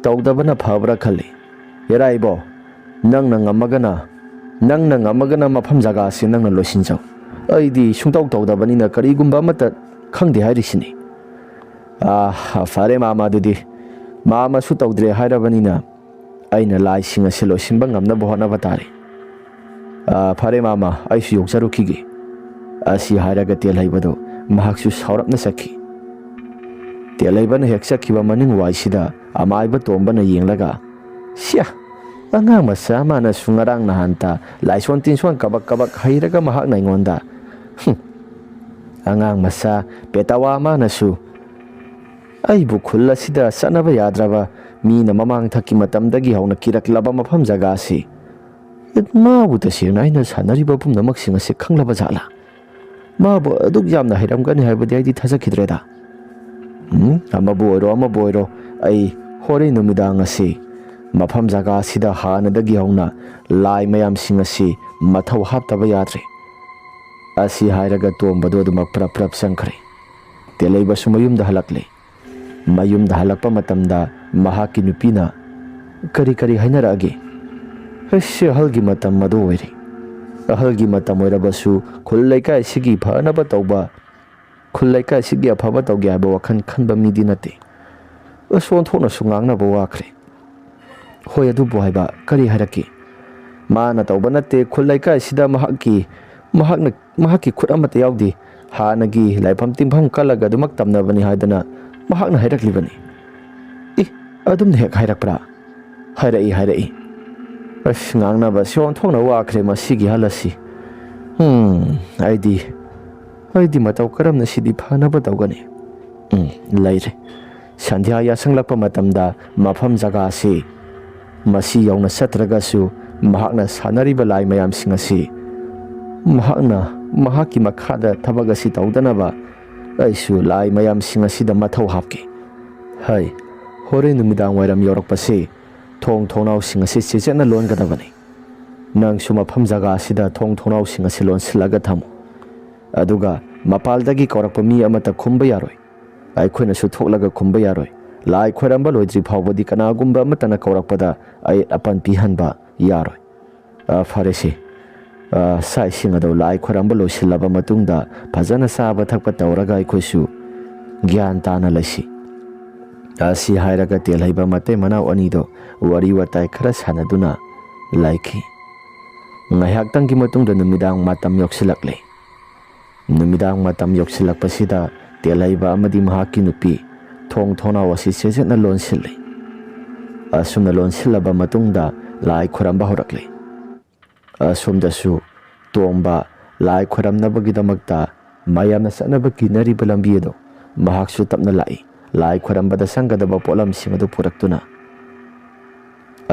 ꯇꯧꯗꯕꯅ ꯐꯕ꯭ꯔꯥ ꯈꯜꯂꯤ ꯏꯔꯥꯏꯕꯣ ꯅꯪꯅ ꯉꯝꯃꯒꯅ ꯃꯐꯝ ꯖꯒꯥ ꯑꯁꯤ ꯅꯪꯅ ꯂꯣꯏꯁꯤꯟꯖꯧ ꯑꯩꯗꯤ ꯁꯨꯡꯇꯧ ꯇꯧꯗꯕꯅꯤꯅ ꯀꯔꯤꯒꯨꯝꯕ ꯑꯃꯠꯇ ꯈꯪꯗꯦ ꯍꯥꯏꯔꯤꯁꯤꯅꯤ ꯐꯔꯦ ꯃꯥꯃ ꯑꯗꯨꯗꯤ ꯃꯥꯃꯁꯨ ꯇꯧꯗ꯭ꯔꯦ ꯍꯥꯏꯔꯕꯅꯤꯅ ꯑꯩꯅ ꯂꯥꯏꯁꯤꯡ ꯑꯁꯤ ꯂꯣꯏꯁꯤꯟꯕ ꯉꯝꯅꯕ ꯍꯣꯠꯅꯕ ꯇꯥꯔꯦ ꯐꯔꯦ ꯃꯥꯃ ꯑꯩꯁꯨ ꯌꯧꯖꯔꯨꯈꯤꯒꯦ ꯑꯁꯤ ꯍꯥꯏꯔꯒ ꯇꯦꯜꯍꯩꯕꯗꯣ ꯃꯍꯥꯛꯁꯨ ꯁꯥꯎꯔꯞꯅ ꯆꯠꯈꯤ ꯇꯦꯜꯍꯩꯕꯅ ꯍꯦꯛ ꯆꯠꯈꯤꯕ ꯃꯅꯤꯡ ꯋꯥꯏꯁꯤꯗ ꯑꯃꯥꯏꯕ ꯇꯣꯝꯕꯅ ꯌꯦꯡꯂꯒ ꯁꯤꯌꯥ ꯑꯉꯥꯡ ꯃꯆꯥ ꯃꯥꯅꯁꯨ ꯉꯔꯥꯡ ꯅꯍꯥꯟꯇ ꯂꯥꯏꯁꯣꯟ ꯇꯤꯟꯁꯣꯟ ꯀꯕꯛ ꯍꯩꯔꯒ ꯃꯍꯥꯛꯅ ꯑꯩꯉꯣꯟꯗ ꯑꯉꯥꯡ ꯃꯆꯥ ꯄꯦꯇꯥꯋꯥ ꯃꯥꯅꯁꯨ ꯑꯩꯕꯨ ꯈꯨꯜ ꯑꯁꯤꯗ ꯆꯠꯅꯕ ꯌꯥꯗ꯭ꯔꯕ ꯃꯤꯅ ꯃꯃꯥꯡ ꯊꯛꯀꯤ ꯃꯇꯝꯗꯒꯤ ꯍꯧꯅ ꯀꯤꯔꯛꯂꯕ ꯃꯐꯝ ꯖꯒꯥ ꯑꯁꯤ ꯃꯥꯕꯨ ꯇꯁꯦꯡꯅ ꯑꯩꯅ ꯁꯥꯟꯅꯔꯤꯕ ꯄꯨꯝꯅꯃꯛꯁꯤꯡ ꯑꯁꯤ ꯈꯪꯂꯕ ꯖꯥꯠꯂꯥ ꯃꯥꯕꯨ ꯑꯗꯨꯛ ꯌꯥꯝꯅ ꯍꯩꯔꯝꯒꯅꯤ ꯍꯥꯏꯕꯗꯤ ꯑꯩꯗꯤ ꯊꯥꯖꯈꯤꯗ꯭ꯔꯦꯗ ꯑꯃꯕꯨ ꯑꯣꯏꯔꯣ ꯑꯩ ꯍꯣꯔꯦꯟ ꯅꯨꯃꯤꯗꯥꯡ ꯑꯁꯤ ꯃꯐꯝ ꯖꯒꯥ ꯑꯁꯤꯗ ꯍꯥꯟꯅꯗꯒꯤ ꯍꯧꯅ ꯂꯥꯏ ꯃꯌꯥꯝꯁꯤꯡ ꯑꯁꯤ ꯃꯊꯧ ꯍꯥꯞꯇꯕ ꯌꯥꯗ꯭ꯔꯦ ꯑꯁꯤ ꯍꯥꯏꯔꯒ ꯇꯣꯝꯕꯗꯣ ꯑꯗꯨꯃꯛ ꯄ꯭ꯔꯞ ꯆꯪꯈ꯭ꯔꯦ ꯇꯦꯜꯍꯩꯕꯁꯨ ꯃꯌꯨꯝꯗ ꯍꯜꯂꯛꯂꯦ ꯃꯌꯨꯝꯗ ꯍꯜꯂꯛꯄ ꯃꯇꯝꯗ ꯃꯍꯥꯛꯀꯤ ꯅꯨꯄꯤꯅ ꯀꯔꯤ ꯍꯥꯏꯅꯔꯛꯑꯒꯦ ꯑꯍꯜꯒꯤ ꯃꯇꯝ ꯑꯗꯨ ꯑꯣꯏꯔꯦ ꯑꯍꯜꯒꯤ ꯃꯇꯝ ꯑꯣꯏꯔꯕꯁꯨ ꯈꯨꯜ ꯂꯩꯀꯥꯏ ꯑꯁꯤꯒꯤ ꯐꯅꯕ ꯇꯧꯕ ꯈꯨꯜ ꯂꯩꯀꯥꯏ ꯑꯁꯤꯒꯤ ꯑꯐꯕ ꯇꯧꯒꯦ ꯍꯥꯏꯕ ꯋꯥꯈꯜ ꯈꯟꯕ ꯃꯤꯗꯤ ꯅꯠꯇꯦ ꯑꯣꯟꯊꯣꯛꯅꯁꯨ ꯉꯥꯡꯅꯕ ꯋꯥꯈ꯭ꯔꯦ ꯍꯣꯏ ꯑꯗꯨꯕꯨ ꯍꯥꯏꯕ ꯀꯔꯤ ꯍꯥꯏꯔꯛꯀꯦ ꯃꯥꯅ ꯇꯧꯕ ꯅꯠꯇꯦ ꯈꯨꯜ ꯂꯩꯀꯥꯏ ꯑꯁꯤꯗ ꯃꯍꯥꯛꯀꯤ ꯈꯨꯠ ꯑꯃꯠꯇ ꯌꯥꯎꯗꯦ ꯍꯥꯟꯅꯒꯤ ꯂꯥꯏꯐꯝ ꯇꯤꯟꯐꯝ ꯀꯜꯂꯒ ꯑꯗꯨꯃꯛ ꯇꯝꯅꯕꯅꯤ ꯍꯥꯏꯗꯅ ꯃꯍꯥꯛꯅ ꯍꯥꯏꯔꯛꯂꯤꯕꯅꯤ ꯑꯗꯨꯝꯅ ꯍꯦꯛ ꯍꯥꯏꯔꯛꯄ꯭ꯔꯥ ꯍꯥꯏꯔꯛꯏ ꯉꯥꯡꯅꯕꯁꯤ ꯑꯣꯟꯊꯣꯛꯅ ꯋꯥꯈ꯭ꯔꯦ ꯃꯁꯤꯒꯤ ꯑꯍꯜ ꯑꯁꯤ ꯑꯩꯗꯤ ꯃꯇꯧ ꯀꯔꯝꯅ ꯁꯤꯗꯤ ꯐꯅꯕ ꯇꯧꯒꯅꯤ ꯂꯩꯔꯦ ꯁꯟꯙ꯭ꯌꯥ ꯌꯥꯁꯪꯂꯛꯄ ꯃꯇꯝꯗ ꯃꯐꯝ ꯖꯒꯥ ꯑꯁꯤ ꯃꯁꯤ ꯌꯧꯅ ꯆꯠꯇ꯭ꯔꯒꯁꯨ ꯃꯍꯥꯛꯅ ꯁꯥꯟꯅꯔꯤꯕ ꯂꯥꯏ ꯃꯌꯥꯝꯁꯤꯡ ꯑꯁꯤ ꯃꯍꯥꯛꯀꯤ ꯃꯈꯥꯗ ꯊꯕꯛ ꯑꯁꯤ ꯇꯧꯗꯅꯕ ꯑꯩꯁꯨ ꯂꯥꯏ ꯃꯌꯥꯝꯁꯤꯡ ꯑꯁꯤꯗ ꯃꯊꯧ ꯍꯥꯞꯀꯦ ꯍꯣꯔꯦꯟ ꯅꯨꯃꯤꯗꯥꯡ ꯋꯥꯏꯔꯝ ꯌꯧꯔꯛꯄꯁꯤ ꯊꯣꯡ ꯊꯣꯡꯅꯥꯎꯁꯤꯡ ꯑꯁꯤ ꯆꯦꯠꯅ ꯂꯣꯟꯒꯗꯕꯅꯤ ꯅꯪꯁꯨ ꯃꯐꯝ ꯖꯒꯥ ꯑꯁꯤꯗ ꯊꯣꯡ ꯊꯣꯡꯅꯥꯎꯁꯤꯡ ꯑꯁꯤ ꯂꯣꯟꯁꯤꯜꯂꯒ ꯊꯝꯃꯨ ꯑꯗꯨꯒ ꯃꯄꯥꯜꯗꯒꯤ ꯀꯧꯔꯛꯄ ꯃꯤ ꯑꯃꯠꯇ ꯈꯨꯝꯕ ꯌꯥꯔꯣꯏ ꯑꯩꯈꯣꯏꯅꯁꯨ ꯊꯣꯛꯂꯒ ꯈꯨꯝꯕ ꯌꯥꯔꯣꯏ ꯂꯥꯏ ꯈꯣꯏꯔꯝꯕ ꯂꯣꯏꯗ꯭ꯔꯤ ꯐꯥꯎꯕꯗꯤ ꯀꯅꯥꯒꯨꯝꯕ ꯑꯃꯠꯇꯅ ꯀꯧꯔꯛꯄꯗ ꯑꯌꯦꯠ ꯑꯄꯟ ꯄꯤꯍꯟꯕ ꯌꯥꯔꯣꯏ ꯐꯔꯦꯁꯦ ꯆꯥꯛ ꯏꯁꯤꯡ ꯑꯗꯨ ꯂꯥꯏ ꯈꯣꯏꯔꯝꯕ ꯂꯣꯏꯁꯤꯜꯂꯕ ꯃꯇꯨꯡꯗ ꯐꯖꯅ ꯆꯥꯕ ꯊꯛꯄ ꯇꯧꯔꯒ ꯑꯩꯈꯣꯏꯁꯨ ꯒ꯭ꯌꯥꯟ ꯇꯥꯅ ꯂꯩꯁꯤ ꯑꯁꯤ ꯍꯥꯏꯔꯒ ꯇꯦꯜꯍꯩꯕ ꯃꯇꯩ ꯃꯅꯥꯎ ꯑꯅꯤꯗꯣ ꯋꯥꯔꯤ ꯋꯥꯇꯥꯏ ꯈꯔ ꯁꯥꯟꯅꯗꯨꯅ ꯂꯩꯈꯤ ꯉꯥꯏꯍꯥꯛꯇꯪꯒꯤ ꯃꯇꯨꯡꯗ ꯅꯨꯃꯤꯗꯥꯡ ꯃꯇꯝ ꯌꯧꯁꯤꯜꯂꯛꯂꯦ ꯅꯨꯃꯤꯗꯥꯡ ꯃꯇꯝ ꯌꯧꯁꯤꯜꯂꯛꯄꯁꯤꯗ ꯇꯦꯜꯍꯩꯕ ꯑꯃꯗꯤ ꯃꯍꯥꯛꯀꯤ ꯅꯨꯄꯤ ꯊꯣꯡ ꯊꯣꯡꯅꯥꯎ ꯑꯁꯤ ꯆꯦꯠꯅ ꯂꯣꯟꯁꯤꯜꯂꯤ ꯑꯁꯨꯝꯅ ꯂꯣꯟꯁꯤꯜꯂꯕ ꯃꯇꯨꯡꯗ ꯂꯥꯏ ꯈꯣꯏꯔꯝꯕ ꯍꯧꯔꯛꯂꯤ ꯑꯁꯣꯝꯗꯁꯨ ꯇꯣꯝꯕ ꯂꯥꯏ ꯈꯣꯏꯔꯝꯅꯕꯒꯤꯗꯃꯛꯇ ꯃꯌꯥꯝꯅ ꯆꯠꯅꯕ ꯀꯤꯅꯔꯤꯕ ꯂꯝꯕꯤ ꯑꯗꯣ ꯃꯍꯥꯛꯁꯨ ꯇꯞꯅ ꯂꯥꯛꯏ ꯂꯥꯏ ꯈꯣꯏꯔꯝꯕꯗ ꯆꯪꯒꯗꯕ ꯄꯣꯠꯂꯝꯁꯤꯡ ꯑꯗꯨ ꯄꯨꯔꯛꯇꯨꯅ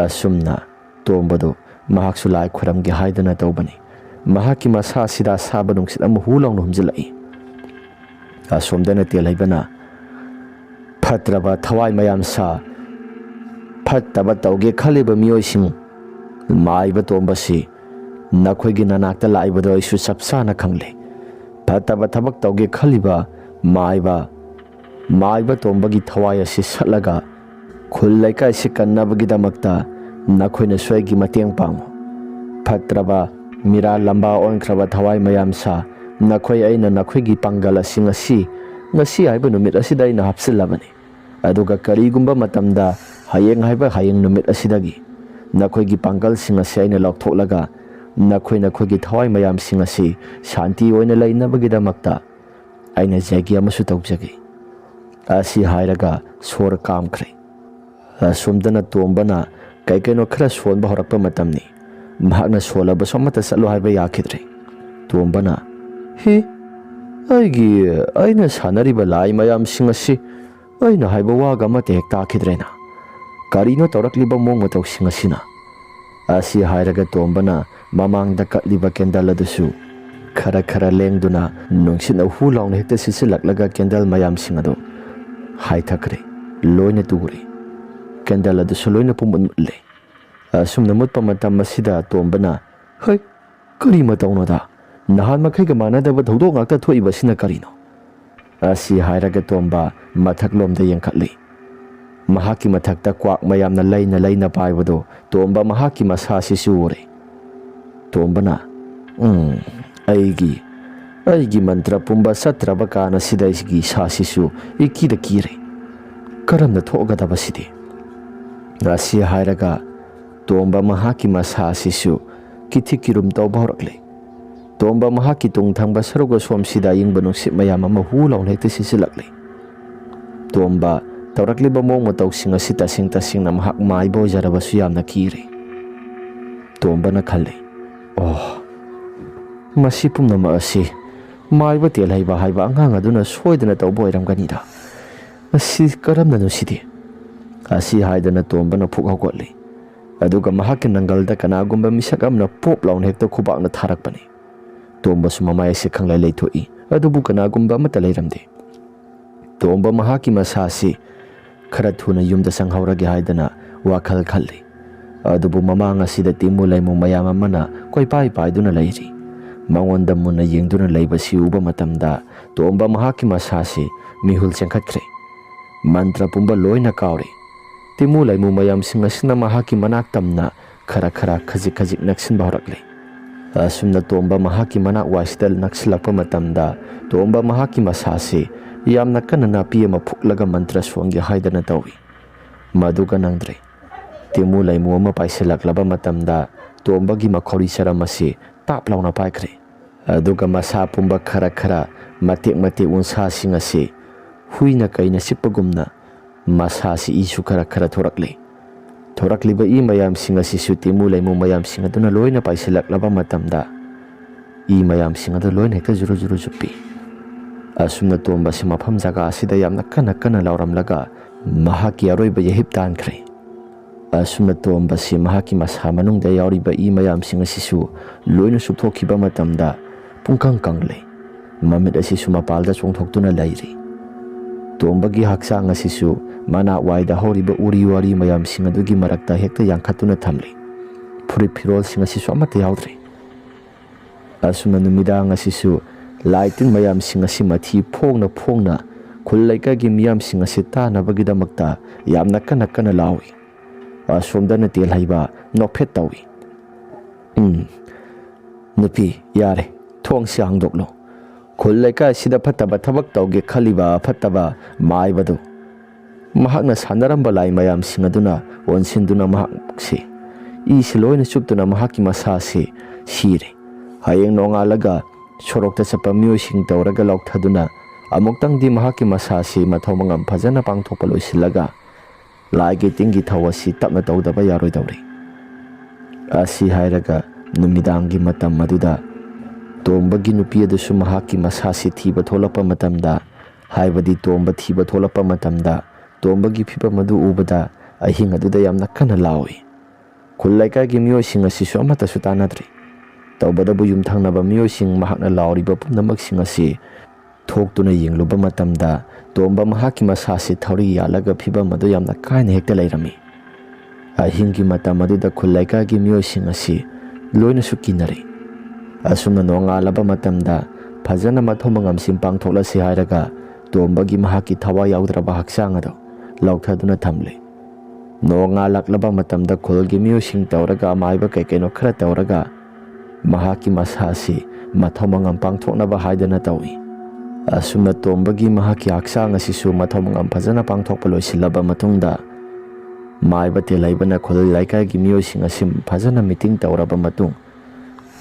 ꯑꯁꯨꯝꯅ ꯇꯣꯝꯕꯗꯨ ꯃꯍꯥꯛꯁꯨ ꯂꯥꯏ ꯈꯣꯏꯔꯝꯒꯦ ꯍꯥꯏꯗꯅ ꯇꯧꯕꯅꯤ ꯃꯍꯥꯛꯀꯤ ꯃꯁꯥꯁꯤꯗ ꯑꯁꯥꯕ ꯅꯨꯡꯁꯤꯠ ꯑꯃ ꯍꯨ ꯂꯥꯎꯅ ꯍꯨꯝꯖꯤꯜꯂꯛꯏ ꯑꯁꯣꯝꯗꯅ ꯇꯦꯜꯍꯩꯕꯅ ꯐꯠꯇ꯭ꯔꯕ ꯊꯋꯥꯏ ꯃꯌꯥꯝ ꯁꯥ ꯐꯠꯇꯕ ꯇꯧꯒꯦ ꯈꯜꯂꯤꯕ ꯃꯤꯑꯣꯏꯁꯤꯡ ꯃꯥꯏꯕ ꯇꯣꯝꯕꯁꯤ ꯅꯈꯣꯏꯒꯤ ꯅꯅꯥꯛꯇ ꯂꯥꯛꯏꯕꯗꯣ ꯑꯩꯁꯨ ꯆꯞ ꯆꯥꯅ ꯈꯪꯂꯦ ꯐꯠꯇꯕ ꯊꯕꯛ ꯇꯧꯒꯦ ꯈꯜꯂꯤꯕ ꯃꯥꯏꯕ ꯇꯣꯝꯕꯒꯤ ꯊꯋꯥꯏ ꯑꯁꯤ ꯁꯠꯂꯒ ꯈꯨꯜ ꯂꯩꯀꯥꯏꯁꯤ ꯀꯟꯅꯕꯒꯤꯗꯃꯛꯇ ꯅꯈꯣꯏꯅꯁꯨ ꯑꯩꯒꯤ ꯃꯇꯦꯡ ꯄꯥꯡꯉꯨ ꯐꯠꯇ꯭ꯔꯕ ꯃꯤꯔꯥ ꯂꯝꯕꯥ ꯑꯣꯟꯈ꯭ꯔꯕ ꯊꯋꯥꯏ ꯃꯌꯥꯝꯁꯥ ꯅꯈꯣꯏ ꯑꯩꯅ ꯅꯈꯣꯏꯒꯤ ꯄꯥꯡꯒꯜ ꯑꯁꯤ ꯉꯁꯤ ꯍꯥꯏꯕ ꯅꯨꯃꯤꯠ ꯑꯁꯤꯗ ꯑꯩꯅ ꯍꯥꯞꯆꯤꯜꯂꯕꯅꯤ ꯑꯗꯨꯒ ꯀꯔꯤꯒꯨꯝꯕ ꯃꯇꯝꯗ ꯍꯌꯦꯡ ꯍꯥꯏꯕ ꯍꯌꯦꯡ ꯅꯨꯃꯤꯠ ꯑꯁꯤꯗꯒꯤ ꯅꯈꯣꯏꯒꯤ ꯄꯥꯡꯒꯜꯁꯤꯡ ꯑꯁꯤ ꯑꯩꯅ ꯂꯧꯊꯣꯛꯂꯒ नखोई थवाई मयाम सिंह असी शांति ओइना लेनबगिदमक्ता आइना जैगी अमसु तौजगे असी हायरगा सोर कामख्रे असुमदना तोंबना कैकेनो खरा सोनबा हरकपा मतमनी महाकना सोलब सोमत चलो हायबा याखिद्रे तोंबना हे आइगी आइना सानरिबा लाई मयाम सिंह असी आइना हायबा वागा मते हेक ताखिद्रेना करिनो तौरकलिबा मोंग मतौ सिंह असिना असी हायरगा तोंबना ममांग कटलीबा कैंडल अदुसु खरा खरा लेंदुना नुंसिन हु लाउना हेक्ता सिसिलक्लगा कैंडल मयाम सिंह अदो हायथखरे लोइना तुगरे कैंडल अदुसु लोइना पुमुले असुमना मुत्पा मतम मसिदा तोंबना हय करी मतौनोदा नहान मखैगा मानदबा धौदो गाक्ता थोइबसिना करिनो असी हायरगा तोंबा मथकलोमदा यंखटले महाकी मथकता क्वाक मयामना लैना पाइबदो तोंबा महाकी मसासी सुरे तोंबना अईगी मंत्र पुंबा सत्रब काना सिदाइगी सासिसु इकीद कीरे करमना थोगदबसिदि रासि हायरगा तोंबा महाकी मसासिसु किथि किरुम तौबा हरकले तोंबा महाकी तुंगथंबा सरुग सोमसिदा यिंगबा नुंसित मयाम अमा हु लाउना हेक्ता सिसिलक्ले तोंबा तौरकलिबा मोंग मतौसिंग असि तसिंग महाक माइबा ओइजरबसु यामना कीरे तोंबना खल्ले ओह मसी पुनम असी माइबा तेलहैबा हाइबा अंगांग अदुना सोइदना तौबा ओइरमगनिदा असी करमननु सिदि असी हाइदना तोंबना फुक हौगटले अदुगा महाक नंगलदा कनागुंबा मिसक अमना पोप लाउना हेक्ता खुबाकना थारकपने तोंबसु ममाय से खंगlai लेथोई अदुबु कनागुंबा अमता लेरमदे तोंबा महाकी मसासी खरा थुना युमदा संहौरगे हाइदना वाखल खल्ले अदुबु ममांग असिदा तिमु लैमु मयाम अमना कोइपाइ पाइदुना लैरि मंगोंदा मुना येंगदुना लैबसि उबा मतमदा तोंबा महाकी मसासी मिहुल चेंखटख्रे मंत्र पुंबा लोइना कावरे तिमु लैमु मयाम सिंह असिना महाकी मनाक तमना खरा खरा खजिक खजिक नक्सिन बाहरकले असुमना तोंबा महाकी मना वाइसदल नक्सिलपा मतमदा तोंबा महाकी मसासी यामना कन्ना नापी अमा फुकलगा मंत्र सोंगे हाइदना तौई मदुगा नंद्रे तिमु लैमु अमा पाइसलक्लबा मतमदा तोंबगी मखौरी सरम असी ताप लाउना पाइख्रे अदुगा मसा पुंबा खरा खरा मतेक उनसासिंग असी हुइना कैना सिप्पगुमना मसासी इसु खरा खरा थोरकलिबा इ मयाम सिंह असिसु तिमु लैमु मयाम सिंह अदुना लोइना पाइसलक्लबा मतमदा इ मयाम सिंह अदु लोइना हेक्ता जुरु जुरु जुप्पी असुमना तोंबा से मफम जगह असिदा यामना कन्ना लाउरमलगा महाकी अरोइबा यहिप तानख्रे असुमना तोंबा से महाकी मसा मनुंगदा याउरिबा इ मयाम सिंह असिसु लोइना सुथोखिबा मतमदा पुंकंग कंगले ममित असिसु मपालदा चोंथोक्तुना लैरि तोंबगी हक्सांग असिसु मना वाइदा हौरिबा उरी वारी मयाम सिंह अदुगी मरक्ता हेक्ता यांखतुना थमले फुरि फिरोल सिंह असिसु अमता याउद्रे असुमना नुमिदांग असिसु लाइटिंग मयाम सिंह असी मथी फोंगना खुल लैकागी मियाम सिंह असी तानबगिदमक्ता यामना कन्ना लाउई असोमदना तेलहैबा नोफेट तौई नुपी यारे थोंगसे हांदोक्लो खुल लैका सिदा फत्तबा थबक तौगे खलिबा फत्तबा माइबदो महाकना सानरंबा लाई मयाम सिंह अदुना ओनसिनदुना महाकसे इसे लोइना चुपतुना महाकी मसासे सिरे हयेंग नोंगालगा सोरोक्ता चप्पा मियोइसिंग तौरगा लौथादुना अमुक्तंगदी महाकी मसासी मथौमंगम फजना पांगथोकपा लोइसिलगा लाइगे तिंगी थवसी तपना तौदबा यारोइदौरे असी हायरगा नुमिदांगी मतम मदुदा तोंबगी नुपी अदुसु महाकी मसासी थीबा थोलपा मतमदा हाइबदी तोंबा थीबा थोलपा मतमदा तोंबगी फिबा मदु उबदा अहिंग अदुदा यामना कन्ना लाओई खुल्लाइकागी मियोइसिंग असिसु अमतसु तानाद्रे तौबदबु युमथांगनबा मियोइसिंग महाकना लाउरिबा पुनमक्सिंग असी थोक्तुना येंगलुबा मतमदा तोंबा महाकी मसासी थौरी यालगा फिबा मदु यामना कायना हेक्ता लैरमी अहिंगी मतम अदुदा खुल्लाइकागी मियोइसिंग असी लोइना सुकिनरे असुमना नोंगालबा मतमदा फजना मथोमंगम सिंपांग थोलसी हायरगा तोंबगी महाकी थवा याउद्रबा हक्सांग अदो लौथादुना थमले नोंगालक्लबा मतमदा खुलगी मियोइसिंग तौरगा माइबा कैकेनो खरा तौरगा mahaki masasi mathau mangam pangthoknaba haidana tawi asumna tombagi mahaki haksang asisu mathau mangam phajana pangthokpa loisilaba matungda maiba telaibana khol laikai gi miyosing asim phajana meeting tawraba matung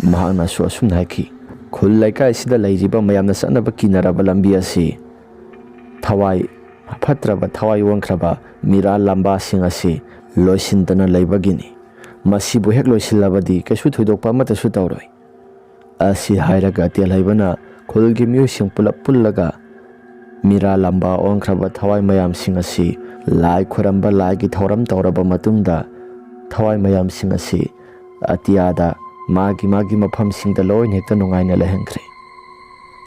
mahakna su asum haiki khol laikai sida lairiba mayamna sanaba kinaraba lambi asi thawai fatraba thawai wangkraba mira lamba sing asi loisindana laibagini masibu hek loisilabadi kesu thoidokpa mata su tawroi asi hairaga telaibana khulgi miyosing pulap pullaga mira lamba wangkraba thawai mayam sing asi lai khuramba lai gi thoram tawraba matungda thawai mayam sing asi atiada magi mafam singda loin hekta nungaina lehenkre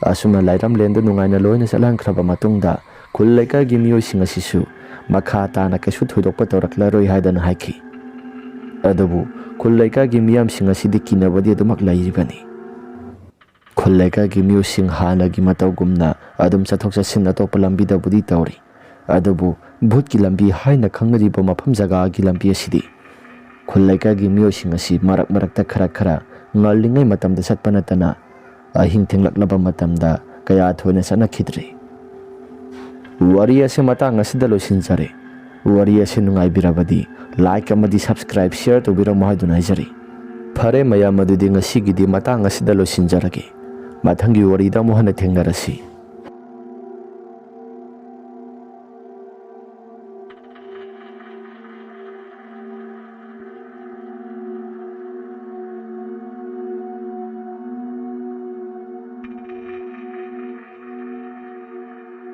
asuma lairam lenda nungaina loina salangkraba matungda khul laika gi miyosing asisu makha tana kesu thoidokpa tawraklaroi haidana haiki adabu khul laika gi miyam sing asidi kinabadi adumak lairibani khul laika gi miyosing hana gi matawgumna adum chathok chasin atoppa lambida budi tawri adabu भूत की लंबी हाइना खंगरिबा मफम जगा की लंबी असिदी खुल लाइका की मियोसिंग असि मरक मरकता खरा खरा ngallingai matamda satpana tana ahing thenglaknaba matamda kaya thoina sana khidre wari ase matang asida losinjare wari ase nungai birabadi like amadi subscribe share to bira mahaduna haijari phare mayam adudi ngasi gidi matang asida losinjarage mathangi wari da mohana thengnarasi